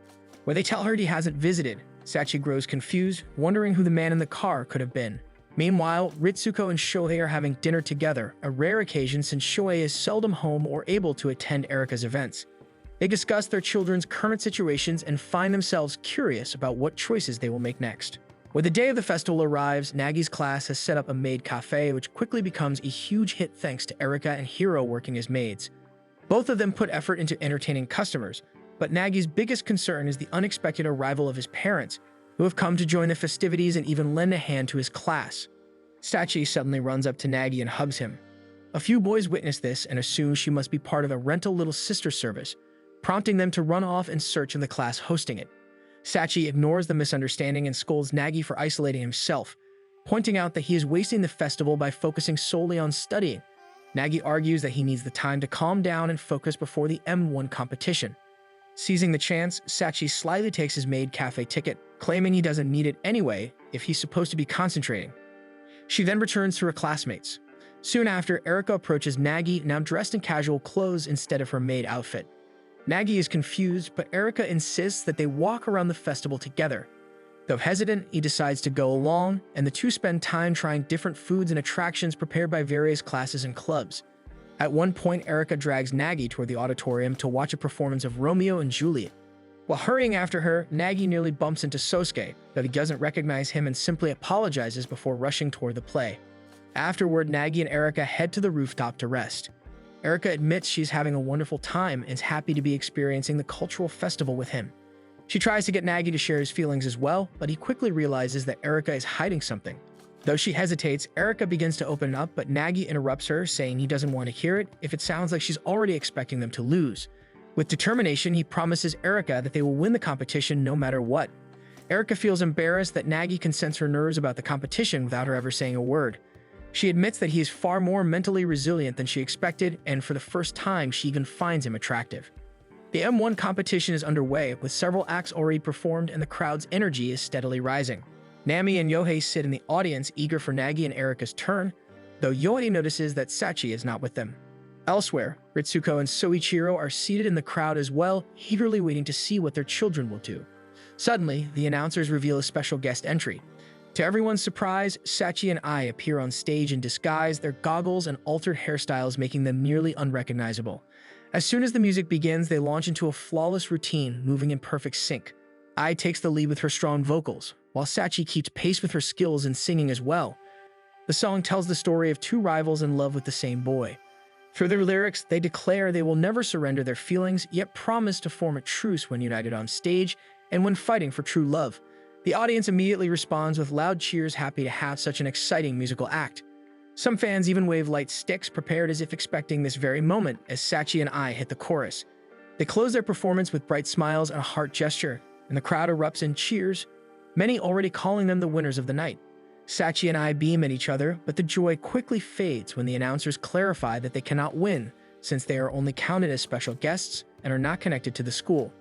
When they tell her he hasn't visited, Sachi grows confused, wondering who the man in the car could have been. Meanwhile, Ritsuko and Shohei are having dinner together, a rare occasion since Shohei is seldom home or able to attend Erika's events. They discuss their children's current situations and find themselves curious about what choices they will make next. When the day of the festival arrives, Nagi's class has set up a maid cafe, which quickly becomes a huge hit thanks to Erika and Hiro working as maids. Both of them put effort into entertaining customers, but Nagi's biggest concern is the unexpected arrival of his parents, who have come to join the festivities and even lend a hand to his class. Sachi suddenly runs up to Nagi and hugs him. A few boys witness this and assume she must be part of a rental little sister service, prompting them to run off in search of the class hosting it. Sachi ignores the misunderstanding and scolds Nagi for isolating himself, pointing out that he is wasting the festival by focusing solely on studying. Nagi argues that he needs the time to calm down and focus before the M1 competition. Seizing the chance, Sachi slyly takes his maid cafe ticket, claiming he doesn't need it anyway if he's supposed to be concentrating. She then returns to her classmates. Soon after, Erika approaches Nagi, now dressed in casual clothes instead of her maid outfit. Nagi is confused, but Erika insists that they walk around the festival together. Though hesitant, he decides to go along, and the two spend time trying different foods and attractions prepared by various classes and clubs. At one point, Erika drags Nagi toward the auditorium to watch a performance of Romeo and Juliet. While hurrying after her, Nagi nearly bumps into Sosuke, though he doesn't recognize him and simply apologizes before rushing toward the play. Afterward, Nagi and Erika head to the rooftop to rest. Erika admits she's having a wonderful time and is happy to be experiencing the cultural festival with him. She tries to get Nagi to share his feelings as well, but he quickly realizes that Erika is hiding something. Though she hesitates, Erika begins to open up, but Nagi interrupts her, saying he doesn't want to hear it if it sounds like she's already expecting them to lose. With determination, he promises Erika that they will win the competition no matter what. Erika feels embarrassed that Nagi can sense her nerves about the competition without her ever saying a word. She admits that he is far more mentally resilient than she expected, and for the first time, she even finds him attractive. The M1 competition is underway, with several acts already performed and the crowd's energy is steadily rising. Nami and Yohei sit in the audience, eager for Nagi and Erika's turn, though Yohei notices that Sachi is not with them. Elsewhere, Ritsuko and Soichiro are seated in the crowd as well, eagerly waiting to see what their children will do. Suddenly, the announcers reveal a special guest entry. To everyone's surprise, Sachi and Ai appear on stage in disguise, their goggles and altered hairstyles making them nearly unrecognizable. As soon as the music begins, they launch into a flawless routine, moving in perfect sync. Ai takes the lead with her strong vocals, while Sachi keeps pace with her skills in singing as well. The song tells the story of two rivals in love with the same boy. Through their lyrics, they declare they will never surrender their feelings, yet promise to form a truce when united on stage and when fighting for true love. The audience immediately responds with loud cheers, happy to have such an exciting musical act. Some fans even wave light sticks, prepared as if expecting this very moment as Sachi and Ai hit the chorus. They close their performance with bright smiles and a heart gesture, and the crowd erupts in cheers, many already calling them the winners of the night. Sachi and Ai beam at each other, but the joy quickly fades when the announcers clarify that they cannot win, since they are only counted as special guests and are not connected to the school.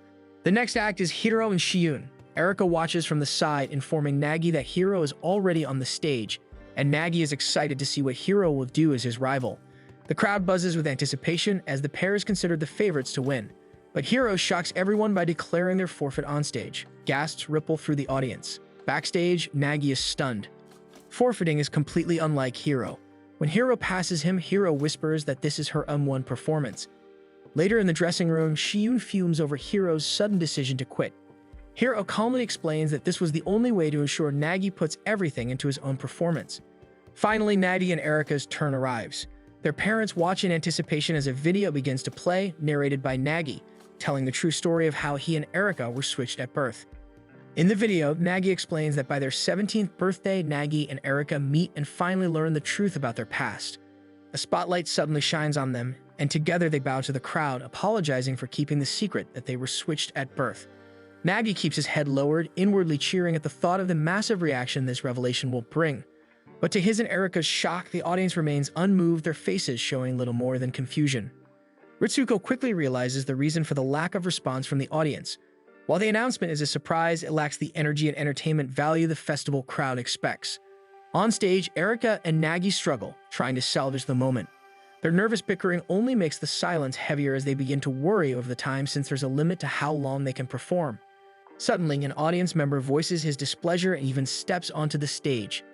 The next act is Hiro and Shiyun. Erika watches from the side, informing Nagi that Hiro is already on the stage, and Nagi is excited to see what Hiro will do as his rival. The crowd buzzes with anticipation as the pair is considered the favorites to win. But Hiro shocks everyone by declaring their forfeit onstage. Gasps ripple through the audience. Backstage, Nagi is stunned. Forfeiting is completely unlike Hiro. When Hiro passes him, Hiro whispers that this is her M1 performance. Later in the dressing room, Shiyun fumes over Hiro's sudden decision to quit. Hiro calmly explains that this was the only way to ensure Nagi puts everything into his own performance. Finally, Nagi and Erika's turn arrives. Their parents watch in anticipation as a video begins to play, narrated by Nagi, telling the true story of how he and Erika were switched at birth. In the video, Nagi explains that by their 17th birthday, Nagi and Erika meet and finally learn the truth about their past. A spotlight suddenly shines on them, and together they bow to the crowd, apologizing for keeping the secret that they were switched at birth. Nagi keeps his head lowered, inwardly cheering at the thought of the massive reaction this revelation will bring. But to his and Erika's shock, the audience remains unmoved, their faces showing little more than confusion. Ritsuko quickly realizes the reason for the lack of response from the audience. While the announcement is a surprise, it lacks the energy and entertainment value the festival crowd expects. On stage, Erika and Nagi struggle, trying to salvage the moment. Their nervous bickering only makes the silence heavier as they begin to worry over the time, since there's a limit to how long they can perform. Suddenly, an audience member voices his displeasure and even steps onto the stage.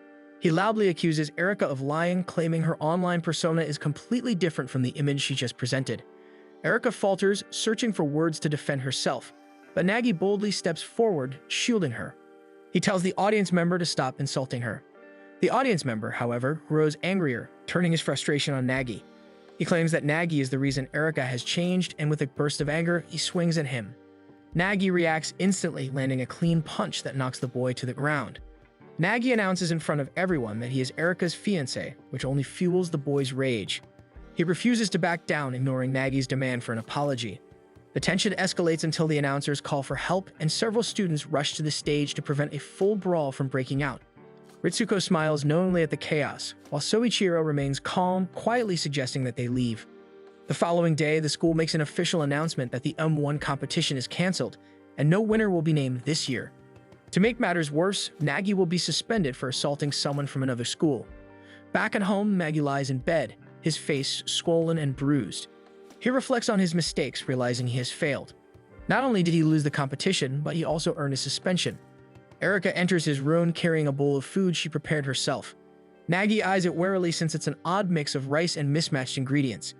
He loudly accuses Erika of lying, claiming her online persona is completely different from the image she just presented. Erika falters, searching for words to defend herself, but Nagi boldly steps forward, shielding her. He tells the audience member to stop insulting her. The audience member, however, grows angrier, turning his frustration on Nagi. He claims that Nagi is the reason Erika has changed, and with a burst of anger, he swings at him. Nagi reacts instantly, landing a clean punch that knocks the boy to the ground. Nagi announces in front of everyone that he is Erika's fiancé, which only fuels the boy's rage. He refuses to back down, ignoring Nagi's demand for an apology. The tension escalates until the announcers call for help, and several students rush to the stage to prevent a full brawl from breaking out. Ritsuko smiles knowingly at the chaos, while Soichiro remains calm, quietly suggesting that they leave. The following day, the school makes an official announcement that the M1 competition is cancelled, and no winner will be named this year. To make matters worse, Nagi will be suspended for assaulting someone from another school. Back at home, Nagi lies in bed, his face swollen and bruised. He reflects on his mistakes, realizing he has failed. Not only did he lose the competition, but he also earned a suspension. Erika enters his room carrying a bowl of food she prepared herself. Nagi eyes it warily since it's an odd mix of rice and mismatched ingredients.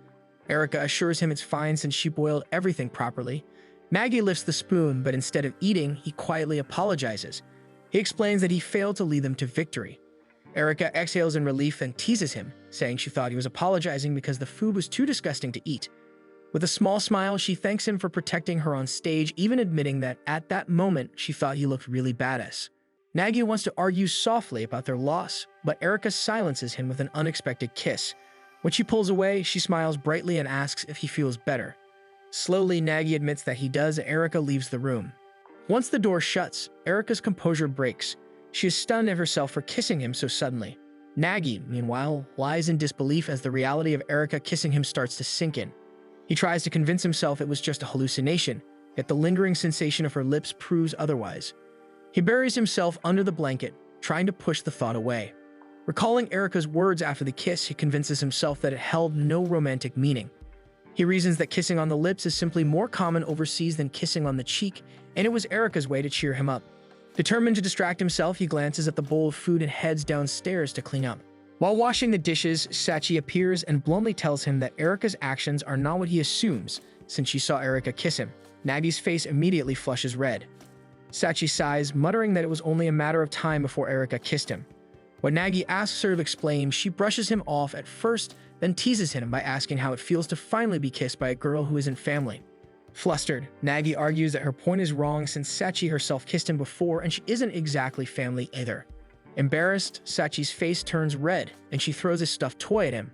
Erika assures him it's fine since she boiled everything properly. Nagy lifts the spoon, but instead of eating, he quietly apologizes. He explains that he failed to lead them to victory. Erica exhales in relief and teases him, saying she thought he was apologizing because the food was too disgusting to eat. With a small smile, she thanks him for protecting her on stage, even admitting that at that moment she thought he looked really badass. Nagy wants to argue softly about their loss, but Erica silences him with an unexpected kiss. When she pulls away, she smiles brightly and asks if he feels better. Slowly, Nagy admits that he does, and Erica leaves the room. Once the door shuts, Erica's composure breaks. She is stunned at herself for kissing him so suddenly. Nagy, meanwhile, lies in disbelief as the reality of Erica kissing him starts to sink in. He tries to convince himself it was just a hallucination, yet the lingering sensation of her lips proves otherwise. He buries himself under the blanket, trying to push the thought away. Recalling Erica's words after the kiss, he convinces himself that it held no romantic meaning. He reasons that kissing on the lips is simply more common overseas than kissing on the cheek, and it was Erica's way to cheer him up. Determined to distract himself, he glances at the bowl of food and heads downstairs to clean up. While washing the dishes, Sachi appears and bluntly tells him that Erica's actions are not what he assumes, since she saw Erica kiss him. Nagy's face immediately flushes red. Sachi sighs, muttering that it was only a matter of time before Erica kissed him. When Nagy asks her to explain, she brushes him off at first, then teases him by asking how it feels to finally be kissed by a girl who isn't family. Flustered, Nagy argues that her point is wrong since Sachi herself kissed him before and she isn't exactly family either. Embarrassed, Sachi's face turns red and she throws a stuffed toy at him.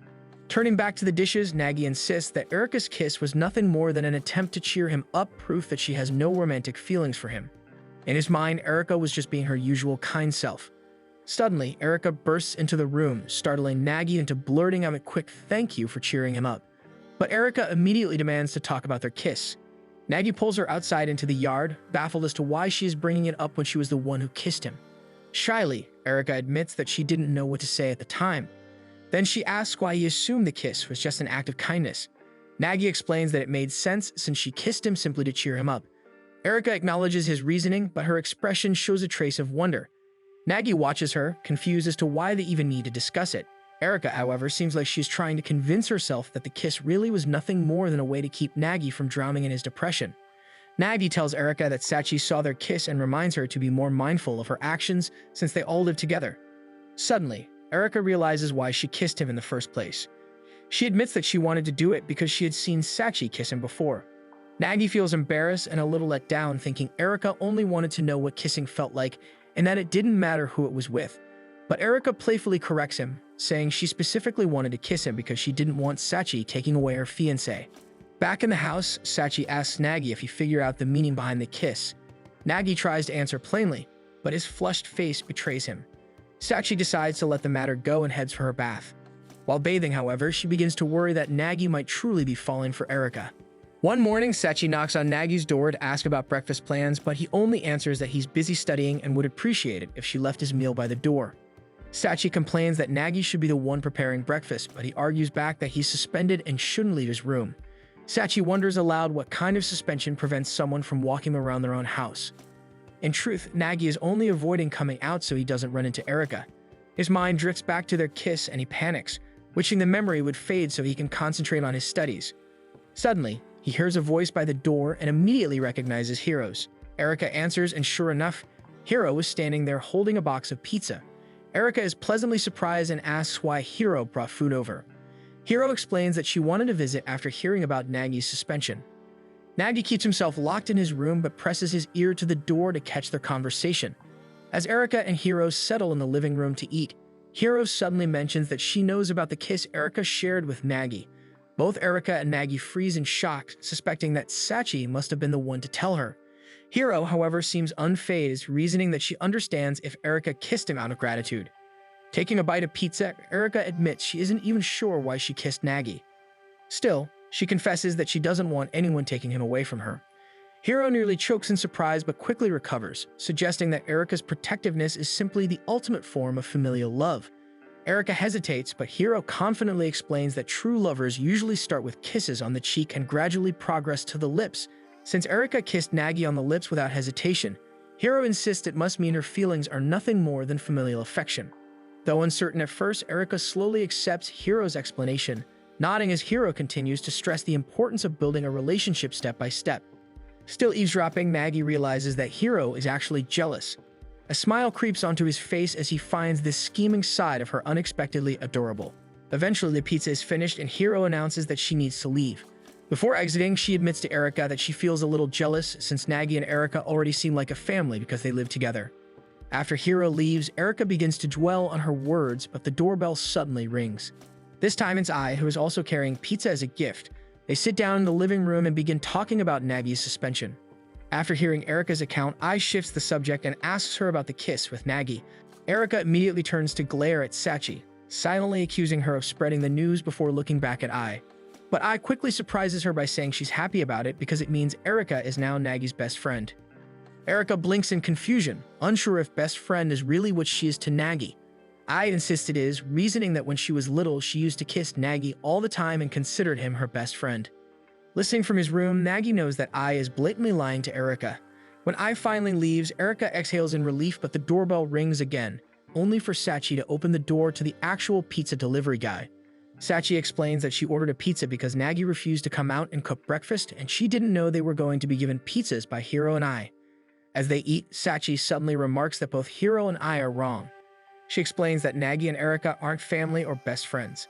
Turning back to the dishes, Nagy insists that Erica's kiss was nothing more than an attempt to cheer him up, proof that she has no romantic feelings for him. In his mind, Erica was just being her usual kind self. Suddenly, Erica bursts into the room, startling Nagy into blurting out a quick thank you for cheering him up. But Erica immediately demands to talk about their kiss. Nagy pulls her outside into the yard, baffled as to why she is bringing it up when she was the one who kissed him. Shyly, Erica admits that she didn't know what to say at the time. Then she asks why he assumed the kiss was just an act of kindness. Nagy explains that it made sense since she kissed him simply to cheer him up. Erica acknowledges his reasoning, but her expression shows a trace of wonder. Nagy watches her, confused as to why they even need to discuss it. Erica, however, seems like she's trying to convince herself that the kiss really was nothing more than a way to keep Nagy from drowning in his depression. Nagy tells Erica that Sachi saw their kiss and reminds her to be more mindful of her actions since they all live together. Suddenly, Erica realizes why she kissed him in the first place. She admits that she wanted to do it because she had seen Sachi kiss him before. Nagy feels embarrassed and a little let down, thinking Erica only wanted to know what kissing felt like and that it didn't matter who it was with. But Erica playfully corrects him, saying she specifically wanted to kiss him because she didn't want Sachi taking away her fiancé. Back in the house, Sachi asks Nagy if he figured out the meaning behind the kiss. Nagy tries to answer plainly, but his flushed face betrays him. Sachi decides to let the matter go and heads for her bath. While bathing, however, she begins to worry that Nagy might truly be falling for Erica. One morning, Sachi knocks on Nagy's door to ask about breakfast plans, but he only answers that he's busy studying and would appreciate it if she left his meal by the door. Sachi complains that Nagy should be the one preparing breakfast, but he argues back that he's suspended and shouldn't leave his room. Sachi wonders aloud what kind of suspension prevents someone from walking around their own house. In truth, Nagy is only avoiding coming out so he doesn't run into Erica. His mind drifts back to their kiss and he panics, wishing the memory would fade so he can concentrate on his studies. Suddenly, he hears a voice by the door and immediately recognizes Hiro's. Erica answers, and sure enough, Hiro is standing there holding a box of pizza. Erica is pleasantly surprised and asks why Hiro brought food over. Hiro explains that she wanted to visit after hearing about Nagy's suspension. Nagy keeps himself locked in his room but presses his ear to the door to catch their conversation. As Erica and Hiro settle in the living room to eat, Hiro suddenly mentions that she knows about the kiss Erica shared with Nagy. Both Erica and Nagy freeze in shock, suspecting that Sachi must have been the one to tell her. Hiro, however, seems unfazed, reasoning that she understands if Erica kissed him out of gratitude. Taking a bite of pizza, Erica admits she isn't even sure why she kissed Nagy. Still, she confesses that she doesn't want anyone taking him away from her. Hiro nearly chokes in surprise but quickly recovers, suggesting that Erica's protectiveness is simply the ultimate form of familial love. Erica hesitates, but Hiro confidently explains that true lovers usually start with kisses on the cheek and gradually progress to the lips. Since Erica kissed Nagy on the lips without hesitation, Hiro insists it must mean her feelings are nothing more than familial affection. Though uncertain at first, Erica slowly accepts Hiro's explanation, nodding as Hiro continues to stress the importance of building a relationship step by step. Still eavesdropping, Nagi realizes that Hiro is actually jealous. A smile creeps onto his face as he finds this scheming side of her unexpectedly adorable. Eventually, the pizza is finished and Hiro announces that she needs to leave. Before exiting, she admits to Erika that she feels a little jealous since Nagi and Erika already seem like a family because they live together. After Hiro leaves, Erika begins to dwell on her words, but the doorbell suddenly rings. This time it's Ai, who is also carrying pizza as a gift. They sit down in the living room and begin talking about Nagi's suspension. After hearing Erika's account, Ai shifts the subject and asks her about the kiss with Nagi. Erika immediately turns to glare at Sachi, silently accusing her of spreading the news before looking back at Ai. But Ai quickly surprises her by saying she's happy about it because it means Erika is now Nagi's best friend. Erika blinks in confusion, unsure if best friend is really what she is to Nagi. Ai insists it is, reasoning that when she was little, she used to kiss Nagi all the time and considered him her best friend. Listening from his room, Nagi knows that Ai is blatantly lying to Erika. When Ai finally leaves, Erika exhales in relief, but the doorbell rings again, only for Sachi to open the door to the actual pizza delivery guy. Sachi explains that she ordered a pizza because Nagi refused to come out and cook breakfast, and she didn't know they were going to be given pizzas by Hiro and Ai. As they eat, Sachi suddenly remarks that both Hiro and Ai are wrong. She explains that Nagi and Erika aren't family or best friends.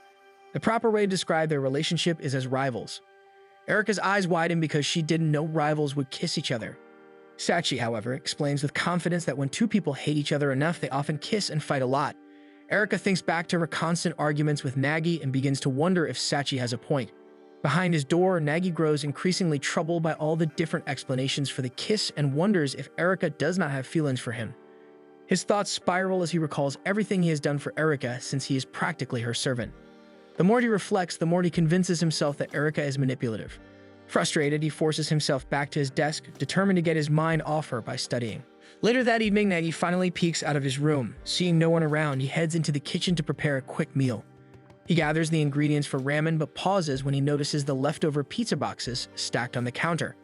The proper way to describe their relationship is as rivals. Erika's eyes widen because she didn't know rivals would kiss each other. Sachi, however, explains with confidence that when two people hate each other enough, they often kiss and fight a lot. Erika thinks back to her constant arguments with Nagi and begins to wonder if Sachi has a point. Behind his door, Nagi grows increasingly troubled by all the different explanations for the kiss and wonders if Erika does not have feelings for him. His thoughts spiral as he recalls everything he has done for Erika since he is practically her servant. The more he reflects, the more he convinces himself that Erika is manipulative. Frustrated, he forces himself back to his desk, determined to get his mind off her by studying. Later that evening, Nagi finally peeks out of his room. Seeing no one around, he heads into the kitchen to prepare a quick meal. He gathers the ingredients for ramen, but pauses when he notices the leftover pizza boxes stacked on the counter.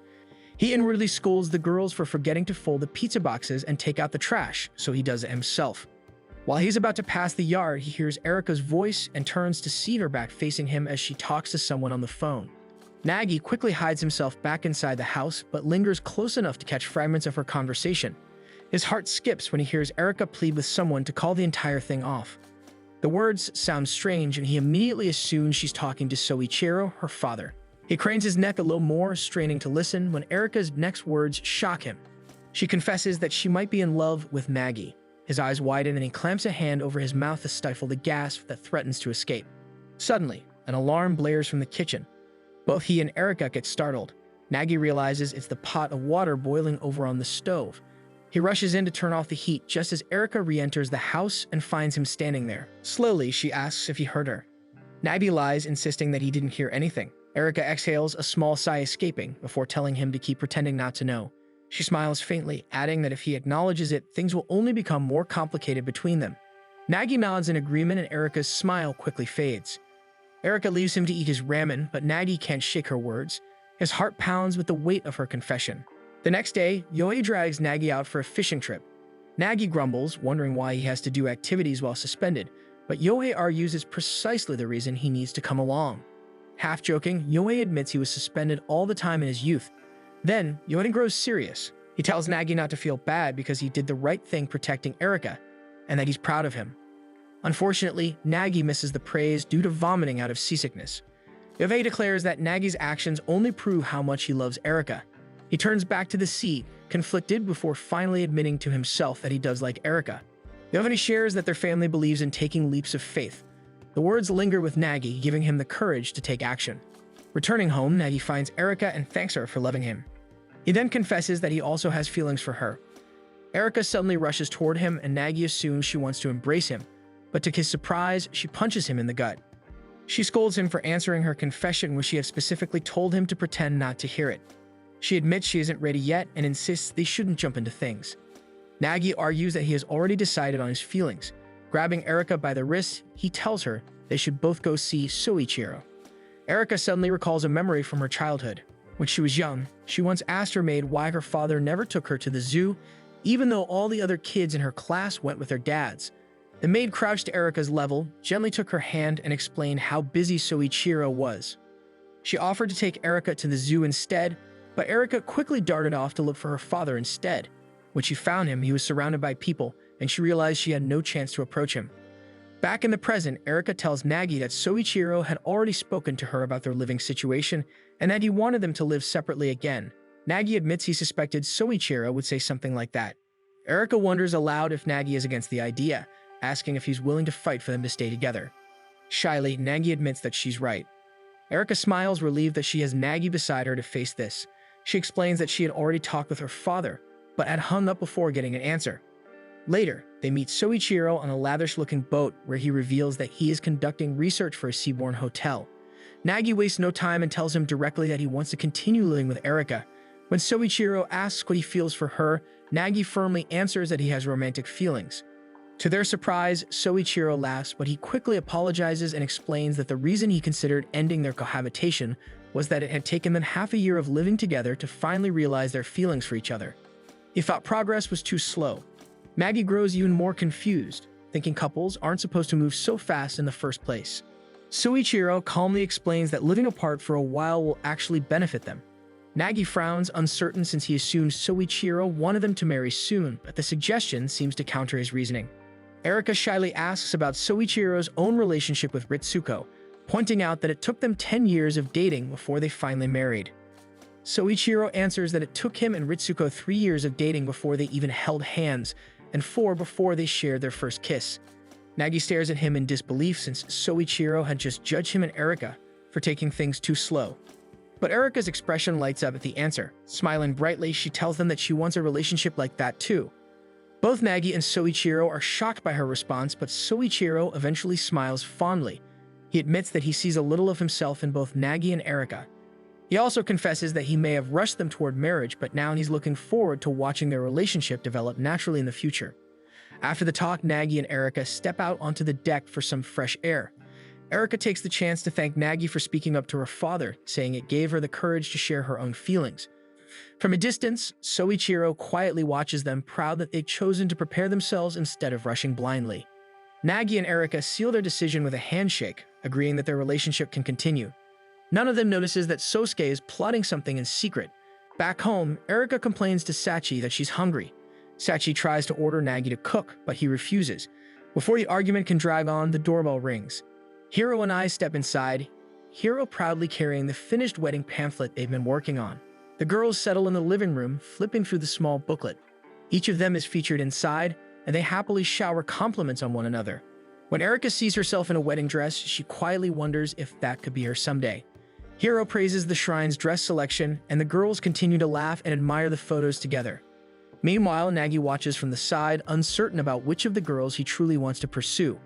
He inwardly scolds the girls for forgetting to fold the pizza boxes and take out the trash, so he does it himself. While he's about to pass the yard, he hears Erika's voice and turns to see her back facing him as she talks to someone on the phone. Nagi quickly hides himself back inside the house, but lingers close enough to catch fragments of her conversation. His heart skips when he hears Erika plead with someone to call the entire thing off. The words sound strange, and he immediately assumes she's talking to Soichiro, her father. He cranes his neck a little more, straining to listen, when Erika's next words shock him. She confesses that she might be in love with Nagi. His eyes widen and he clamps a hand over his mouth to stifle the gasp that threatens to escape. Suddenly, an alarm blares from the kitchen. Both he and Erika get startled. Nagi realizes it's the pot of water boiling over on the stove. He rushes in to turn off the heat just as Erika re-enters the house and finds him standing there. Slowly, she asks if he heard her. Nagi lies, insisting that he didn't hear anything. Erika exhales, a small sigh escaping, before telling him to keep pretending not to know. She smiles faintly, adding that if he acknowledges it, things will only become more complicated between them. Nagi nods in agreement and Erika's smile quickly fades. Erika leaves him to eat his ramen, but Nagi can't shake her words. His heart pounds with the weight of her confession. The next day, Yoi drags Nagi out for a fishing trip. Nagi grumbles, wondering why he has to do activities while suspended, but Yoi argues it's precisely the reason he needs to come along. Half joking, Yoi admits he was suspended all the time in his youth. Then, Yoi grows serious. He tells Nagi not to feel bad because he did the right thing protecting Erika, and that he's proud of him. Unfortunately, Nagi misses the praise due to vomiting out of seasickness. Yoi declares that Nagi's actions only prove how much he loves Erika. He turns back to the sea, conflicted before finally admitting to himself that he does like Erika. Yoi shares that their family believes in taking leaps of faith. The words linger with Nagi, giving him the courage to take action. Returning home, Nagi finds Erika and thanks her for loving him. He then confesses that he also has feelings for her. Erika suddenly rushes toward him and Nagi assumes she wants to embrace him, but to his surprise, she punches him in the gut. She scolds him for answering her confession when she had specifically told him to pretend not to hear it. She admits she isn't ready yet and insists they shouldn't jump into things. Nagi argues that he has already decided on his feelings. Grabbing Erika by the wrist, he tells her they should both go see Soichiro. Erika suddenly recalls a memory from her childhood. When she was young, she once asked her maid why her father never took her to the zoo, even though all the other kids in her class went with their dads. The maid crouched to Erika's level, gently took her hand, and explained how busy Soichiro was. She offered to take Erika to the zoo instead, But Erika quickly darted off to look for her father instead. When she found him, he was surrounded by people, and she realized she had no chance to approach him. Back in the present, Erika tells Nagi that Soichiro had already spoken to her about their living situation and that he wanted them to live separately again. Nagi admits he suspected Soichiro would say something like that. Erika wonders aloud if Nagi is against the idea, asking if he's willing to fight for them to stay together. Shyly, Nagi admits that she's right. Erika smiles, relieved that she has Nagi beside her to face this. She explains that she had already talked with her father, but had hung up before getting an answer. Later, they meet Soichiro on a lavish-looking boat where he reveals that he is conducting research for a seaborne hotel. Nagi wastes no time and tells him directly that he wants to continue living with Erika. When Soichiro asks what he feels for her, Nagi firmly answers that he has romantic feelings. To their surprise, Soichiro laughs, but he quickly apologizes and explains that the reason he considered ending their cohabitation was that it had taken them half a year of living together to finally realize their feelings for each other. He thought progress was too slow. Nagi grows even more confused, thinking couples aren't supposed to move so fast in the first place. Soichiro calmly explains that living apart for a while will actually benefit them. Nagi frowns, uncertain since he assumed Soichiro wanted them to marry soon, but the suggestion seems to counter his reasoning. Erika shyly asks about Soichiro's own relationship with Ritsuko, pointing out that it took them 10 years of dating before they finally married. Soichiro answers that it took him and Ritsuko 3 years of dating before they even held hands, and 4 before they shared their first kiss. Nagi stares at him in disbelief since Soichiro had just judged him and Erika for taking things too slow. But Erika's expression lights up at the answer. Smiling brightly, she tells them that she wants a relationship like that too. Both Nagi and Soichiro are shocked by her response, but Soichiro eventually smiles fondly. He admits that he sees a little of himself in both Nagi and Erika. He also confesses that he may have rushed them toward marriage, but now he's looking forward to watching their relationship develop naturally in the future. After the talk, Nagi and Erika step out onto the deck for some fresh air. Erika takes the chance to thank Nagi for speaking up to her father, saying it gave her the courage to share her own feelings. From a distance, Soichiro quietly watches them, proud that they've chosen to prepare themselves instead of rushing blindly. Nagi and Erika seal their decision with a handshake, agreeing that their relationship can continue. None of them notices that Sosuke is plotting something in secret. Back home, Erika complains to Sachi that she's hungry. Sachi tries to order Nagi to cook, but he refuses. Before the argument can drag on, the doorbell rings. Hiro and I step inside, Hiro proudly carrying the finished wedding pamphlet they've been working on. The girls settle in the living room, flipping through the small booklet. Each of them is featured inside, and they happily shower compliments on one another. When Erika sees herself in a wedding dress, she quietly wonders if that could be her someday. Hiro praises the shrine's dress selection, and the girls continue to laugh and admire the photos together. Meanwhile, Nagi watches from the side, uncertain about which of the girls he truly wants to pursue.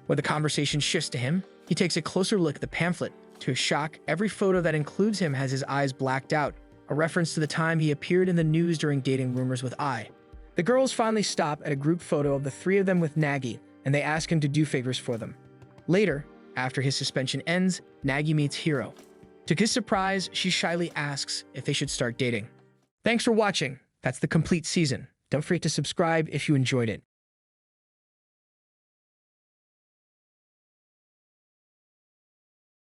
When the conversation shifts to him, he takes a closer look at the pamphlet. To his shock, every photo that includes him has his eyes blacked out, a reference to the time he appeared in the news during dating rumors with Ai. The girls finally stop at a group photo of the 3 of them with Nagi, and they ask him to do favors for them. Later, after his suspension ends, Nagi meets Hiro. To his surprise, she shyly asks if they should start dating. Thanks for watching. That's the complete season. Don't forget to subscribe if you enjoyed it.